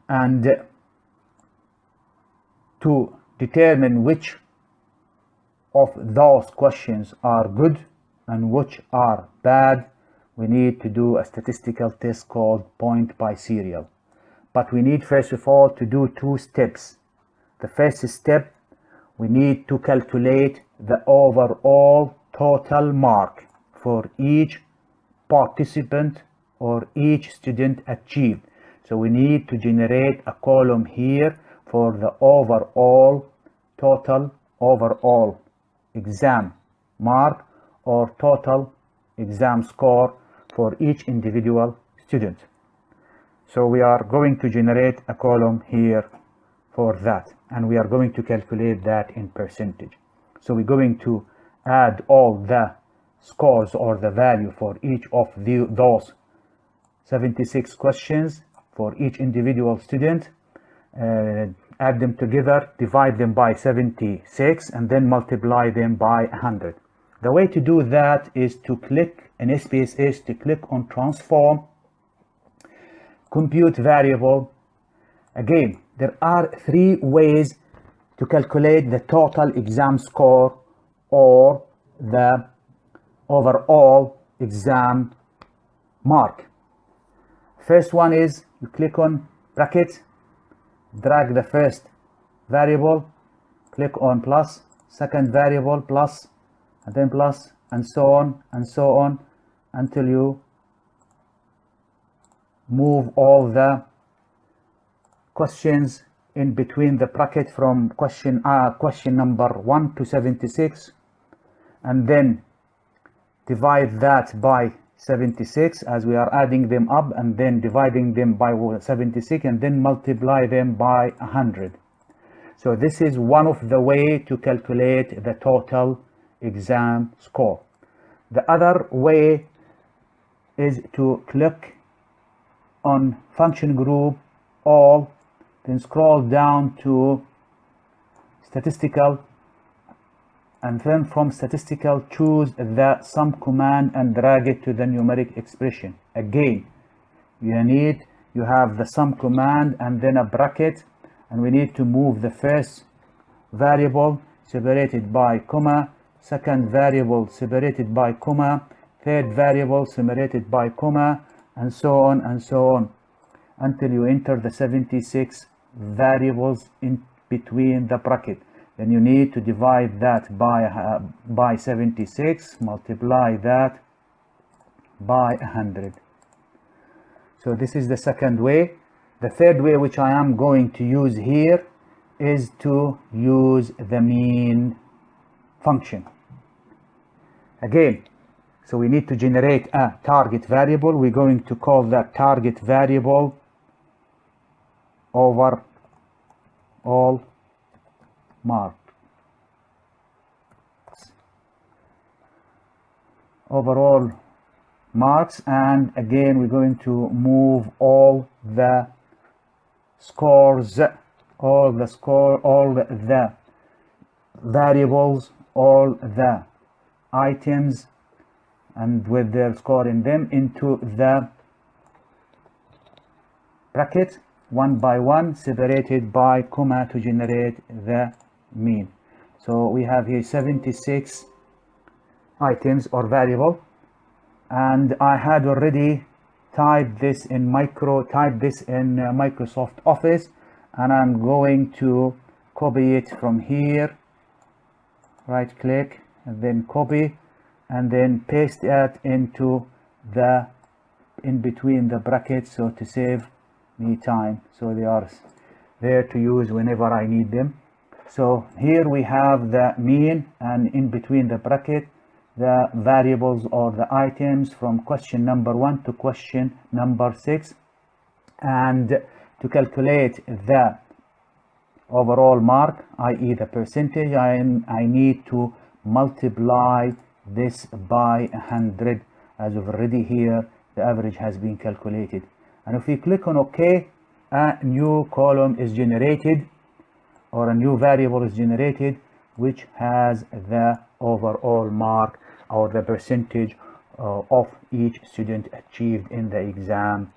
And to determine which of those questions are good and which are bad, we need to do a statistical test called point biserial. But we need first of all to do 2 steps. The first step, we need to calculate the overall total mark for each participant or each student achieved. So we need to generate a column here for the total overall exam mark or total exam score for each individual student. So we are going to generate a column here for that, and we are going to calculate that in percentage. So we're going to add all the scores or the value for each of those 76 questions for each individual student, add them together, divide them by 76, and then multiply them by 100. The way to do that is to click in SPSS, to click on transform, compute variable. Again, there are 3 ways to calculate the total exam score or the overall exam mark. First one is you click on bracket, drag the first variable, click on plus, second variable plus, and then plus, and so on until you move all the questions in between the bracket from question number 1 to 76, and then divide that by 76 as we are adding them up, and then dividing them by 76, and then multiply them by 100. So this is one of the way to calculate the total exam score. The other way is to click on function group all, then scroll down to statistical, and then from statistical choose the sum command and drag it to the numeric expression. Again, you have the sum command and then a bracket, and we need to move the first variable separated by comma, second variable separated by comma, third variable separated by comma, and so on until you enter the 76 variables in between the bracket. Then you need to divide that by 76, multiply that by 100. So this is the second way. The third way, which I am going to use here, is to use the mean function. Again, so we need to generate a target variable. We're going to call that target variable over all marks. Overall marks, and again we're going to move all the scores, all the variables, all the items, and with their score in them into the bracket one by one, separated by comma to generate the mean. So we have here 76 items or variable, and I had already typed this in Microsoft Office, and I'm going to copy it from here, right click and then copy, and then paste it into the in between the brackets, so to save me time, so they are there to use whenever I need them. So here we have the mean, and in between the bracket the variables or the items from question number 1 to question number 6. And to calculate the overall mark, i.e. the percentage, I need to multiply this by 100. As of already here, the average has been calculated. And if we click on OK, a new column is generated, or a new variable is generated, which has the overall mark or the percentage of each student achieved in the exam.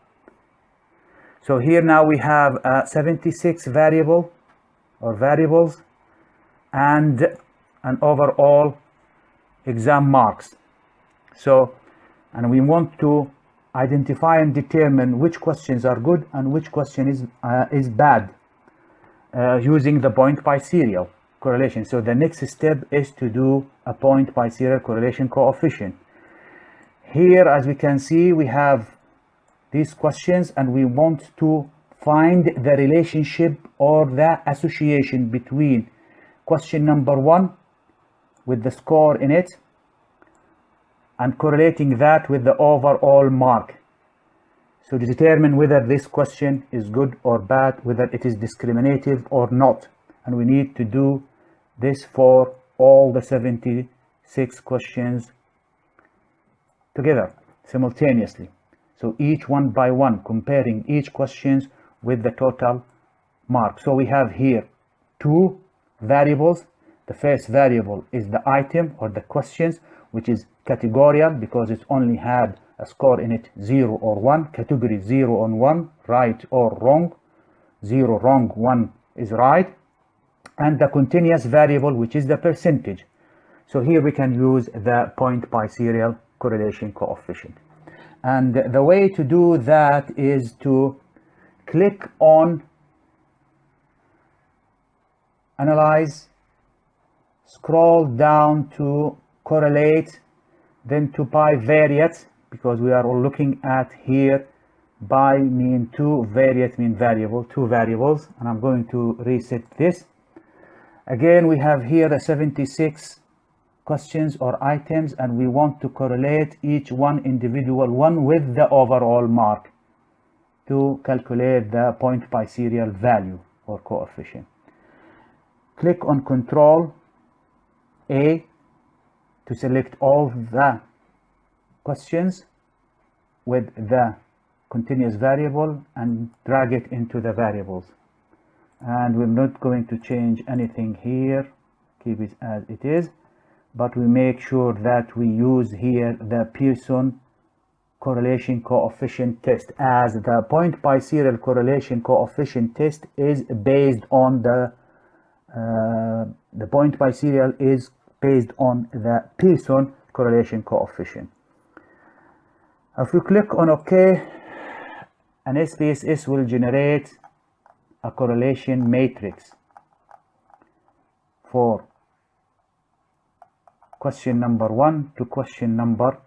So here now we have 76 variables and an overall exam marks. So, and we want to identify and determine which questions are good and which question is bad using the point by serial correlation. So the next step is to do a point by serial correlation coefficient. Here, as we can see, we have these questions, and we want to find the relationship or the association between question number 1 with the score in it and correlating that with the overall mark. So to determine whether this question is good or bad, whether it is discriminative or not. And we need to do this for all the 76 questions together simultaneously. So each one by one, comparing each questions with the total mark. So we have here 2 variables. The first variable is the item or the questions, which is categorical because it only had a score in it 0 or 1, category 0 and 1, right or wrong, 0 wrong, 1 is right, and the continuous variable, which is the percentage. So here we can use the point by serial correlation coefficient. And the way to do that is to click on Analyze, scroll down to Correlate, then to bivariate, because we are all looking at here by mean 2, variate mean variable, 2 variables, and I'm going to reset this. Again, we have here the 76 questions or items, and we want to correlate each one individual one with the overall mark to calculate the point by serial value or coefficient. click on Control A to select all the questions with the continuous variable and drag it into the variables. And we're not going to change anything here, keep it as it is, but we make sure that we use here the Pearson correlation coefficient test, as the point biserial correlation coefficient test is based on the point biserial is based on the Pearson correlation coefficient. If you click on OK, an SPSS will generate a correlation matrix for question number 1 to question number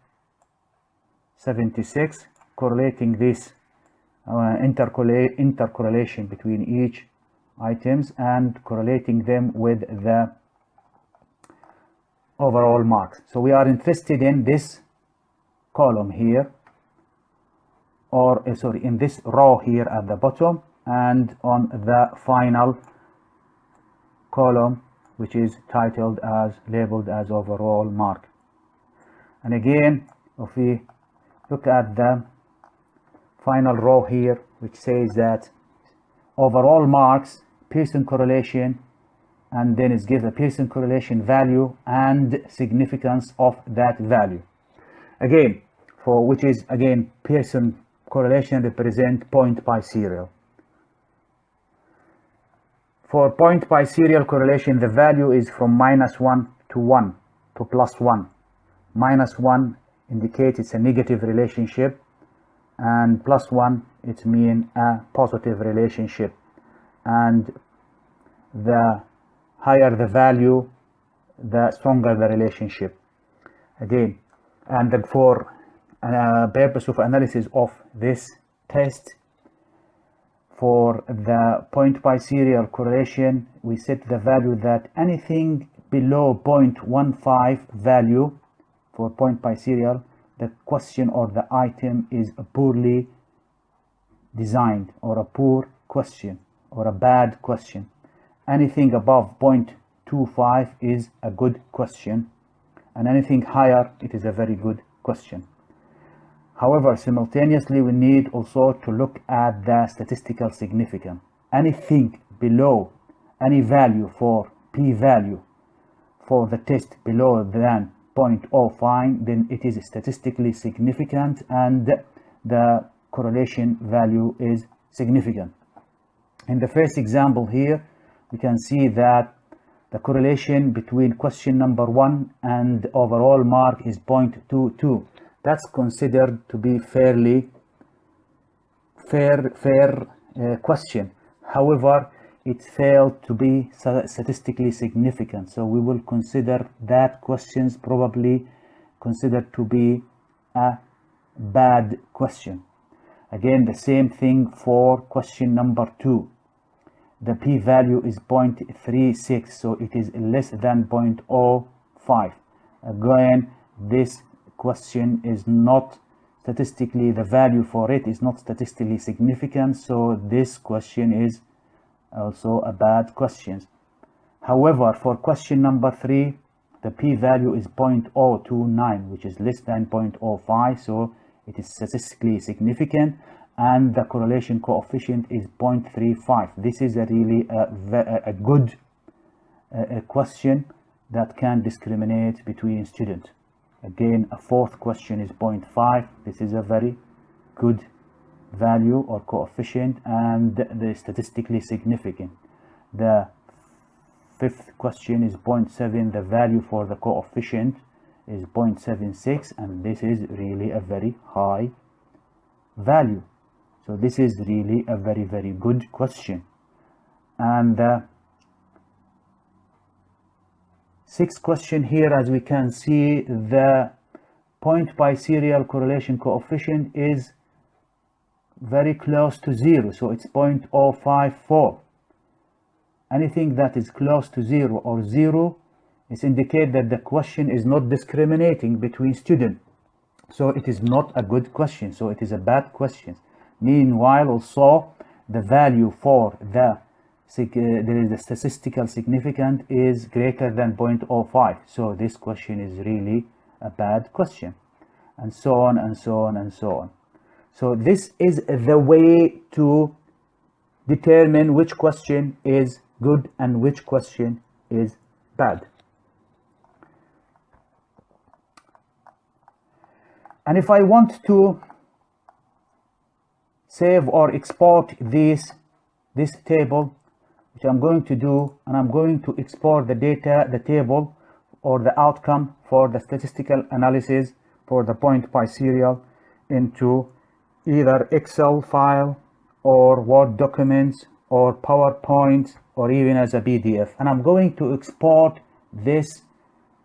76, correlating this intercorrelation between each items and correlating them with the overall marks. So we are interested in this column here, or sorry, in this row here at the bottom, and on the final column, which is titled as, labeled as overall mark. And again, if we look at the final row here, which says that overall marks, Pearson correlation, and then it gives a Pearson correlation value and significance of that value. Again, for which is again Pearson correlation represent point biserial. For point biserial correlation, the value is from -1 to 1 to +1. -1 indicates it's a negative relationship, and +1 it means a positive relationship. And the higher the value, the stronger the relationship. Again, and for purpose of analysis of this test, for the point biserial correlation, we set the value that anything below 0.15 value for point biserial, the question or the item is poorly designed, or a poor question, or a bad question. Anything above 0.25 is a good question, and anything higher, it is a very good question. However, simultaneously, we need also to look at the statistical significance. Anything below any value for p-value for the test below than 0.05, then it is statistically significant and the correlation value is significant. In the first example here, we can see that the correlation between question number 1 and overall mark is 0.22. That's considered to be fair question. However, it failed to be statistically significant, so we will consider that questions probably considered to be a bad question. Again, the same thing for question number 2. The p-value is 0.36, so it is less than 0.05. Again, this question is not statistically, the value for it is not statistically significant, so this question is also a bad question. However, for question number 3, the p-value is 0.029, which is less than 0.05, so it is statistically significant, and the correlation coefficient is 0.35. This is a really a good question that can discriminate between students. Again, a fourth question is 0.5. This is a very good value or coefficient and the statistically significant. The fifth question is 0.7. The value for the coefficient is 0.76, and this is really a very high value. So this is really a very, very good question. And the sixth question here, as we can see, the point biserial correlation coefficient is very close to 0, so it's 0.054. Anything that is close to 0 or 0 is indicate that the question is not discriminating between students, so it is not a good question, so it is a bad question. Meanwhile, also the value for the there is the statistical significance is greater than 0.05. So this question is really a bad question, and so on and so on and so on. So this is the way to determine which question is good and which question is bad. And if I want to save or export this table, which I'm going to do, and I'm going to export the data, the table or the outcome for the statistical analysis for the point biserial into either Excel file or Word documents or PowerPoint or even as a PDF. And I'm going to export this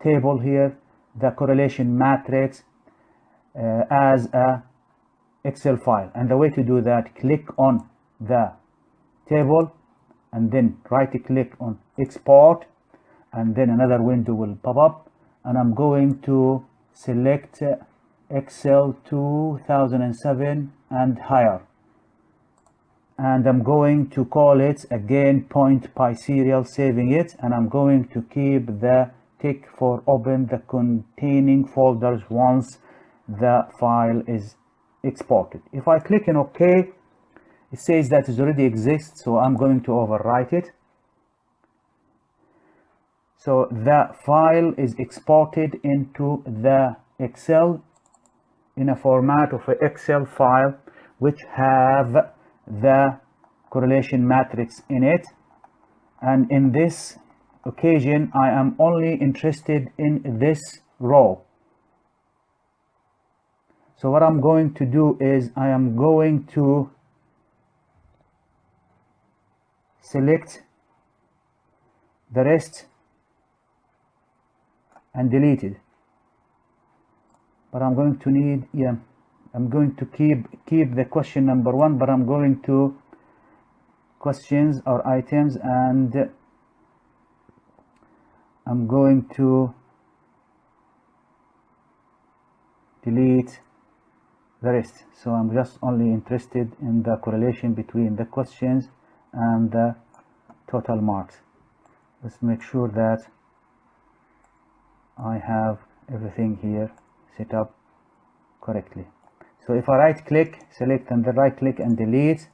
table here, the correlation matrix, as a Excel file. And the way to do that, click on the table and then right click on export, and then another window will pop up, and I'm going to select Excel 2007 and higher, and I'm going to call it again point biserial, saving it, and I'm going to keep the tick for open the containing folders once the file is exported. If I click on OK, it says that it already exists, so I'm going to overwrite it. So the file is exported into the Excel in a format of an Excel file which have the correlation matrix in it, and in this occasion I am only interested in this row. So what I'm going to do is I am going to select the rest and delete it, but I'm going to need, I'm going to keep the question number 1, but I'm going to questions or items, and I'm going to delete the rest. So I'm just only interested in the correlation between the questions and the total marks. Let's make sure that I have everything here set up correctly. So if I right click, select, and then right click and delete,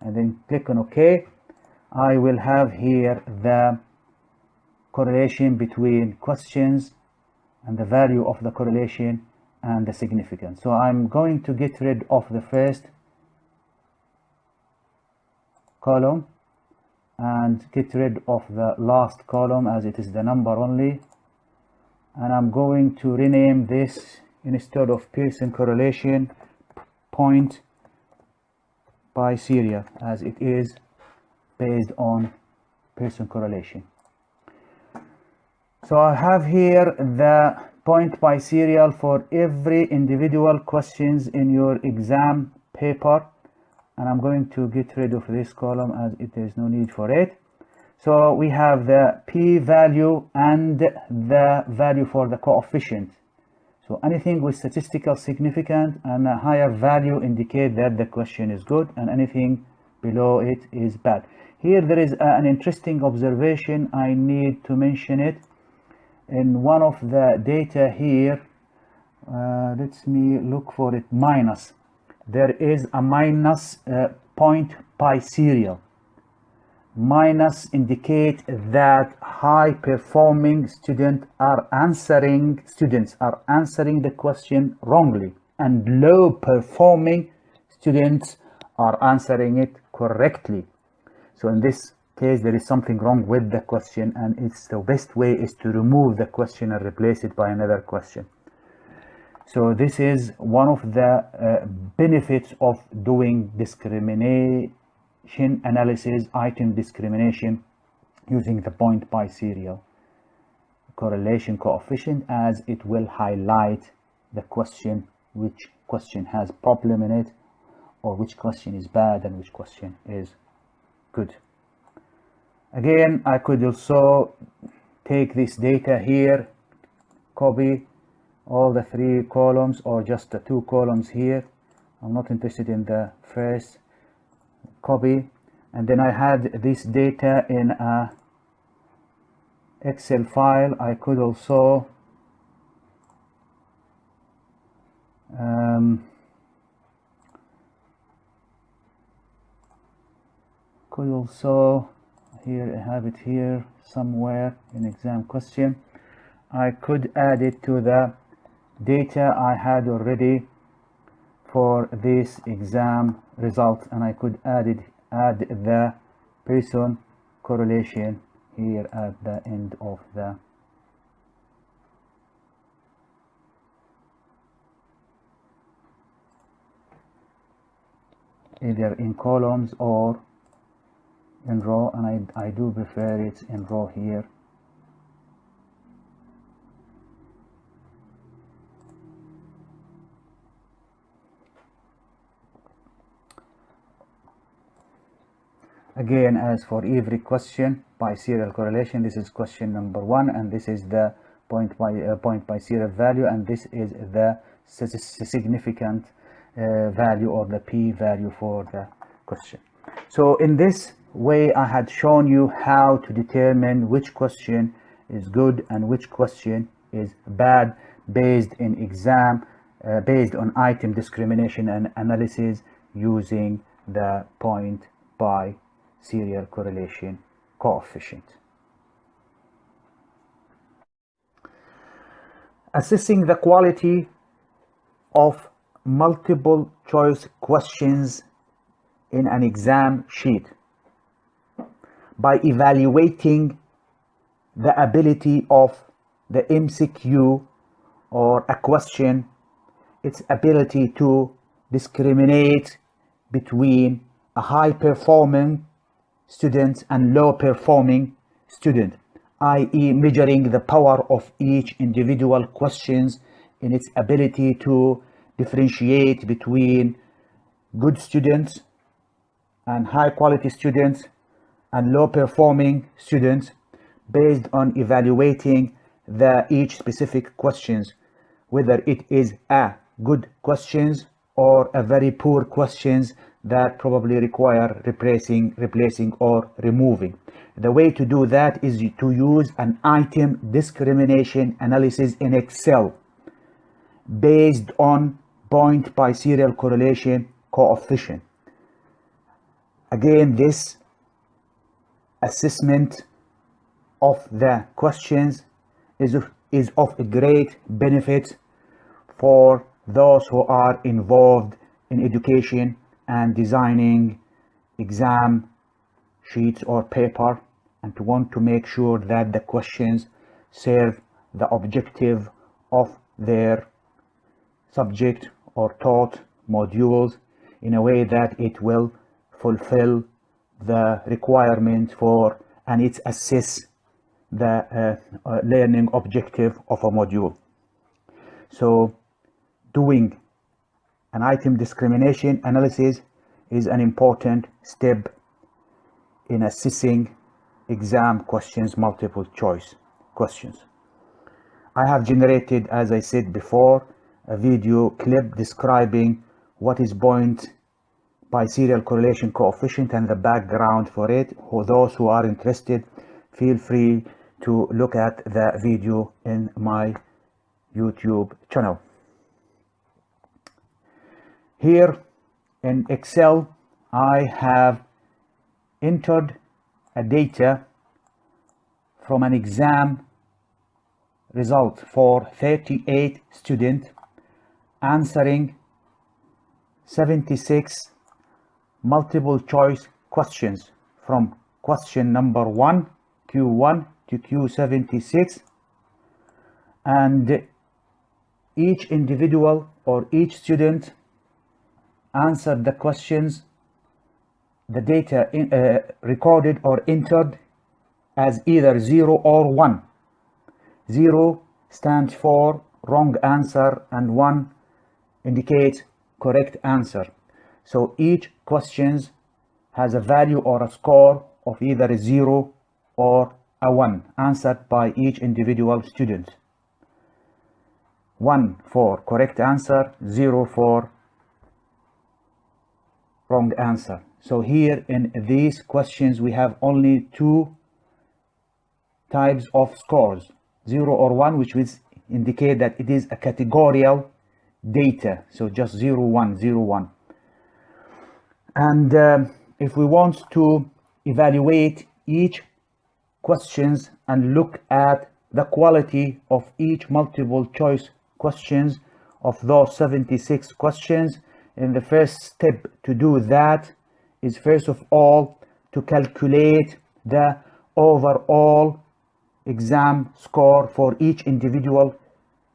and then click on OK, I will have here the correlation between questions and the value of the correlation and the significance. So I'm going to get rid of the first column and get rid of the last column as it is the number only, and I'm going to rename this, instead of Pearson correlation, point biserial, as it is based on Pearson correlation. So I have here the point biserial for every individual questions in your exam paper, and I'm going to get rid of this column as it is no need for it. So we have the p-value and the value for the coefficient. So anything with statistical significance and a higher value indicate that the question is good, and anything below it is bad. Here there is an interesting observation, I need to mention it. In one of the data here, let me look for it, minus. There is a minus point biserial. Minus indicate that high performing students are answering the question wrongly, and low performing students are answering it correctly. So in this case there is something wrong with the question, and it's the best way is to remove the question and replace it by another question. So this is one of the benefits of doing discrimination analysis, item discrimination, using the point biserial correlation coefficient, as it will highlight the question, which question has problem in it, or which question is bad and which question is good. Again, I could also take this data here, copy all the 3 columns or just the 2 columns here. I'm not interested in the first. Copy, and then I had this data in a Excel file. I could also here I have it here somewhere in exam question. I could add it to the data I had already for this exam result, and I could add the Pearson correlation here at the end of the either in columns or in row, and I do prefer it in row here. Again, as for every question by serial correlation, this is question number 1, and this is the point by serial value, and this is the significant value or the p-value for the question. So in this way, I had shown you how to determine which question is good and which question is bad based in exam, based on item discrimination and analysis using the point by serial correlation coefficient. Assessing the quality of multiple choice questions in an exam sheet by evaluating the ability of the MCQ or a question, its ability to discriminate between a high performing student and low performing student, i.e. measuring the power of each individual questions in its ability to differentiate between good students and high quality students and low performing students based on evaluating each specific questions, whether it is a good questions or a very poor questions that probably require replacing or removing. The way to do that is to use an item discrimination analysis in Excel based on point by serial correlation coefficient. Again, this assessment of the questions is of a great benefit for those who are involved in education and designing exam sheets or paper, and to want to make sure that the questions serve the objective of their subject or taught modules in a way that it will fulfill the requirement for and it assess the learning objective of a module. So doing an item discrimination analysis is an important step in assessing exam questions, multiple choice questions. I have generated, as I said before, a video clip describing what is point by serial correlation coefficient and the background for it. For those who are interested, feel free to look at the video in my YouTube channel. Here in Excel, I have entered a data from an exam result for 38 students answering 76 multiple choice questions from question number 1, Q1 to Q76, and each individual or each student answered the questions, the data recorded or entered as either 0 or 1. 0 stands for wrong answer and 1 indicates correct answer. So each question has a value or a score of either a 0 or a 1 answered by each individual student. 1 for correct answer, 0 for wrong answer. So here in these questions we have only two types of scores, 0 or 1, which would indicate that it is a categorical data. So just 0, 1, 0, 1. And if we want to evaluate each questions and look at the quality of each multiple choice questions of those 76 questions, and the first step to do that is first of all to calculate the overall exam score for each individual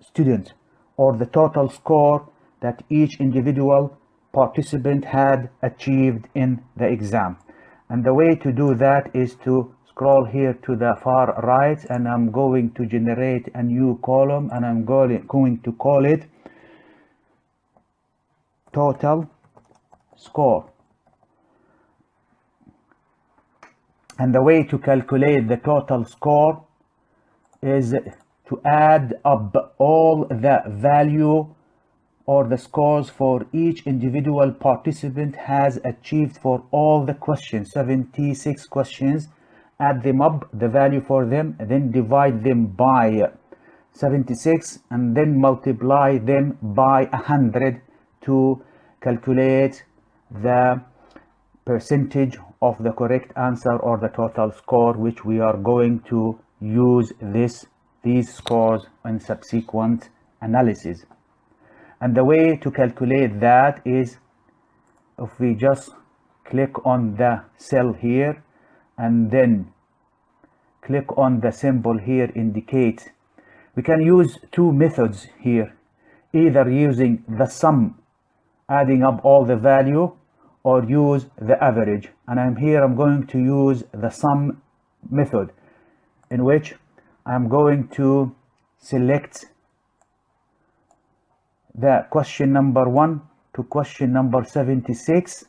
student, or the total score that each individual participant had achieved in the exam. And the way to do that is to scroll here to the far right, and I'm going to generate a new column, and I'm going to call it total score. And the way to calculate the total score is to add up all the value or the scores for each individual participant has achieved for all the questions, 76 questions. Add them up, the value for them, then divide them by 76, and then multiply them by 100 to calculate the percentage of the correct answer or the total score, which we are going to use these scores in subsequent analysis. And the way to calculate that is if we just click on the cell here and then click on the symbol here indicate, we can use two methods here, either using the sum, adding up all the value, or use the average. And I'm going to use the sum method, in which I'm going to select the question number 1 to question number 76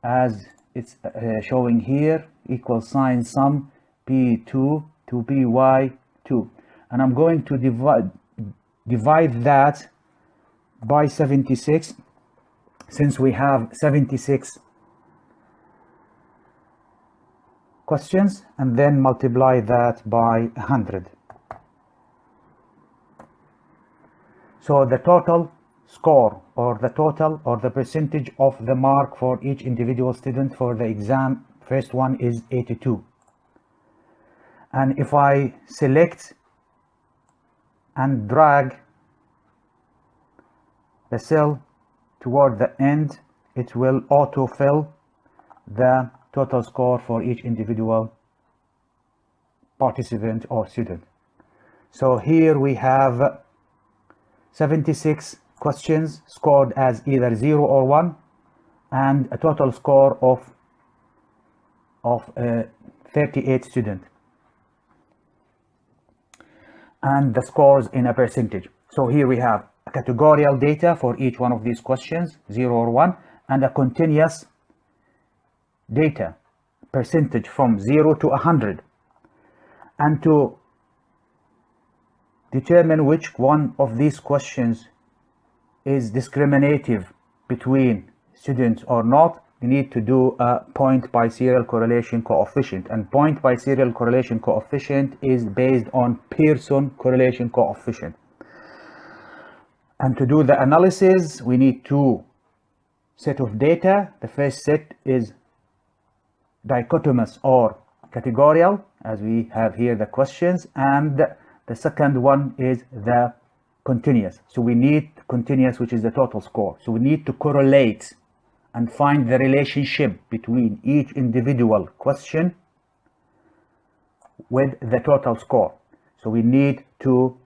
as it's showing here, equal sign sum P2 to PY2, and I'm going to divide that by 76, since we have 76 questions, and then multiply that by 100. So the total score, or the percentage of the mark for each individual student for the exam, first one is 82. And if I select and drag the cell toward the end, it will autofill the total score for each individual participant or student. So here we have 76 questions scored as either 0 or 1, and a total score of 38 students, and the scores in a percentage. So here we have a categorical data for each one of these questions, 0 or 1, and a continuous data percentage from 0 to 100. And to determine which one of these questions is discriminative between students or not, you need to do a point biserial correlation coefficient. And point biserial correlation coefficient is based on Pearson correlation coefficient. And to do the analysis, we need two sets of data. The first set is dichotomous or categorical, as we have here the questions, and the second one is the continuous. So we need continuous, which is the total score. So we need to correlate and find the relationship between each individual question with the total score. So we need to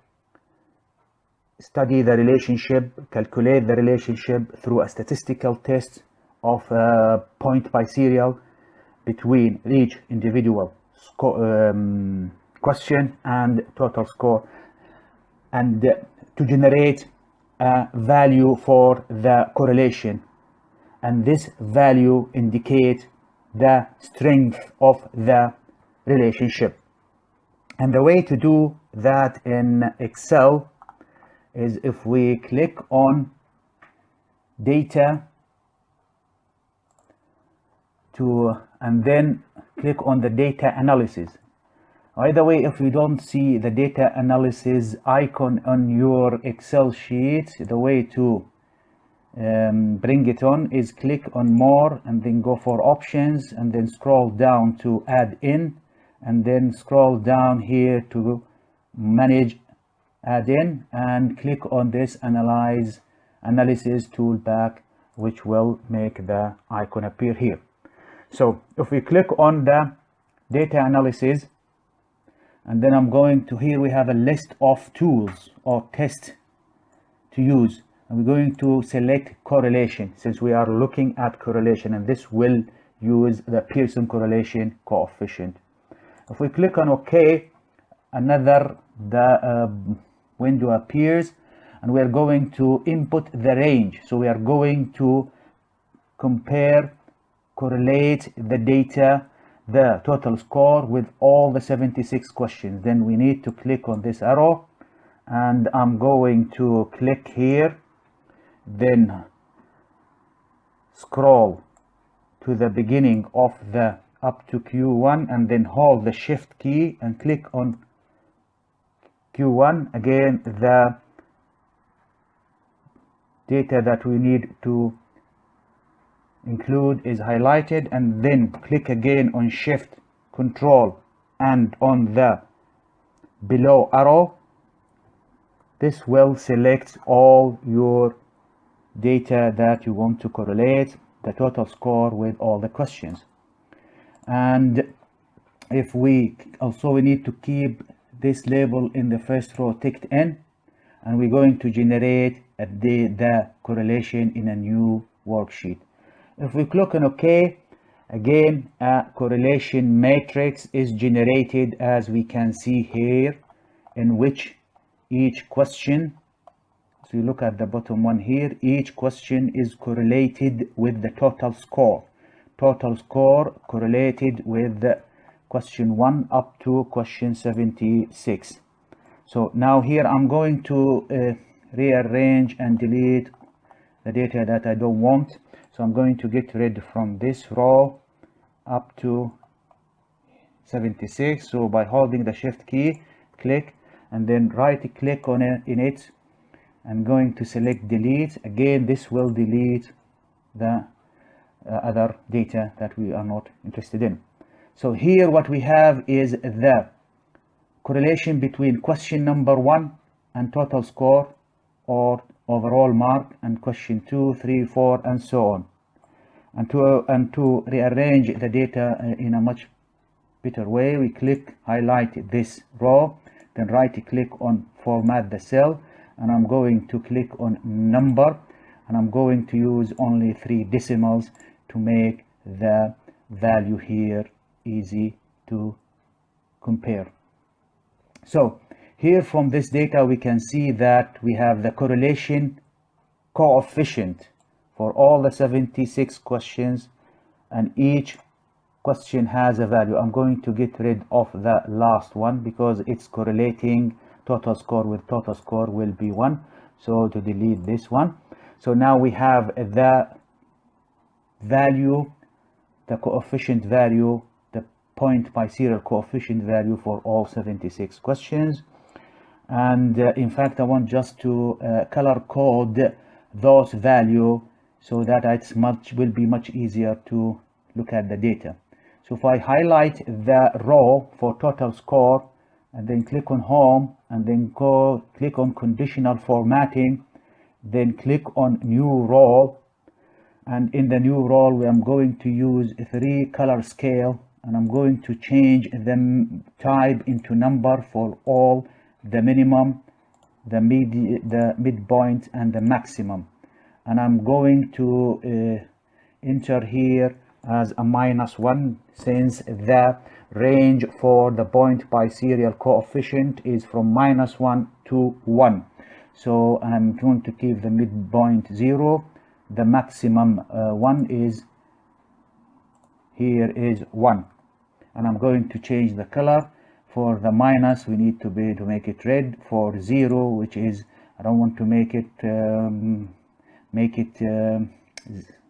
study the relationship, calculate the relationship through a statistical test of point biserial between each individual question and total score, and to generate a value for the correlation, and this value indicates the strength of the relationship. And the way to do that in Excel is if we click on data and then click on the data analysis. Either way, if you don't see the data analysis icon on your Excel sheet, the way to bring it on is click on more and then go for options and then scroll down to add in, and then scroll down here to manage add in and click on this analysis toolbar, which will make the icon appear here. So if we click on the data analysis, and then I'm going to here, we have a list of tools or tests to use. And we're going to select correlation, since we are looking at correlation, and this will use the Pearson correlation coefficient. If we click on OK, another window appears, and we are going to input the range. So we are going to correlate the data, the total score, with all the 76 questions. Then we need to click on this arrow, and I'm going to click here, then scroll to the beginning of the up to Q1, and then hold the shift key and click on Q1. Again, the data that we need to include is highlighted, and then click again on shift control and on the below arrow. This will select all your data that you want to correlate the total score with all the questions. And if we need to keep this label in the first row ticked in, and we're going to generate the correlation in a new worksheet. If we click on OK, again a correlation matrix is generated, as we can see here, in which each question, so you look at the bottom one here, each question is correlated with the total score. Total score correlated with the question 1 up to question 76. So now here I'm going to rearrange and delete the data that I don't want. So I'm going to get rid from this row up to 76. So by holding the shift key, click, and then right click on it in it. I'm going to select delete. Again, this will delete the other data that we are not interested in. So here what we have is the correlation between question number 1 and total score or overall mark, and question 2, 3, 4, and so on. And to rearrange the data in a much better way, we highlight this row, then right click on format the cell, and I'm going to click on number, and I'm going to use only 3 decimals to make the value here easy to compare. So here from this data we can see that we have the correlation coefficient for all the 76 questions, and each question has a value. I'm going to get rid of the last one because it's correlating total score with total score will be 1. So to delete this one. So now we have the value, the coefficient value, the point biserial coefficient value for all 76 questions. And in fact, I want just to color code those value so that will be much easier to look at the data. So if I highlight the row for total score and then click on home and then click on conditional formatting, then click on new row, and in the new row I'm going to use 3 color scale, and I'm going to change the type into number for all the minimum, the midpoint, and the maximum. And I'm going to enter here as a -1, since the range for the point biserial coefficient is from -1 to 1. So I'm going to keep the midpoint 0. The maximum 1 is here is 1, and I'm going to change the color. For the minus, we need to make it red. For 0, which is, I don't want to make it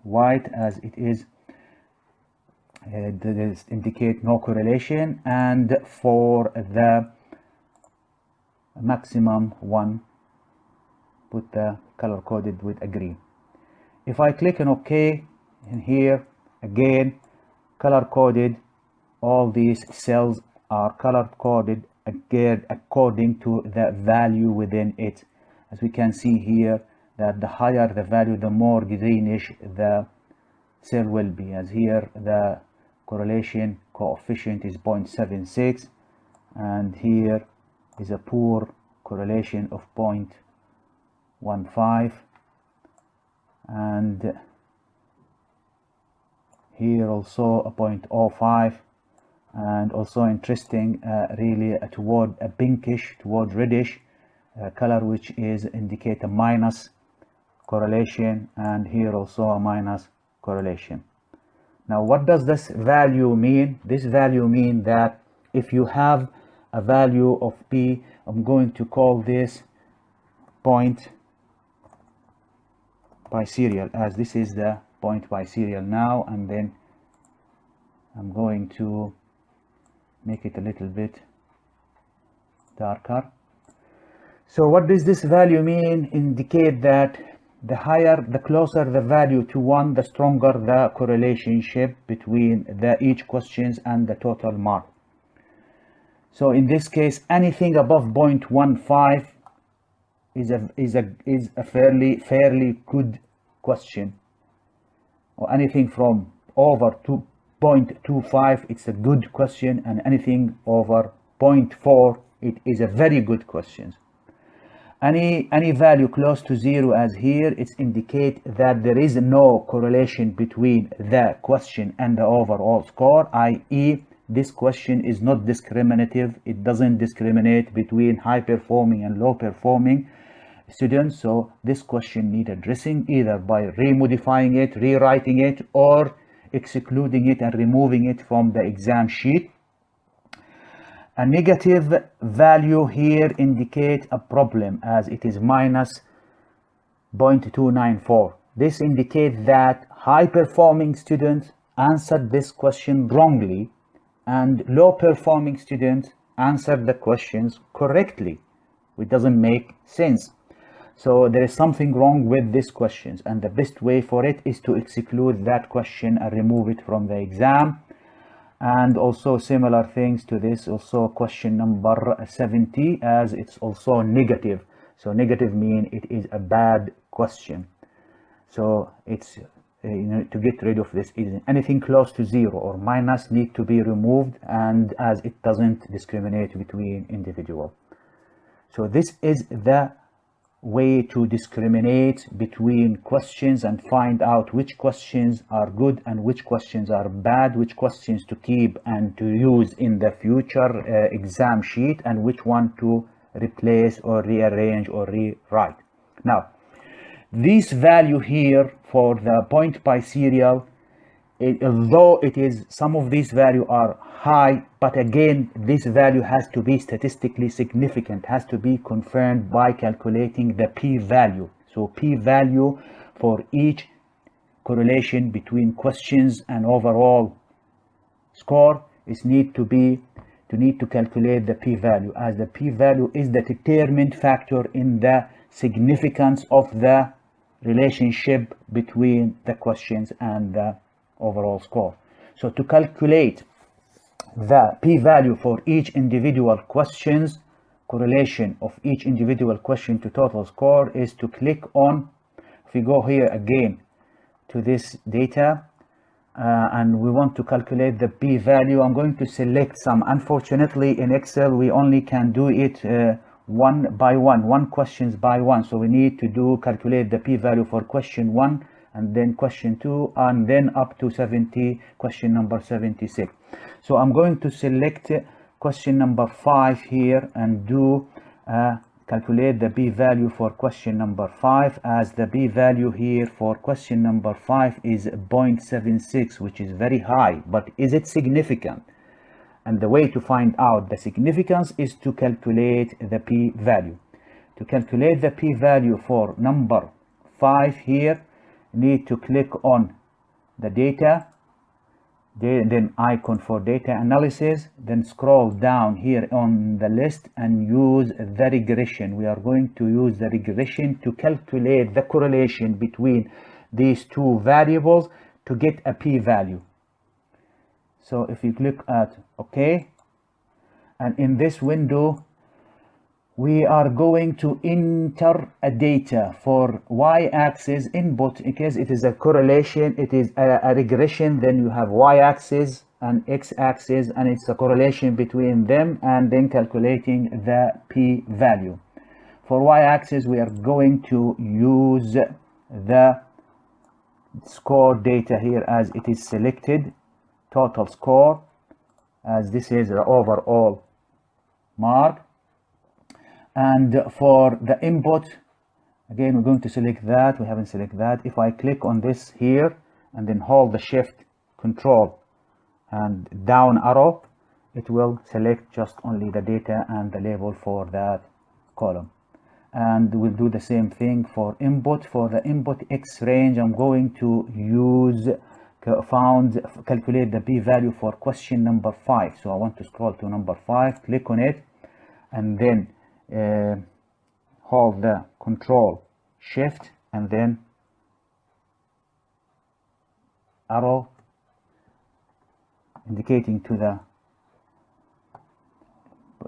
white as it is This indicate no correlation, and for the maximum one, put the color coded with a green. If I click on OK, and here again color coded, all these cells are color coded again according to the value within it. As we can see here, that the higher the value, the more greenish the cell will be. As here the correlation coefficient is 0.76, and here is a poor correlation of 0.15, and here also a 0.05, and also interesting, really toward a pinkish, toward reddish color, which is indicate a minus correlation, and here also a minus correlation. Now what does this value mean? This value mean that if you have a value of P, I'm going to call this point biserial, as this is the point biserial now, and then I'm going to make it a little bit darker. So what does this value mean? Indicate that the higher, the closer the value to 1, the stronger the correlationship between each questions and the total mark. So in this case, anything above 0.15 is a fairly good question, or anything from over 0.25 it's a good question, and anything over 0.4 it is a very good question. Any value close to 0, as here, it's indicate that there is no correlation between the question and the overall score, i.e. this question is not discriminative. It doesn't discriminate between high performing and low performing students. So this question needs addressing either by remodifying it, rewriting it, or excluding it and removing it from the exam sheet. A negative value here indicate a problem, as it is minus 0.294. This indicates that high performing students answered this question wrongly, and low performing students answered the questions correctly, which doesn't make sense. So there is something wrong with these questions, and the best way for it is to exclude that question and remove it from the exam. And also similar things to this, also question number 70, as it's also negative. So negative mean it is a bad question. So it's to get rid of this, anything close to 0 or minus need to be removed, and as it doesn't discriminate between individual. So this is the way to discriminate between questions and find out which questions are good and which questions are bad, which questions to keep and to use in the future exam sheet, and which one to replace or rearrange or rewrite. Now, this value here for the point biserial, although it is, some of these values are high, but again this value has to be statistically significant, has to be confirmed by calculating the p-value. So p-value for each correlation between questions and overall score is need to calculate the p-value, as the p-value is the determinant factor in the significance of the relationship between the questions and the overall score. So to calculate the p-value for each individual questions, correlation of each individual question to total score, is to click on, if we go here again to this data, and we want to calculate the p-value, I'm going to select some. Unfortunately in Excel we only can do it one by one questions by one, so we need to calculate the p-value for question 1, and then question 2, and then up to 70, question number 76. So I'm going to select question number 5 here and calculate the p-value for question number 5, as the p-value here for question number 5 is 0.76, which is very high, but is it significant? And the way to find out the significance is to calculate the p-value. To calculate the p-value for number 5 here, need to click on the data, then icon for data analysis, then scroll down here on the list and use the regression. We are going to use the regression to calculate the correlation between these two variables to get a p-value. So if you click at OK, and in this window we are going to enter a data for y-axis input. In case it is a correlation, it is a regression, then you have y-axis and x-axis, and it's a correlation between them, and then calculating the p-value. For y-axis, we are going to use the score data here as it is selected, total score, as this is the overall mark. And for the input, again, we're going to select that. We haven't selected that. If I click on this here and then hold the shift, control, and down arrow, it will select just only the data and the label for that column. And we'll do the same thing for input. For the input X range, I'm going to use calculate the p-value for question number 5. So I want to scroll to number 5, click on it, and then hold the control shift and then arrow indicating to the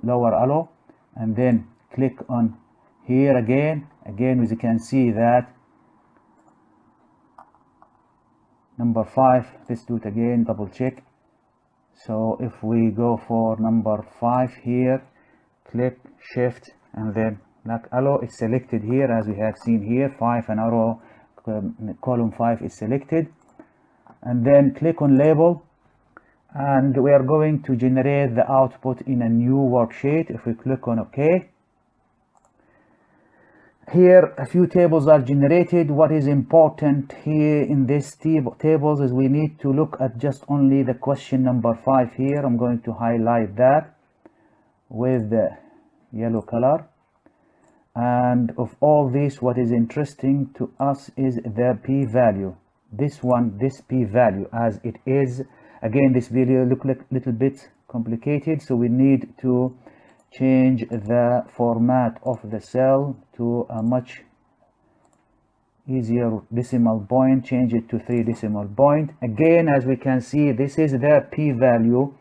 lower arrow, and then click on here again as you can see that number 5, let's do it again, double check. So if we go for number 5 here, click shift and then black arrow, it's selected here as we have seen here, 5 and arrow column 5 is selected, and then click on label, and we are going to generate the output in a new worksheet. If we click on OK, here a few tables are generated. What is important here in this tables is we need to look at just only the question number 5 here. I'm going to highlight that with the yellow color, and of all this, what is interesting to us is the p-value. This p-value as it is. Again, this video look like a little bit complicated, so we need to change the format of the cell to a much easier decimal point, change it to 3 decimal point. Again, as we can see, this is the p-value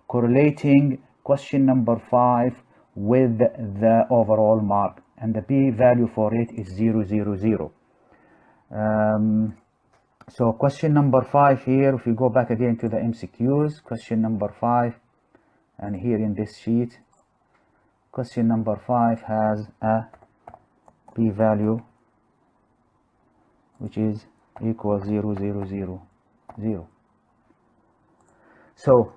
correlating question number 5 with the overall mark, and the p-value for it is 0.00. So question number 5 here, if we go back again to the MCQs, question number 5, and here in this sheet, question number 5 has a p-value which is equal 0.000. So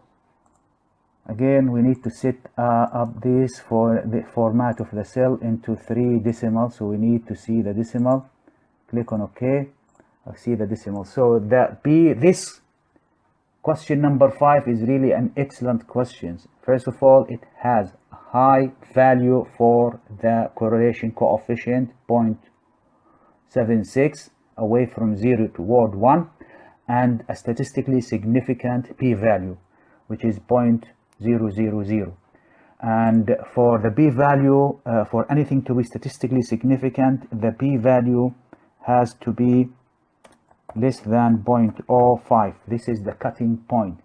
again, we need to set up this for the format of the cell into 3 decimals, so we need to see the decimal. Click on OK. I see the decimal. So this question number 5 is really an excellent question. First of all, it has a high value for the correlation coefficient, 0.76, away from 0 toward 1, and a statistically significant p-value, which is 0.000. And for the p-value, for anything to be statistically significant, the p-value has to be less than 0.05. This is the cutting point.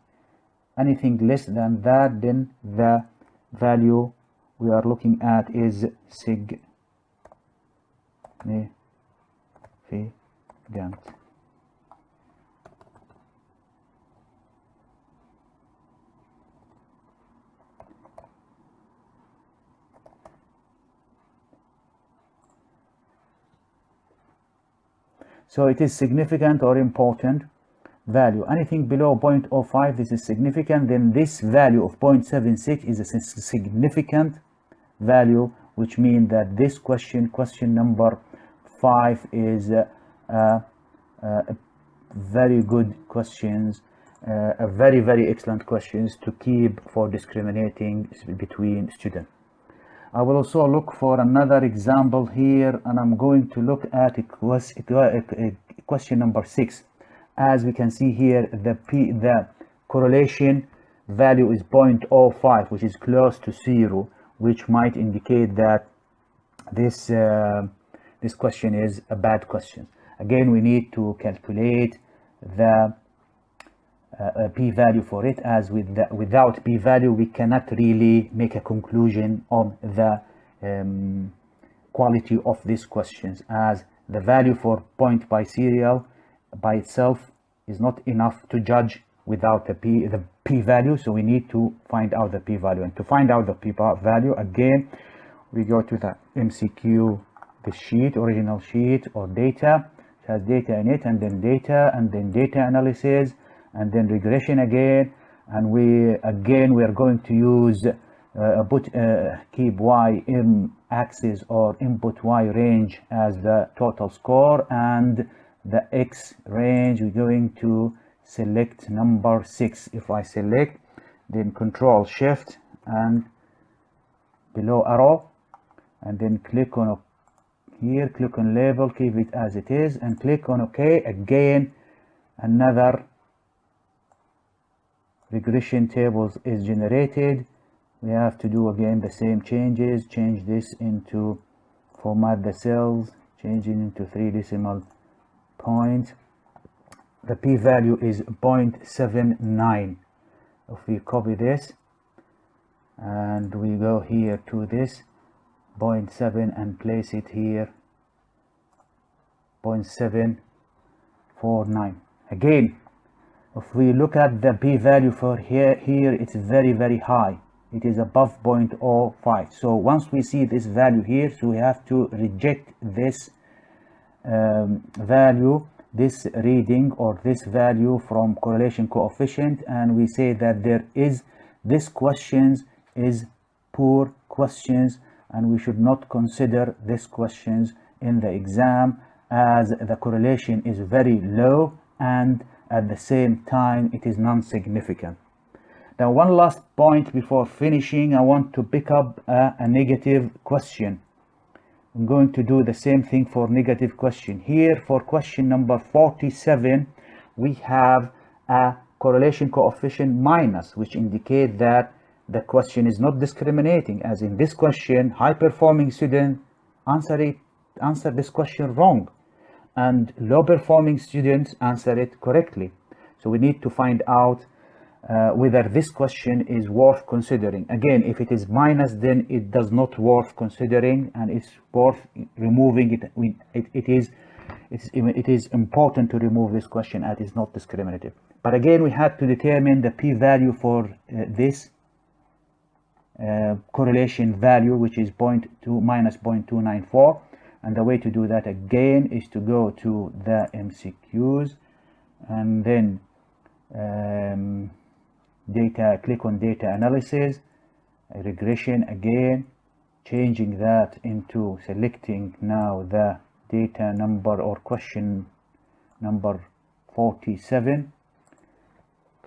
Anything less than that, then the value we are looking at is significant. So it is significant or important value. Anything below 0.05, this is significant. Then this value of 0.76 is a significant value, which means that this question number 5, is a very good questions, a very excellent questions to keep for discriminating between students. I will also look for another example here, and I'm going to look at question number 6. As we can see here, the correlation value is 0.05, which is close to 0, which might indicate that this this question is a bad question. Again, we need to calculate the p-value for it, as without p-value we cannot really make a conclusion on the quality of these questions, as the value for point biserial by itself is not enough to judge without the p-value. So we need to find out the p-value, and to find out the p-value, again we go to the MCQ, the sheet, original sheet, or data. It has data in it, and then data analysis, and then regression again. And we are going to use keep y m axis or input y range as the total score, and the x range we're going to select number 6. If I select, then Control Shift and below arrow, and then click on here, click on label, keep it as it is, and click on OK. Again, another regression tables is generated. We have to do again the same changes. Change this into, format the cells, change it into 3 decimal points. The p-value is 0.79. If we copy this and we go here to this 0.7 and place it here, 0.749. Again, if we look at the p-value for here it's very high. It is above 0.05. So once we see this value here, so we have to reject this value, this reading or this value from correlation coefficient, and we say that this questions is poor questions, and we should not consider this questions in the exam, as the correlation is very low and at the same time it is non-significant. Now, one last point before finishing, I want to pick up a negative question. I'm going to do the same thing for negative question. Here for question number 47, we have a correlation coefficient minus, which indicate that the question is not discriminating, as in this question high performing student answer this question wrong, and low performing students answer it correctly. So we need to find out whether this question is worth considering. Again, if it is minus, then it does not worth considering, and it's worth removing it. It is important to remove this question, as it is not discriminative. But again, we had to determine the p-value for this correlation value, which is minus 0.294. And the way to do that again is to go to the MCQs, and then click on data analysis, regression again, changing that into selecting now the data number or question number 47.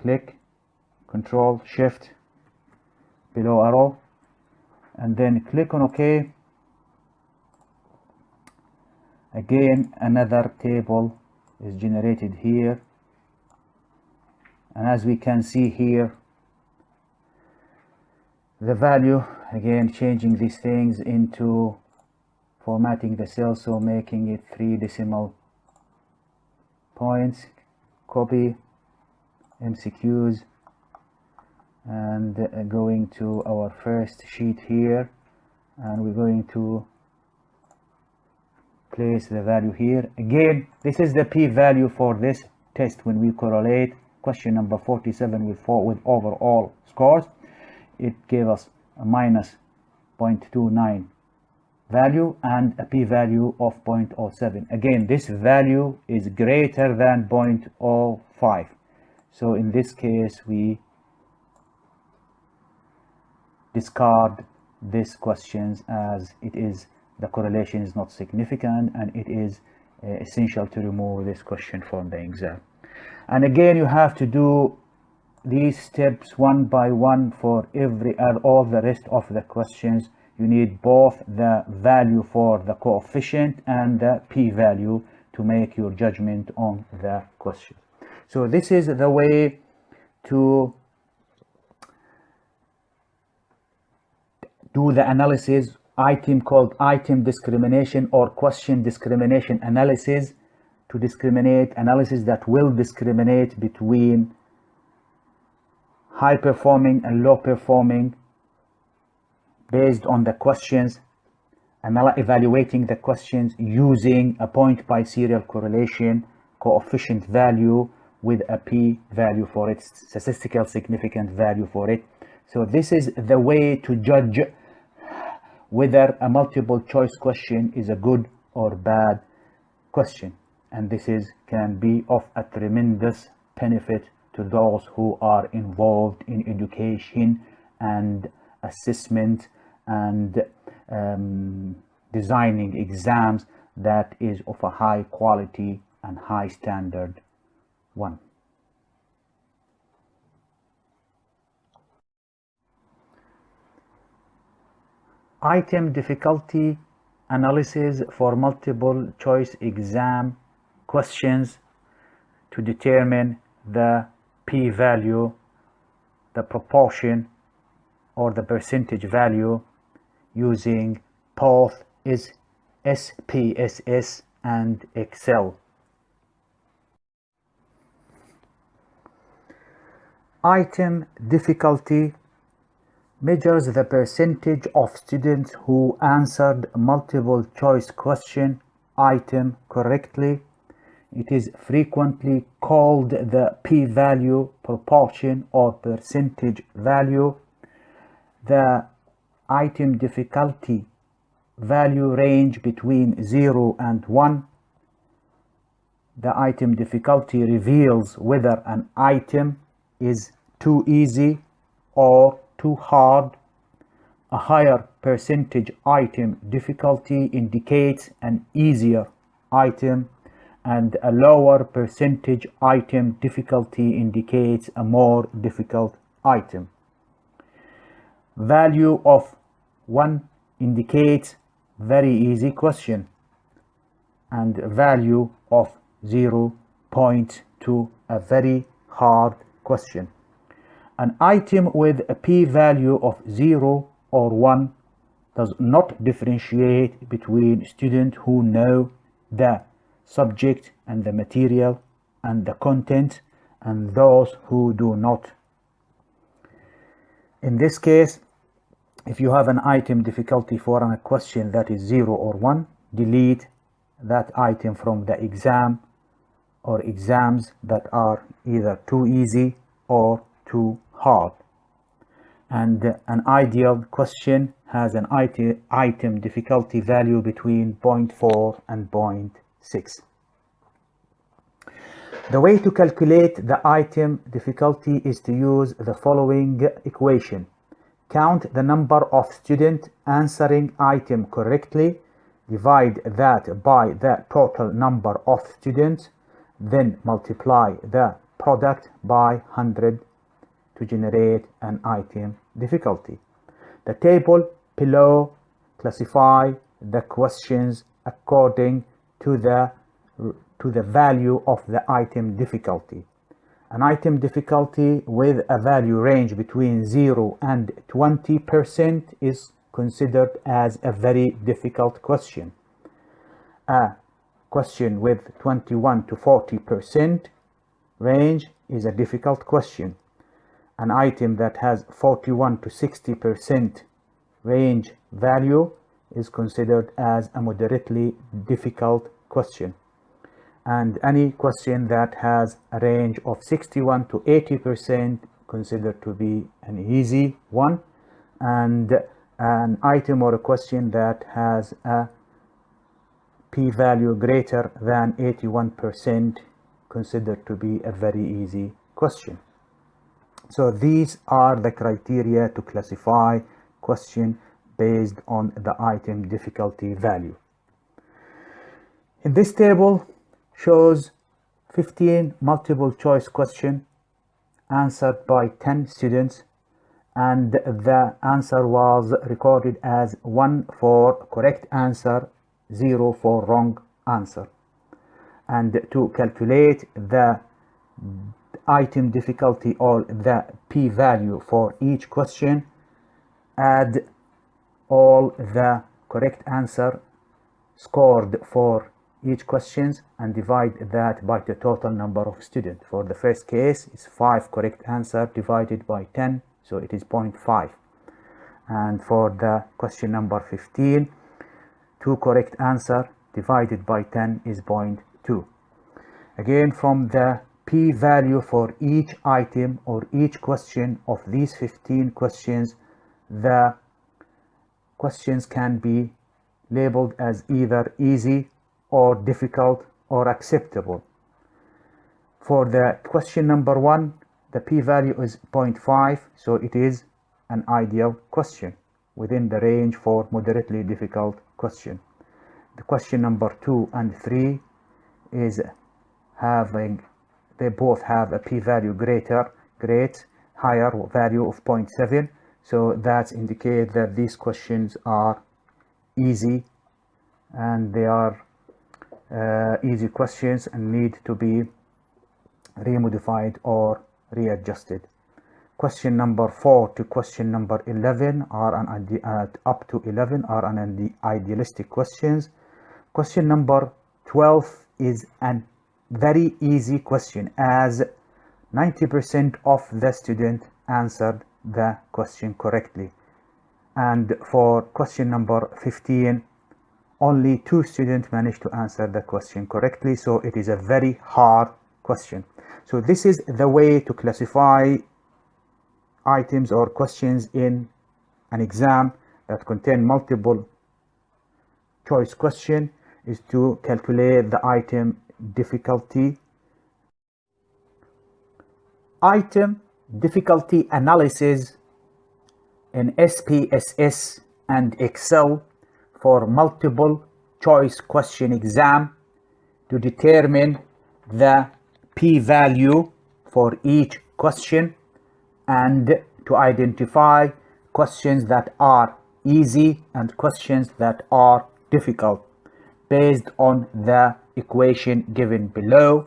Click, Control Shift, below arrow, and then click on OK. Again, another table is generated here, and as we can see here, the value, again changing these things into formatting the cell, so making it 3 decimal points, copy MCQs, and going to our first sheet here, and we're going to place the value here. Again, this is the p-value for this test when we correlate question number 47 with overall scores. It gave us a minus 0.29 value and a p-value of 0.07. Again, this value is greater than 0.05. So in this case, we discard these questions, as the correlation is not significant, and it is essential to remove this question from the exam. And again, you have to do these steps one by one for all the rest of the questions. You need both the value for the coefficient and the p-value to make your judgment on the question. So this is the way to do the analysis item called item discrimination or question discrimination analysis, to discriminate analysis that will discriminate between high performing and low performing based on the questions, evaluating the questions using a point biserial correlation coefficient value with a p-value for it, statistical significant value for it. So this is the way to judge whether a multiple choice question is a good or bad question, and this can be of a tremendous benefit to those who are involved in education and assessment and designing exams that is of a high quality and high standard one. Item difficulty analysis for multiple choice exam questions to determine the p-value, the proportion or the percentage value using both SPSS and Excel. Item difficulty measures the percentage of students who answered multiple choice question item correctly. It is frequently called the p-value, proportion or percentage value. The item difficulty value range between 0 and 1. The item difficulty reveals whether an item is too easy or too hard. A higher percentage item difficulty indicates an easier item, and a lower percentage item difficulty indicates a more difficult item. Value of 1 indicates very easy question, and value of 0 points to a very hard question. An item with a p-value of 0 or 1 does not differentiate between students who know the subject and the material and the content and those who do not. In this case, if you have an item difficulty for a question that is 0 or 1, delete that item from the exam or exams that are either too easy or too hard. And an ideal question has an item difficulty value between 0.4 and 0.6. The way to calculate the item difficulty is to use the following equation. Count the number of students answering item correctly, divide that by the total number of students, then multiply the product by 100 to generate an item difficulty. The table below classify the questions according to the value of the item difficulty. An item difficulty with a value range between 0 and 20% is considered as a very difficult question. A question with 21 to 40% range is a difficult question. An item that has 41 to 60% range value is considered as a moderately difficult question. And any question that has a range of 61 to 80% considered to be an easy one, and an item or a question that has a p-value greater than 81% considered to be a very easy question. So these are the criteria to classify question based on the item difficulty value. In this table shows 15 multiple choice questions answered by 10 students, and the answer was recorded as 1 for correct answer, 0 for wrong answer. And to calculate the item difficulty or the p-value for each question, add all the correct answer scored for each questions and divide that by the total number of students. For the first case, it's 5 correct answer divided by 10, so it is 0.5. And for the question number 15, 2 correct answer divided by 10 is 0.2. Again, from the p-value for each item or each question of these 15 questions, the questions can be labeled as either easy or difficult or acceptable. For the question number 1, the p-value is 0.5, so it is an ideal question within the range for moderately difficult question. The question number 2 and 3 is they both have a p-value higher value of 0.7, so that indicates that these questions are easy and they are easy questions and need to be remodified or readjusted. Question number 4 to question number 11 up to 11 are an idealistic questions. Question number 12 is a very easy question, as 90% of the students answered the question correctly. And for question number 15, only 2 students managed to answer the question correctly, so it is a very hard question. So this is the way to classify items or questions in an exam that contain multiple choice question, is to calculate the item difficulty. Item difficulty analysis in SPSS and Excel for multiple choice question exam to determine the p-value for each question and to identify questions that are easy and questions that are difficult based on the equation given below.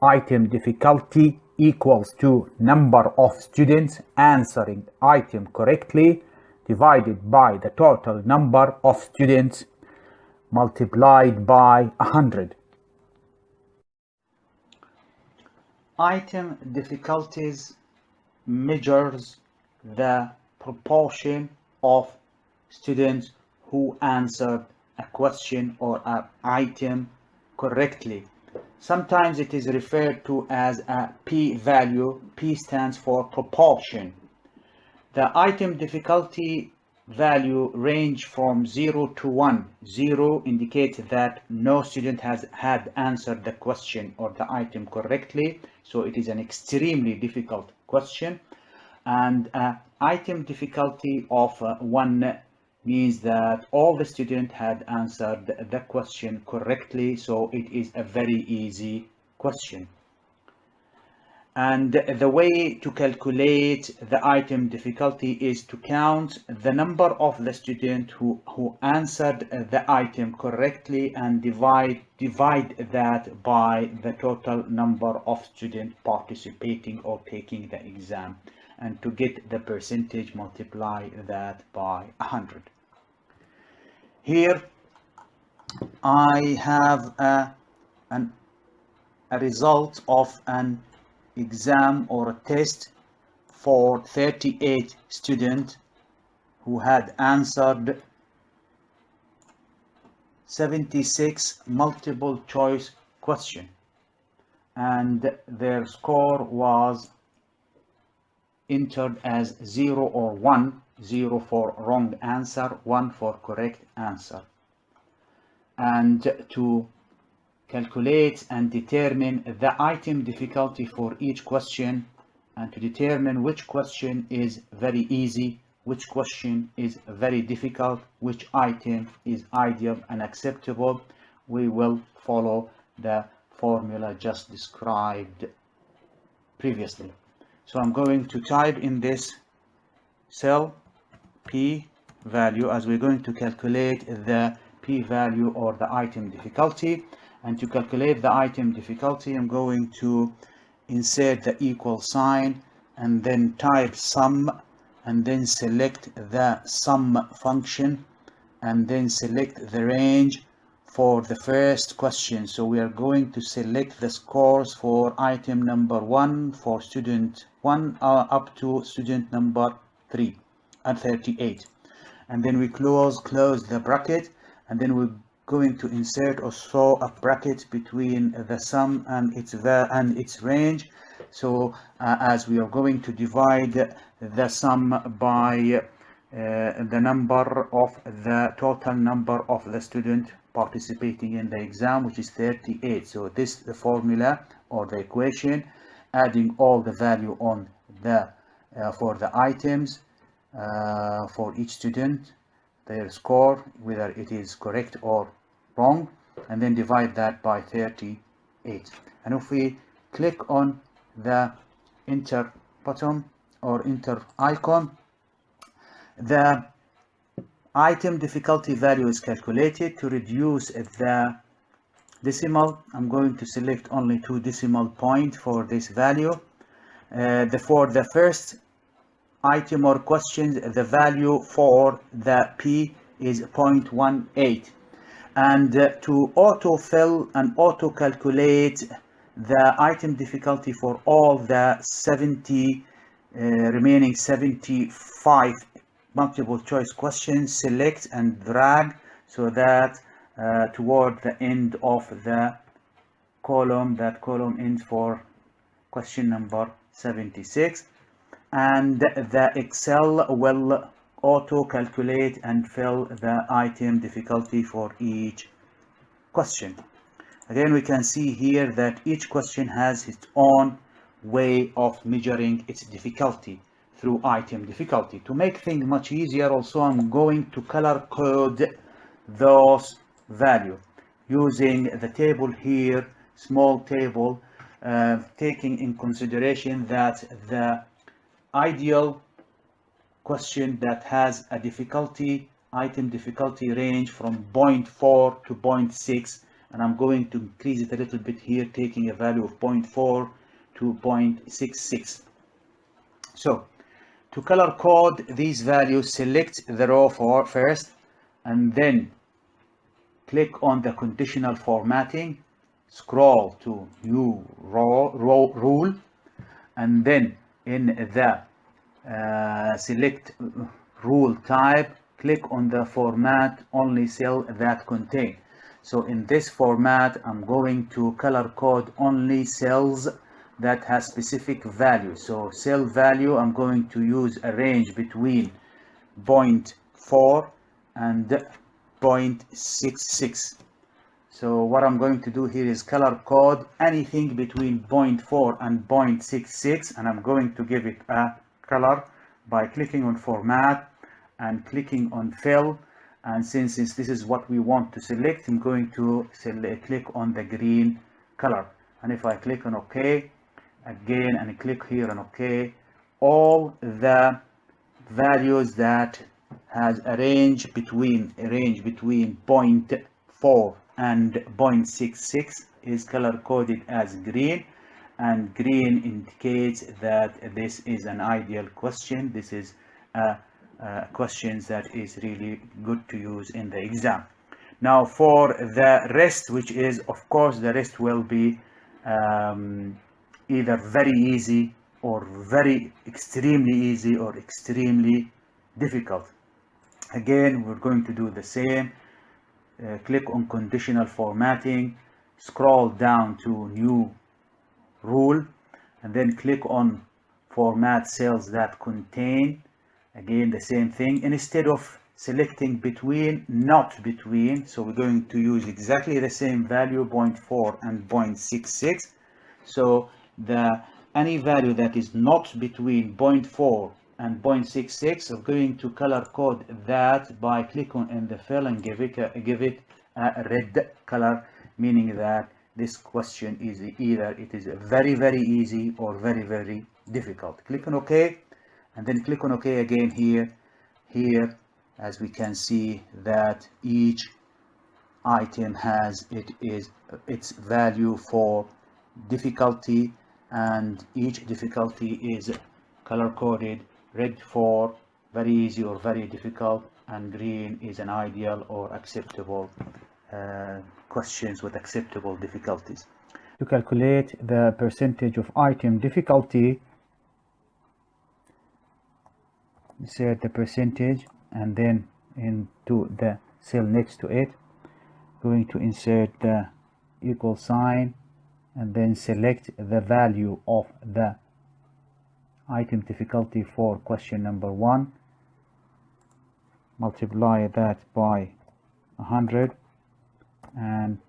Item difficulty equals to number of students answering item correctly divided by the total number of students multiplied by 100. Item difficulties measures the proportion of students who answered a question or an item correctly. Sometimes it is referred to as a p-value. P stands for proportion. The item difficulty value range from 0 to 1. 0 indicates that no student has had answered the question or the item correctly, so it is an extremely difficult question. And item difficulty of 1 means that all the students had answered the question correctly, so it is a very easy question. And the way to calculate the item difficulty is to count the number of the students who answered the item correctly and divide that by the total number of students participating or taking the exam. And to get the percentage, multiply that by 100. Here I have a result of an exam or a test for 38 students who had answered 76 multiple choice questions, and their score was entered as 0 or 1, 0 for wrong answer, 1 for correct answer. And to calculate and determine the item difficulty for each question and to determine which question is very easy, which question is very difficult, which item is ideal and acceptable, we will follow the formula just described previously. So I'm going to type in this cell p-value, as we're going to calculate the p-value or the item difficulty. And to calculate the item difficulty, I'm going to insert the equal sign, and then type sum, and then select the sum function, and then select the range for the first question. So we are going to select the scores for item number 1 for student 1 up to student number 3 and 38. And then we close the bracket, and then we're going to insert also a bracket between the sum and its range. So as we are going to divide the sum by the number of the total number of the student participating in the exam, which is 38. So this the formula or the equation, adding all the value on the for the items for each student, their score, whether it is correct or wrong, and then divide that by 38. And if we click on the enter button or enter icon, the item difficulty value is calculated. To reduce the decimal, I'm going to select only 2 decimal points for this value. For the first item or questions, the value for the P is 0.18. And to auto-fill and auto-calculate the item difficulty for all the 70 remaining 75 multiple choice questions, select and drag so that toward the end of the column, that column ends for question number 76, and the Excel will auto calculate and fill the item difficulty for each question. Again, we can see here that each question has its own way of measuring its difficulty through item difficulty. To make things much easier, also I'm going to color code those values using the table here, small table, taking in consideration that the ideal question that has a difficulty, item difficulty range from 0.4 to 0.6, and I'm going to increase it a little bit here, taking a value of 0.4 to 0.66. So to color code these values, select the row for first, and then click on the conditional formatting, scroll to new rule, and then in the select rule type, click on the format only cell that contain. So in this format, I'm going to color code only cells that has specific value. So cell value, I'm going to use a range between 0.4 and 0.66. So what I'm going to do here is color code anything between 0.4 and 0.66, and I'm going to give it a color by clicking on format and clicking on fill. And since this is what we want to select, I'm going to click on the green color. And if I click on OK again and click here on OK, all the values that has a range between 0.4 and 0.66 is color coded as green, and green indicates that this is an ideal question. This is a questions that is really good to use in the exam. Now for the rest, which is of course the rest will be either very easy or very extremely easy or extremely difficult. Again, we're going to do the same. Click on conditional formatting, scroll down to new rule, and then click on format cells that contain. Again, the same thing. Instead of selecting between, not between, so we're going to use exactly the same value, 0.4 and 0.66. So any value that is not between 0.4 and 0.66, we're going to color code that by clicking on the fill and give it a red color, meaning that this question is either it is very, very easy or very, very difficult. Click on OK, and then click on OK again here, as we can see that each item has its value for difficulty and each difficulty is color coded. Red for very easy or very difficult, and green is an ideal or acceptable questions with acceptable difficulties. To calculate the percentage of item difficulty, insert the percentage and then into the cell next to it, going to insert the equal sign and then select the value of the item difficulty for question number 1, multiply that by 100 and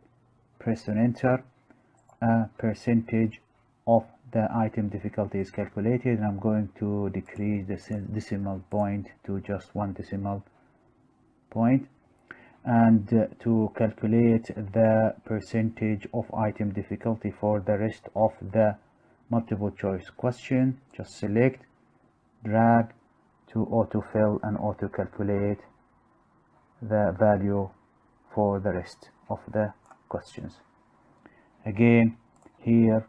press on enter. A percentage of the item difficulty is calculated, and I'm going to decrease the decimal point to just 1 decimal point. And to calculate the percentage of item difficulty for the rest of the multiple choice question, just select, drag to autofill and auto calculate the value for the rest of the questions. Again, here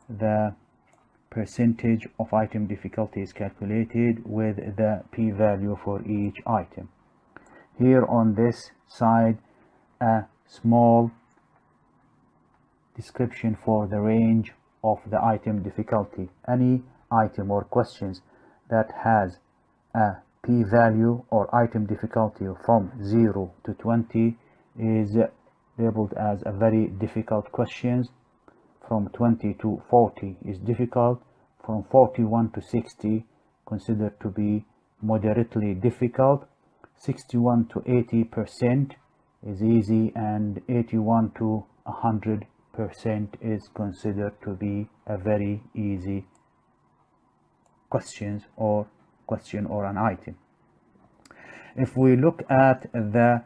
the percentage of item difficulty is calculated with the p-value for each item. Here on this side, a small description for the range of the item difficulty. Any item or questions that has a p-value or item difficulty from 0 to 20 is labeled as a very difficult questions. From 20 to 40 is difficult. From 41 to 60 considered to be moderately difficult. 61 to 80% is easy, and 81 to 100% is considered to be a very easy question or an item. If we look at the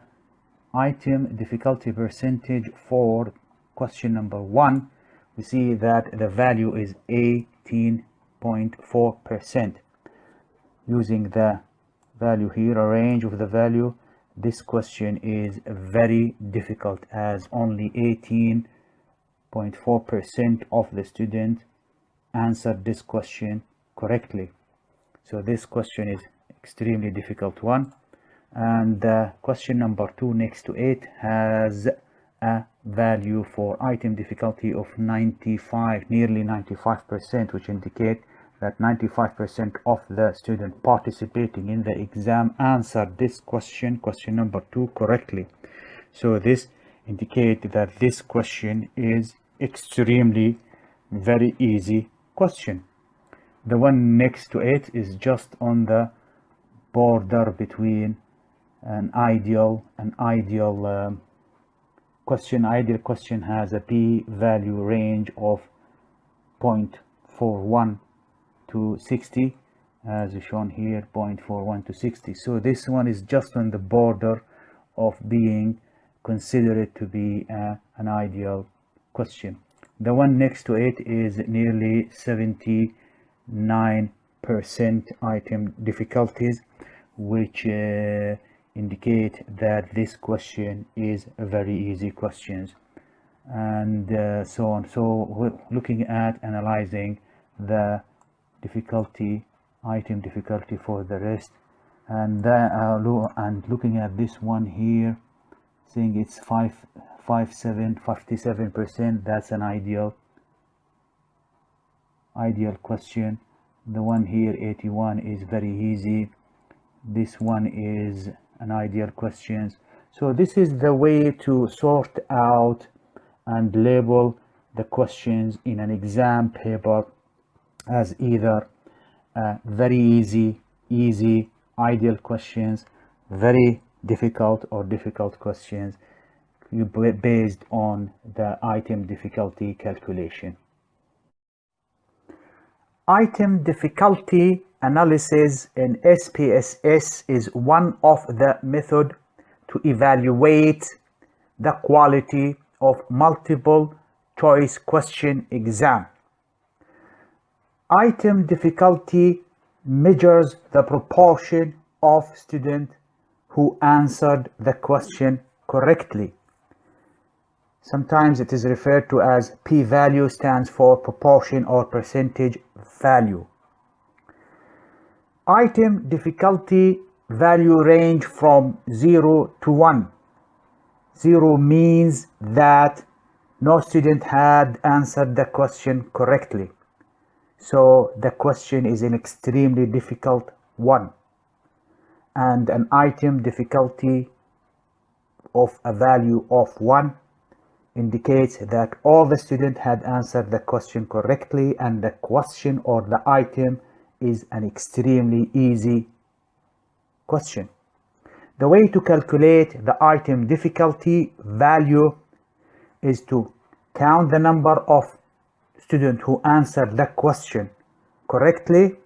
item difficulty percentage for question number 1, we see that the value is 18.4%. Using the value here, a range of the value, this question is very difficult as only 18.4% of the students answered this question correctly. So this question is extremely difficult one. And the question number 2 next to it has a value for item difficulty of 95, nearly 95%, which indicate that 95% of the student participating in the exam answered this question number 2 correctly. So this indicates that this question is extremely very easy question. The one next to it is just on the border between an ideal question. Ideal question has a p-value range of 0.41 to 60, as shown here, 0.41 to 60. So this one is just on the border of being considered to be an ideal question. The one next to it is nearly 79% item difficulties, which indicate that this question is a very easy question, and so on. So we're looking at analyzing the item difficulty for the rest, and looking at this one here, saying it's 57%. That's an ideal question. The one here, 81, is very easy. This one is an ideal question. So this is the way to sort out and label the questions in an exam paper as either very easy, ideal questions, very difficult or difficult questions, based on the item difficulty calculation. Item difficulty analysis in SPSS is one of the methods to evaluate the quality of multiple choice question exam. Item difficulty measures the proportion of students who answered the question correctly. Sometimes it is referred to as p-value, stands for proportion or percentage value. Item difficulty value range from 0 to 1. 0 means that no student had answered the question correctly. So the question is an extremely difficult one. And an item difficulty of a value of 1 indicates that all the students had answered the question correctly, and the question or the item is an extremely easy question. The way to calculate the item difficulty value is to count the number of students who answered the question correctly,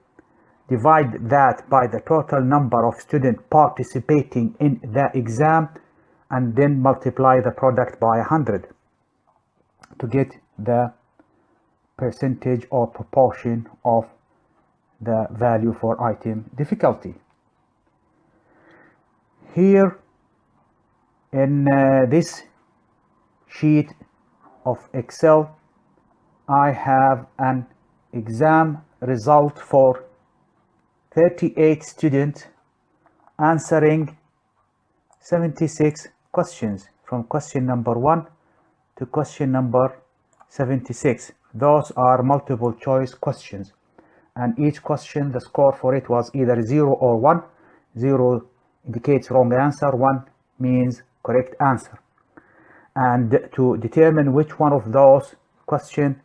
divide that by the total number of students participating in the exam, and then multiply the product by 100 to get the percentage or proportion of the value for item difficulty. Here in this sheet of Excel, I have an exam result for 38 students answering 76 questions from question number 1 to question number 76. Those are multiple choice questions, and each question, the score for it was either 0 or 1. 0 indicates wrong answer, 1 means correct answer. And to determine which one of those questions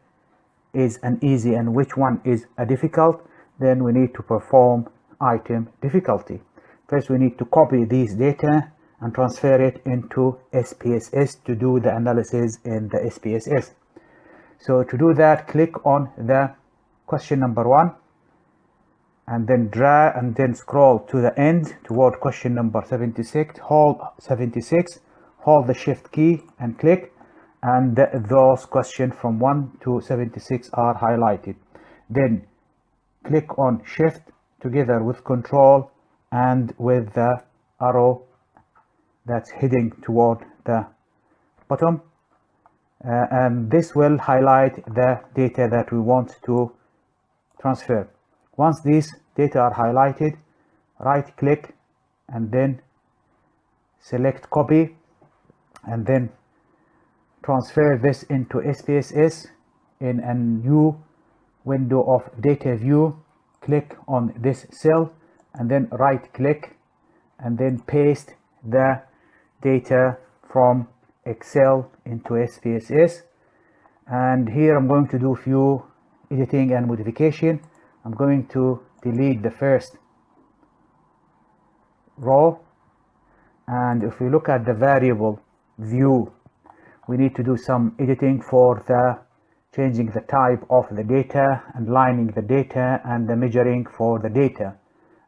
is an easy and which one is a difficult, then we need to perform item difficulty. First, we need to copy these data and transfer it into SPSS to do the analysis in the SPSS. So to do that, click on the question number 1 and then drag and then scroll to the end toward question number 76. Hold 76, hold the shift key and click, and those questions from 1 to 76 are highlighted. Then click on shift together with control and with the arrow that's heading toward the bottom, and this will highlight the data that we want to transfer. Once these data are highlighted, right click and then select copy, and then transfer this into SPSS in a new window of data view. Click on this cell and then right click and then paste the data from Excel into SPSS. And here I'm going to do a few editing and modification. I'm going to delete the first row, and if we look at the variable view, we need to do some editing for the changing the type of the data and lining the data and the measuring for the data,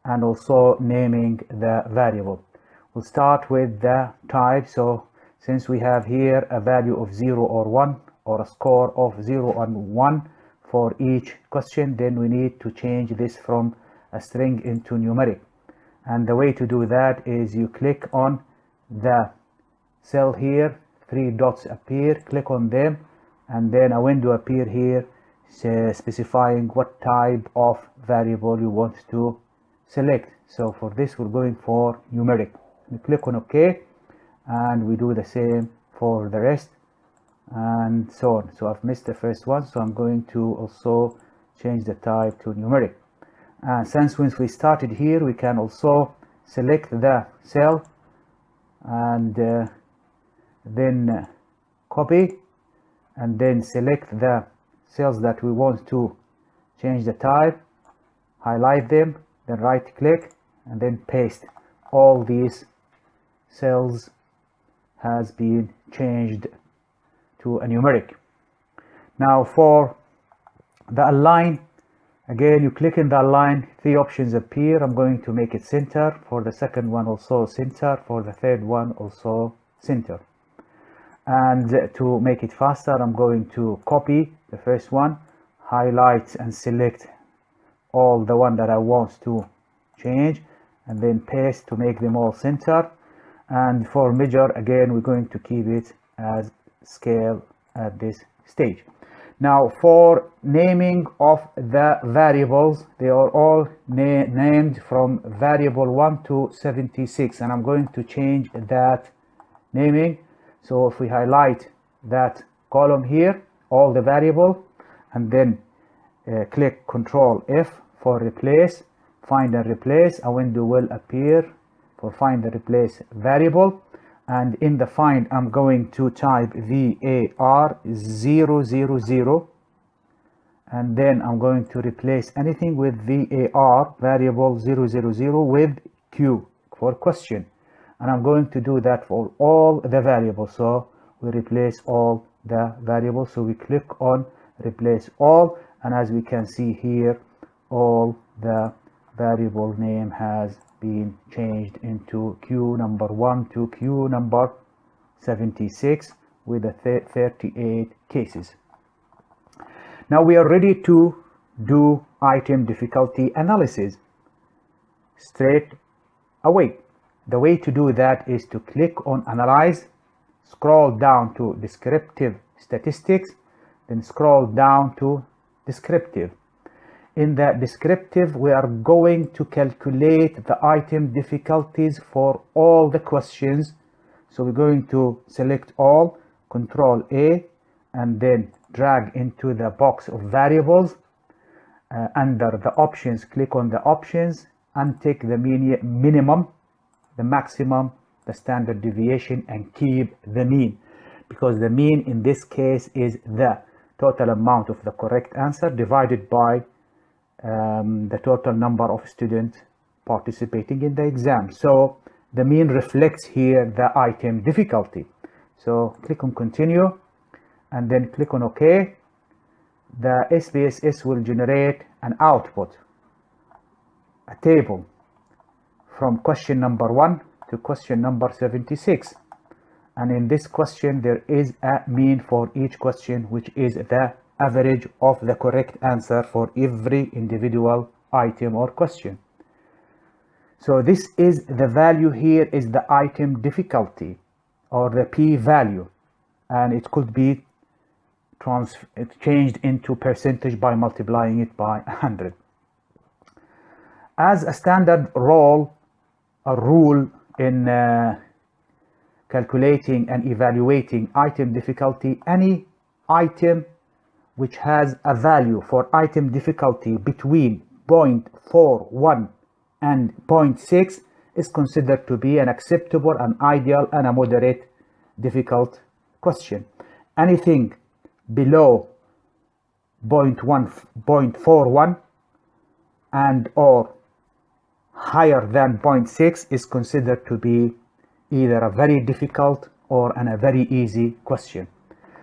and also naming the variable. We'll start with the type. So since we have here a value of 0 or 1 or a score of 0 and 1 for each question, then we need to change this from a string into numeric. And the way to do that is you click on the cell here, 3 dots appear, click on them, and then a window appear here specifying what type of variable you want to select. So for this we're going for numeric. We click on OK, and we do the same for the rest and so on. So I've missed the first one, so I'm going to also change the type to numeric. And since once we started here, we can also select the cell and then copy, and then select the cells that we want to change the type, highlight them, then right click and then paste. All these cells has been changed to a numeric. Now for the align, again you click in the align, 3 options appear. I'm going to make it center. For the second one also center. For the third one also center. And to make it faster, I'm going to copy the first one, highlight and select all the one that I want to change, and then paste to make them all center. And for measure, again we're going to keep it as scale at this stage. Now for naming of the variables, they are all named from variable 1 to 76, and I'm going to change that naming. So if we highlight that column here, all the variable, and then click Control F for replace, find and replace, a window will appear for find and replace variable. And in the find, I'm going to type var 000, and then I'm going to replace anything with var variable 000 with q for question, and I'm going to do that for all the variables. So we replace all the variables, so we click on replace all, and as we can see here, all the variable name has been changed into Q number 1 to Q number 76 with the 38 cases. Now we are ready to do item difficulty analysis straight away. The way to do that is to click on Analyze, scroll down to Descriptive Statistics, then scroll down to Descriptive. In the descriptive, we are going to calculate the item difficulties for all the questions. So we're going to select all, Control A, and then drag into the box of variables. Under the options, click on the options and take the minimum, the maximum, the standard deviation, and keep the mean, because the mean in this case is the total amount of the correct answer divided by the total number of students participating in the exam. So the mean reflects here the item difficulty. So click on continue and then click on OK. The SPSS will generate an output, a table from question number 1 to question number 76. And in this question there is a mean for each question, which is the average of the correct answer for every individual item or question. So this is the value here is the item difficulty, or the p-value, and it could be changed into percentage by multiplying it by 100. As a standard rule in calculating and evaluating item difficulty, any item which has a value for item difficulty between 0.41 and 0.6 is considered to be an acceptable, an ideal, and a moderate difficult question. Anything below 0.41 and or higher than 0.6 is considered to be either a very difficult or a very easy question.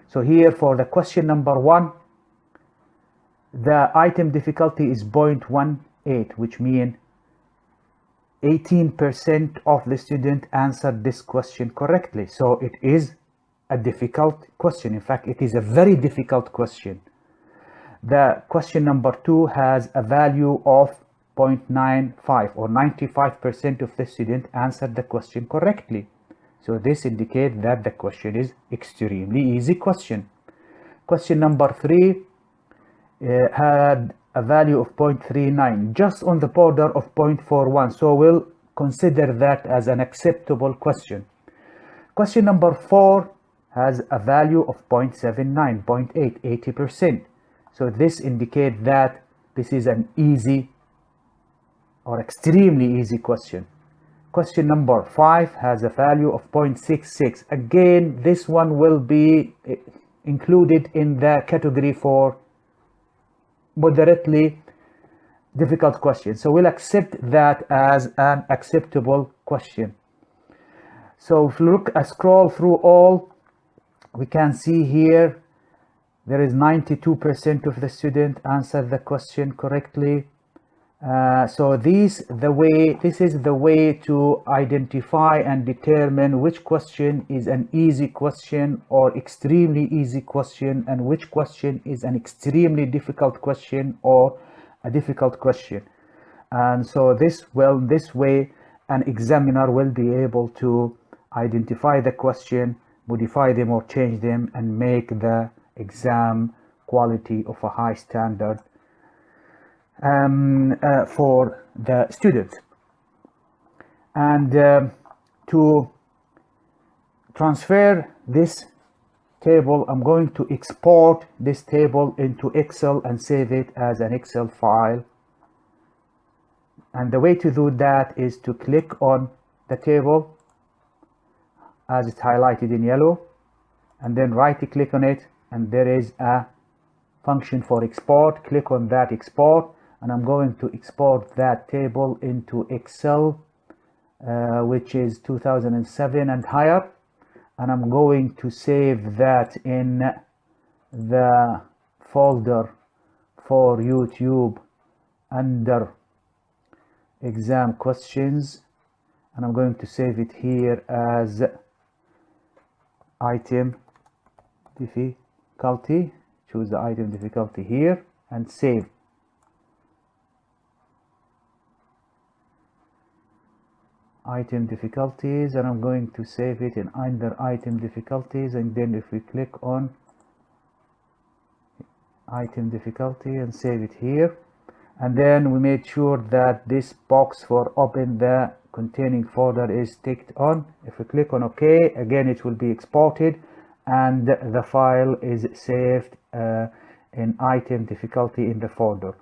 So here for the question number 1, the item difficulty is 0.18, which means 18% of the student answered this question correctly. So it is a difficult question. In fact, it is a very difficult question. The question number 2 has a value of 0.95, or 95% of the student answered the question correctly. So this indicates that the question is extremely easy question. Question number 3 had a value of 0.39, just on the border of 0.41. So we'll consider that as an acceptable question. Question number 4 has a value of 0.79, 0.8, 80%. So this indicates that this is an easy or extremely easy question. Question number 5 has a value of 0.66. Again, this one will be included in the category for moderately difficult question. So we'll accept that as an acceptable question. So if you scroll through all, we can see here there is 92% of the student answered the question correctly. So this is the way to identify and determine which question is an easy question or extremely easy question, and which question is an extremely difficult question or a difficult question. And so this way an examiner will be able to identify the question modify them or change them and make the exam quality of a high standard for the students. And to transfer this table, I'm going to export this table into Excel and save it as an Excel file. And the way to do that is to click on the table as it's highlighted in yellow, and then right click on it, and there is a function for export. Click on that export, and I'm going to export that table into Excel, which is 2007 and higher, and I'm going to save that in the folder for YouTube under exam questions, and I'm going to save it here as item difficulty. Choose the item difficulty here and save. Item difficulties, and I'm going to save it in under item difficulties, and then if we click on item difficulty and save it here, and then we made sure that this box for open the containing folder is ticked on. If we click on OK, again it will be exported and the file is saved in item difficulty in the folder.